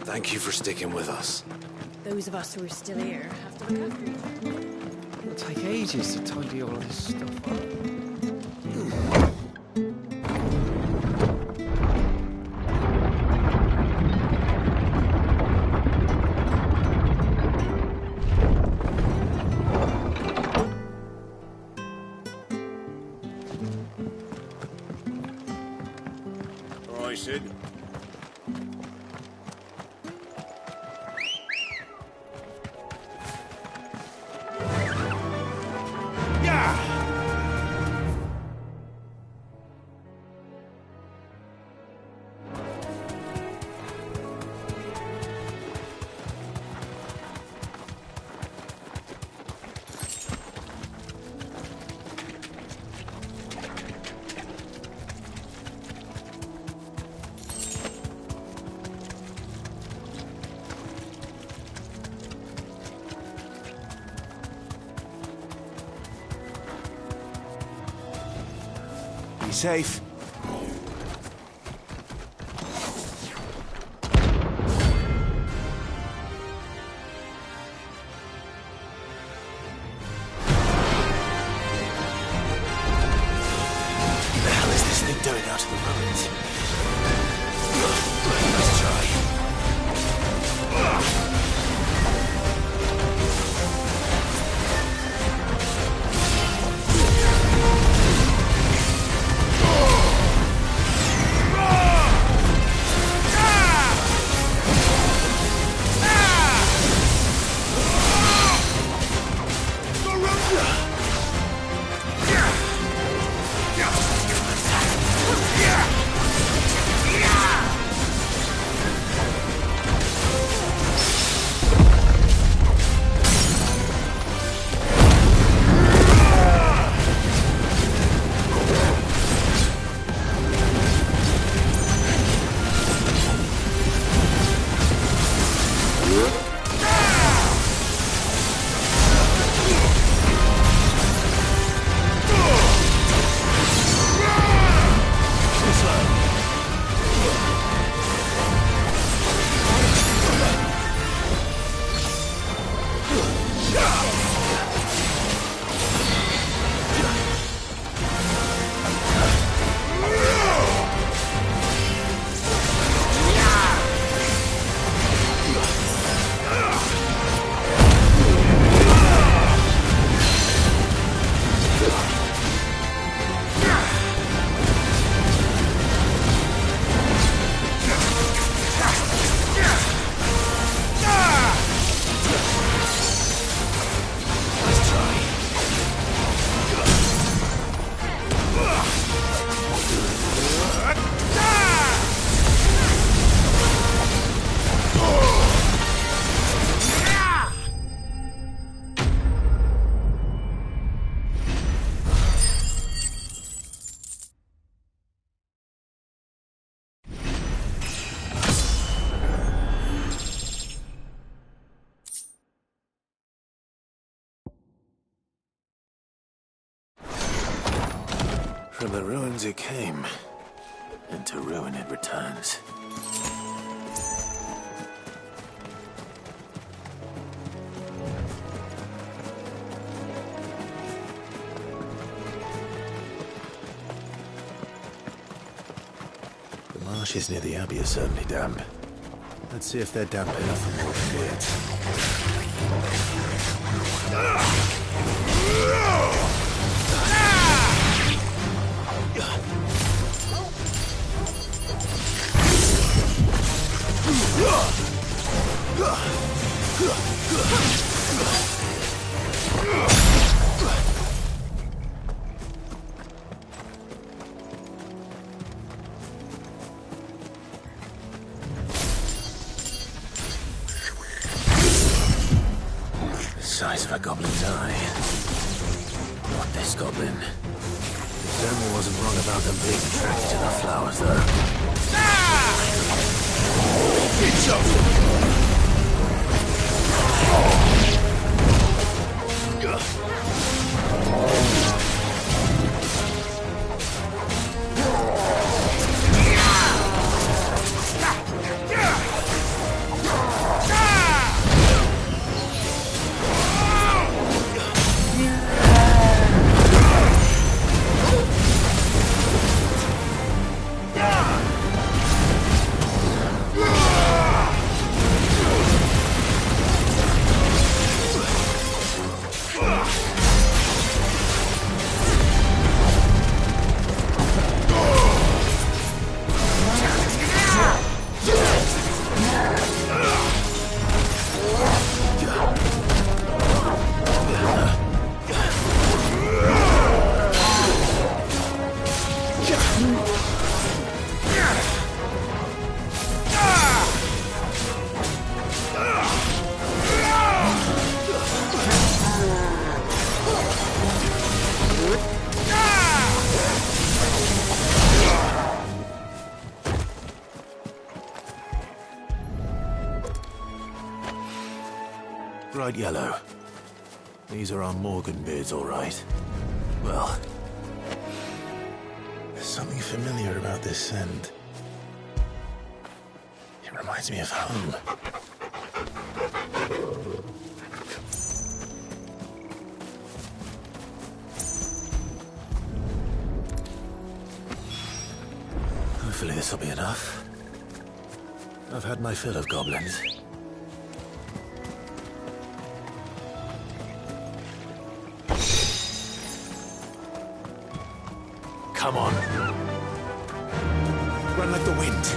Thank you for sticking with us. Those of us who are still here have to look after each other. It'll take ages to tidy all this stuff up. Sid. Be safe. What the hell is this thing doing out of the ruins? Let's try. From the ruins it came, and to ruin it returns. The marshes near the Abbey are certainly damp. Let's see if they're damp enough for more size of a goblin's eye. Not this goblin. It certainly wasn't wrong about them being attracted to the flowers, though. It's up! Bright yellow. These are our Morgan beards, all right. Well, there's something familiar about this scent. It reminds me of home. Hopefully this will be enough. I've had my fill of goblins. Come on. Run like the wind.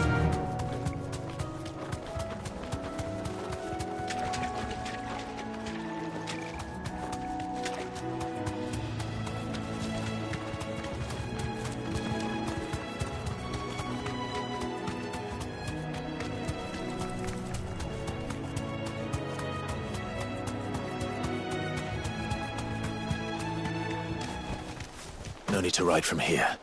No need to ride from here.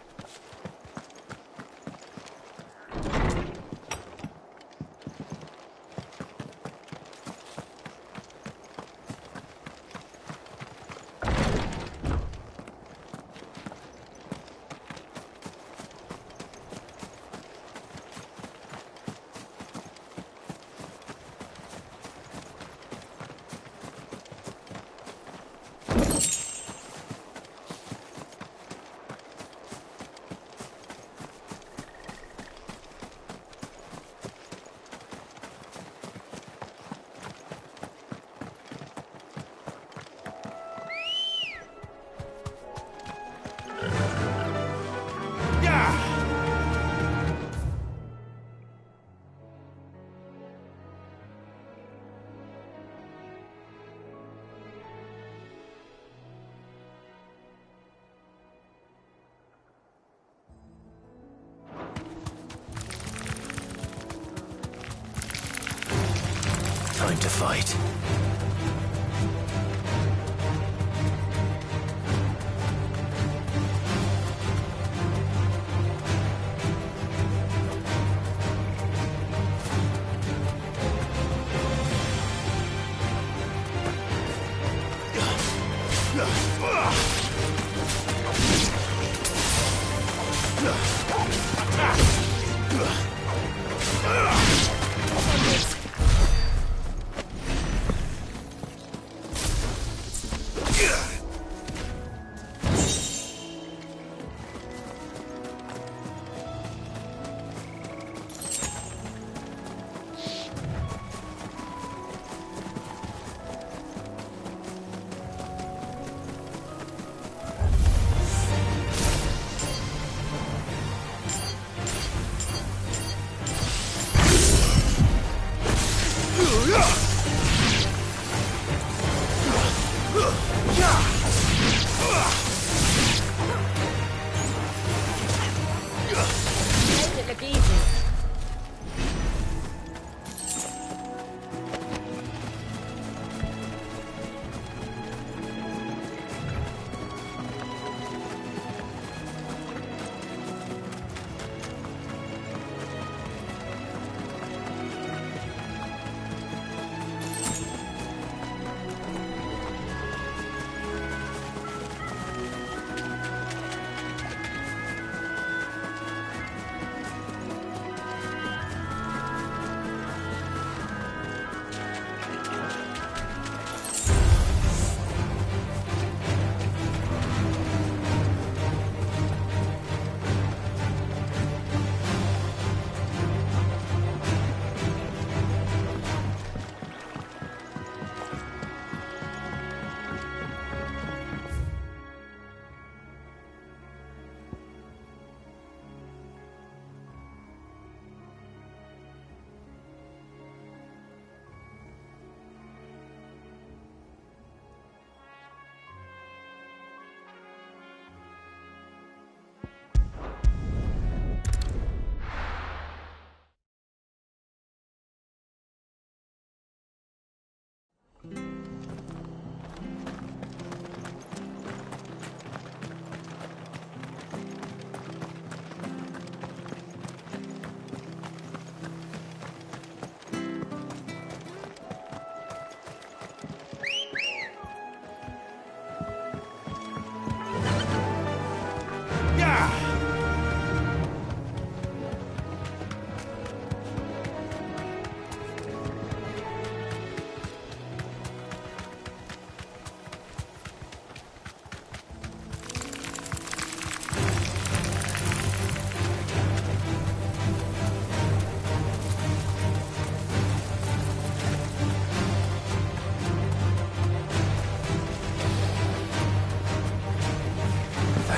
Time to fight.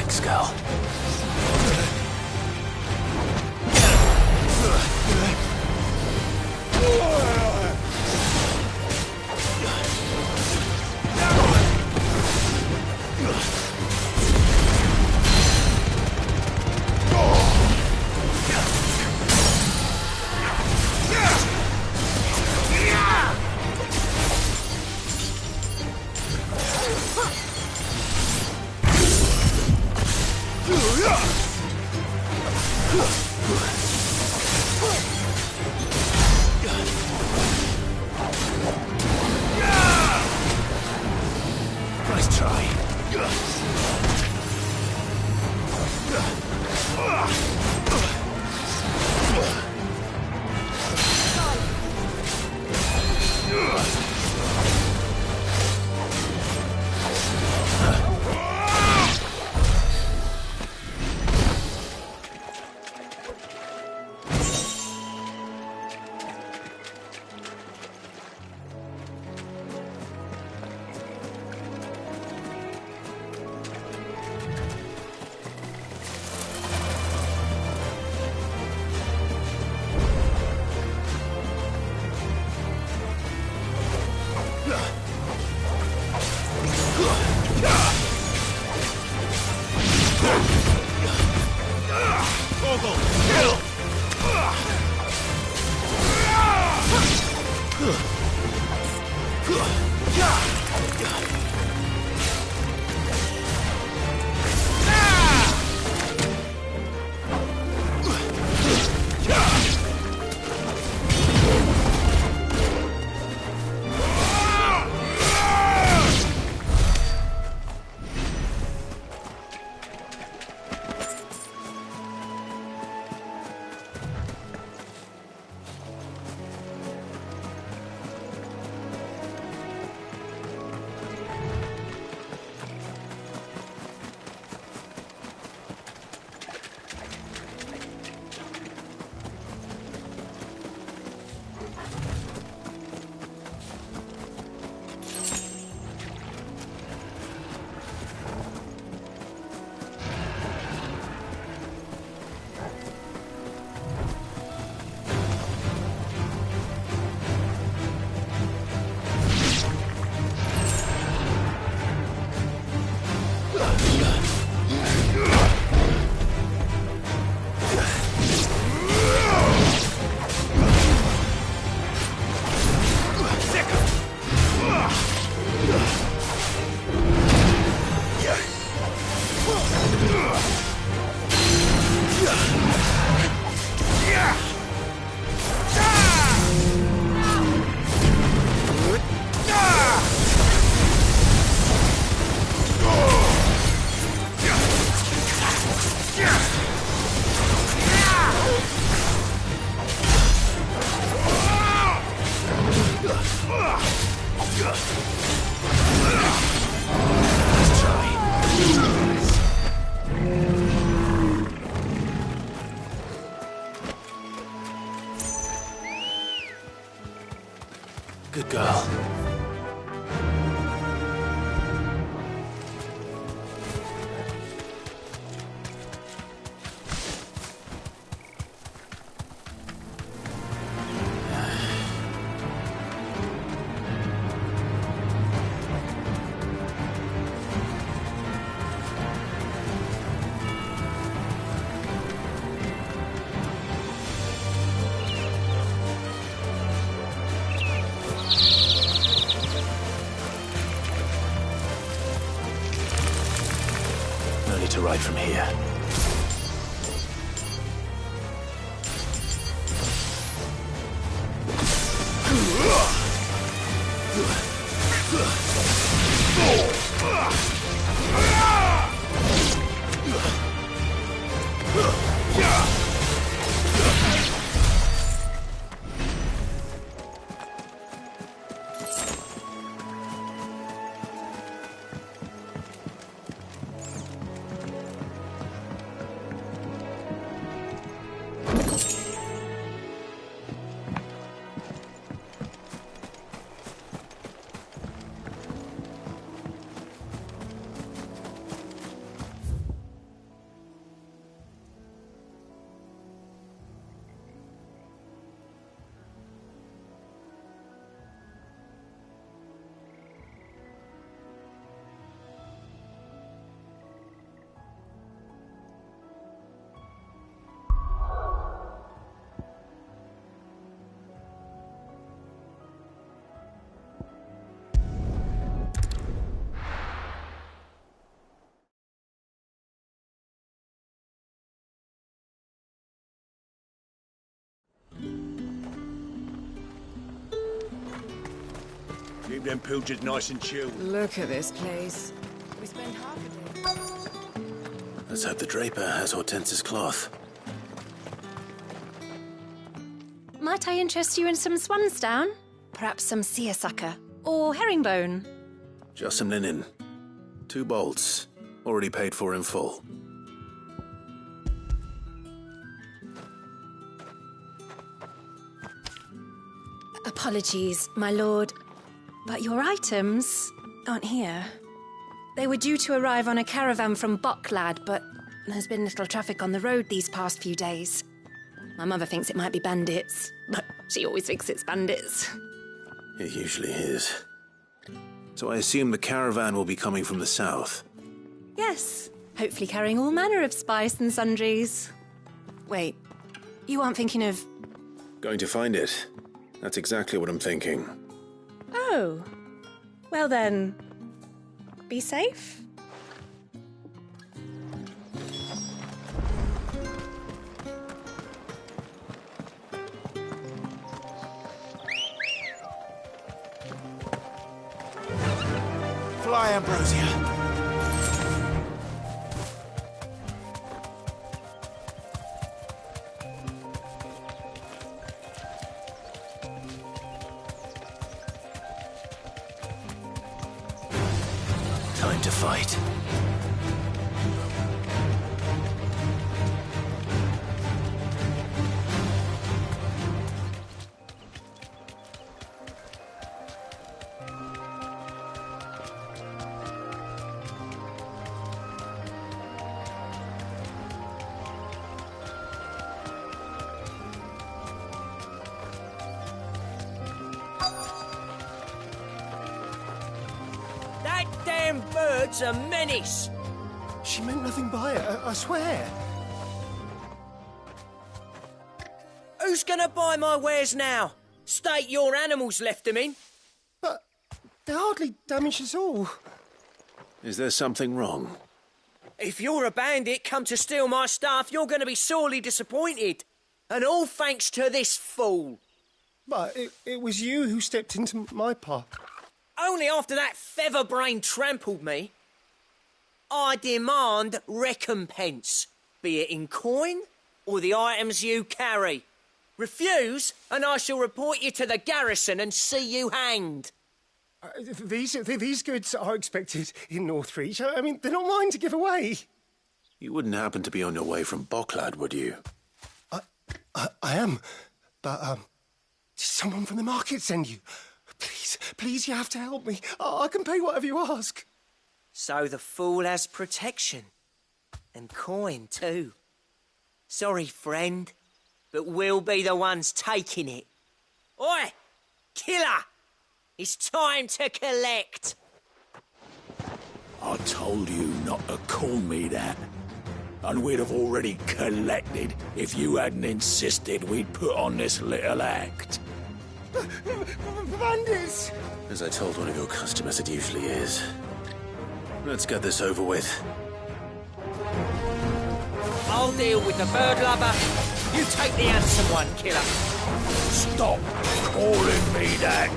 Thanks, girl. Nice try. Good girl. To ride from here. Keep them pilgers nice and chilled. Look at this place. We spend half a day. Let's hope the Draper has Hortense's cloth. Might I interest you in some swansdown? Perhaps some seersucker or herringbone? Just some linen. 2 bolts. Already paid for in full. Apologies, my lord, but your items aren't here. They were due to arrive on a caravan from Boklad, but there's been little traffic on the road these past few days. My mother thinks it might be bandits, but she always thinks it's bandits. It usually is. So I assume the caravan will be coming from the south. Yes, hopefully carrying all manner of spice and sundries. Wait, you aren't thinking of... Going to find it. That's exactly what I'm thinking. Oh, well then, be safe. Fly, Ambrosia. Time to fight. That damn bird's a menace! She meant nothing by it, I swear. Who's gonna buy my wares now? State your animals left them in. But they're hardly damaged at all. Is there something wrong? If you're a bandit come to steal my stuff, you're gonna be sorely disappointed. And all thanks to this fool. But it was you who stepped into my path. Only after that featherbrain trampled me. I demand recompense, be it in coin or the items you carry. Refuse, and I shall report you to the garrison and see you hanged. These goods are expected in Northreach. I mean, they're not mine to give away. You wouldn't happen to be on your way from Boklad, would you? I am, but did someone from the market send you? Please, you have to help me. I can pay whatever you ask. So the fool has protection. And coin, too. Sorry, friend, but we'll be the ones taking it. Oi! Killer! It's time to collect! I told you not to call me that. And we'd have already collected if you hadn't insisted we'd put on this little act. Bandits! As I told one of your customers, it usually is. Let's get this over with. I'll deal with the bird lover. You take the handsome one, killer. Stop calling me that.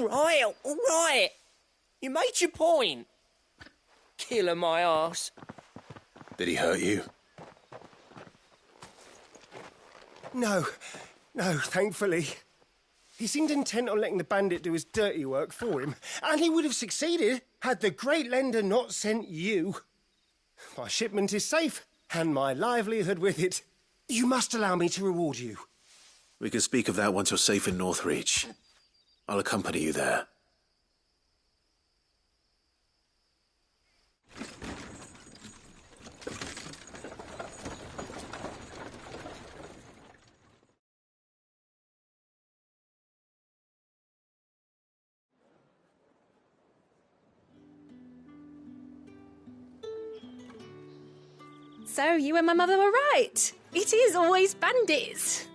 All right. You made your point. Killer my arse. Did he hurt you? No, thankfully. He seemed intent on letting the bandit do his dirty work for him, and he would have succeeded had the Great Lender not sent you. My shipment is safe, and my livelihood with it. You must allow me to reward you. We can speak of that once you're safe in Northreach. I'll accompany you there. So you and my mother were right. It is always bandits.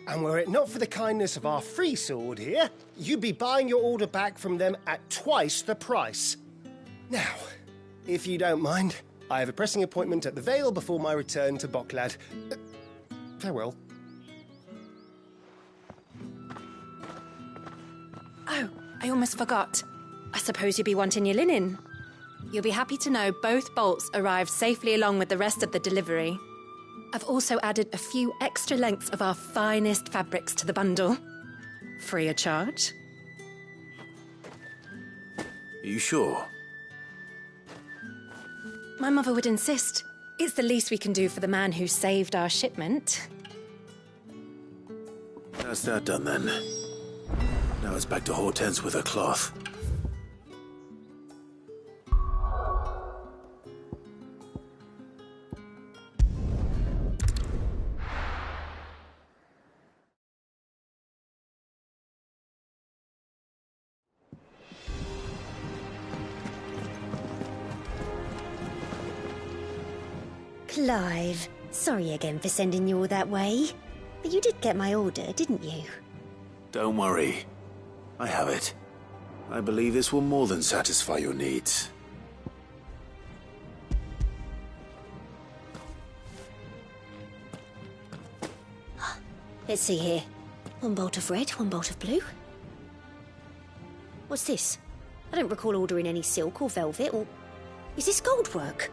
And were it not for the kindness of our free sword here, you'd be buying your order back from them at twice the price. Now, if you don't mind, I have a pressing appointment at the Vale before my return to Boklad. Farewell. Oh, I almost forgot. I suppose you'll be wanting your linen. You'll be happy to know both bolts arrived safely along with the rest of the delivery. I've also added a few extra lengths of our finest fabrics to the bundle. Free of charge. Are you sure? My mother would insist. It's the least we can do for the man who saved our shipment. That's that done then. Now it's back to Hortense with her cloth. Clive, sorry again for sending you all that way. But you did get my order, didn't you? Don't worry. I have it. I believe this will more than satisfy your needs. Let's see here. One bolt of red, one bolt of blue. What's this? I don't recall ordering any silk or velvet or... Is this gold work?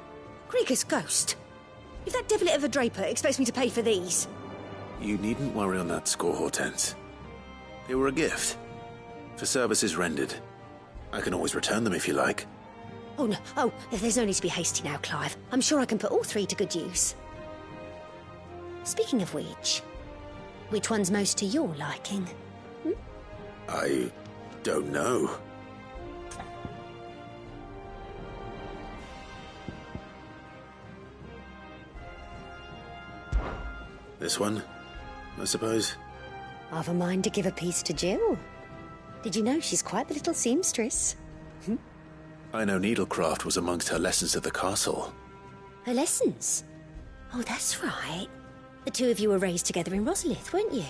Krieger's ghost. If that devilit of a draper expects me to pay for these... You needn't worry on that score, Hortense. They were a gift. For services rendered. I can always return them if you like. Oh, no. Oh, there's no need to be hasty now, Clive. I'm sure I can put all three to good use. Speaking of which one's most to your liking? I don't know. This one, I suppose? I've a mind to give a piece to Jill. Did you know she's quite the little seamstress? I know needlecraft was amongst her lessons at the castle. Her lessons? Oh, that's right. The two of you were raised together in Rosalith, weren't you?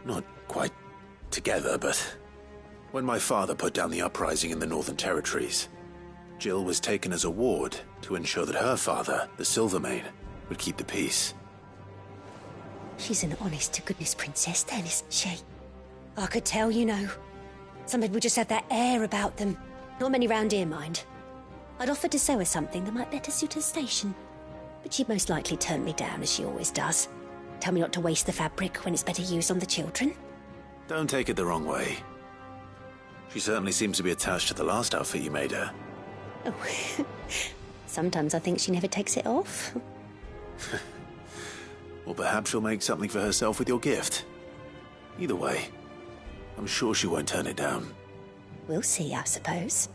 Not quite together, but when my father put down the uprising in the Northern Territories, Jill was taken as a ward to ensure that her father, the Silvermane, would keep the peace. She's an honest-to-goodness princess then, isn't she? I could tell, you know. Some people just have that air about them. Not many round here, mind. I'd offered to sew her something that might better suit her station. But she'd most likely turn me down, as she always does. Tell me not to waste the fabric when it's better used on the children. Don't take it the wrong way. She certainly seems to be attached to the last outfit you made her. Oh, sometimes I think she never takes it off. Or perhaps she'll make something for herself with your gift. Either way, I'm sure she won't turn it down. We'll see, I suppose.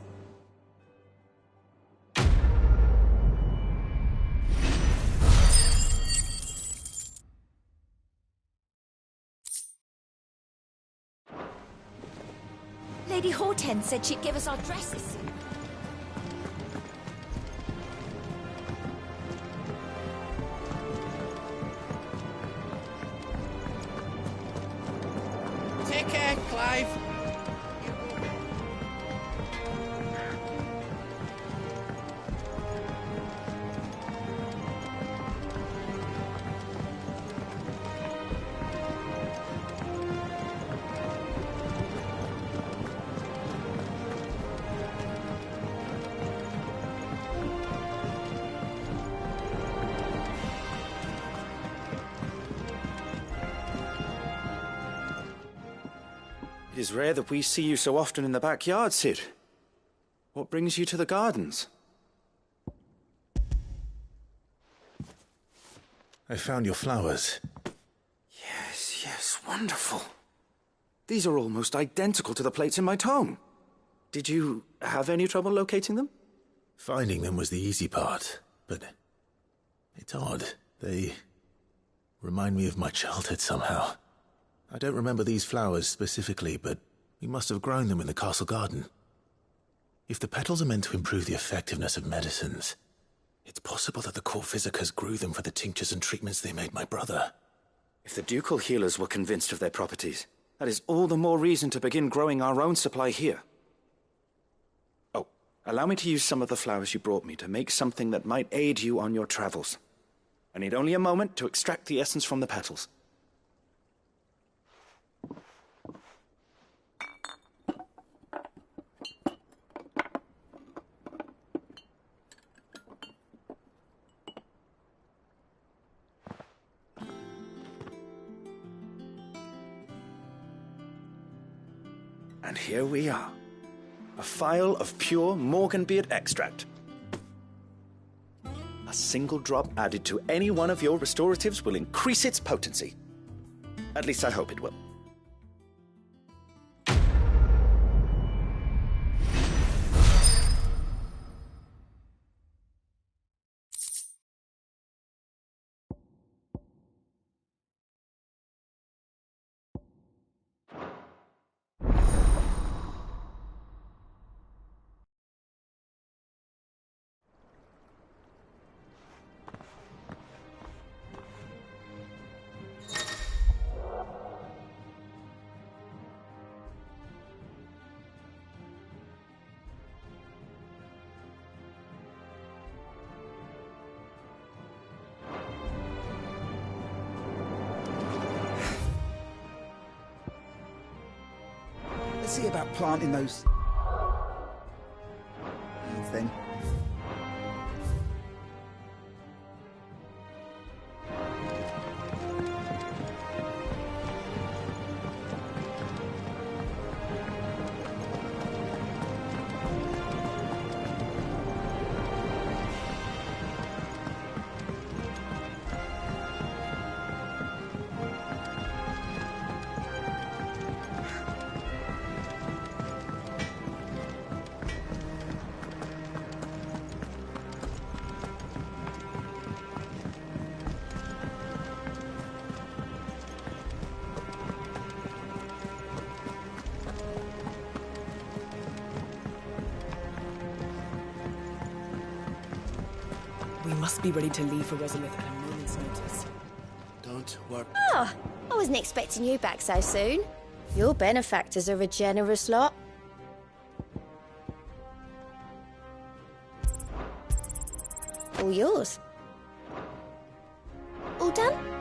Lady Hortense said she'd give us our dresses soon. Take care, Clive. It is rare that we see you so often in the backyard, Cid. What brings you to the gardens? I found your flowers. Yes, wonderful. These are almost identical to the plates in my tome. Did you have any trouble locating them? Finding them was the easy part, but it's odd. They remind me of my childhood somehow. I don't remember these flowers specifically, but we must have grown them in the castle garden. If the petals are meant to improve the effectiveness of medicines, it's possible that the court physicers grew them for the tinctures and treatments they made my brother. If the ducal healers were convinced of their properties, that is all the more reason to begin growing our own supply here. Oh, allow me to use some of the flowers you brought me to make something that might aid you on your travels. I need only a moment to extract the essence from the petals. And here we are. A phial of pure Morganbeard extract. A single drop added to any one of your restoratives will increase its potency. At least I hope it will. Let's see about planting those seeds then. We must be ready to leave for Rosalith at a moment's notice. Don't worry. Oh, I wasn't expecting you back so soon. Your benefactors are a generous lot. All yours. All done?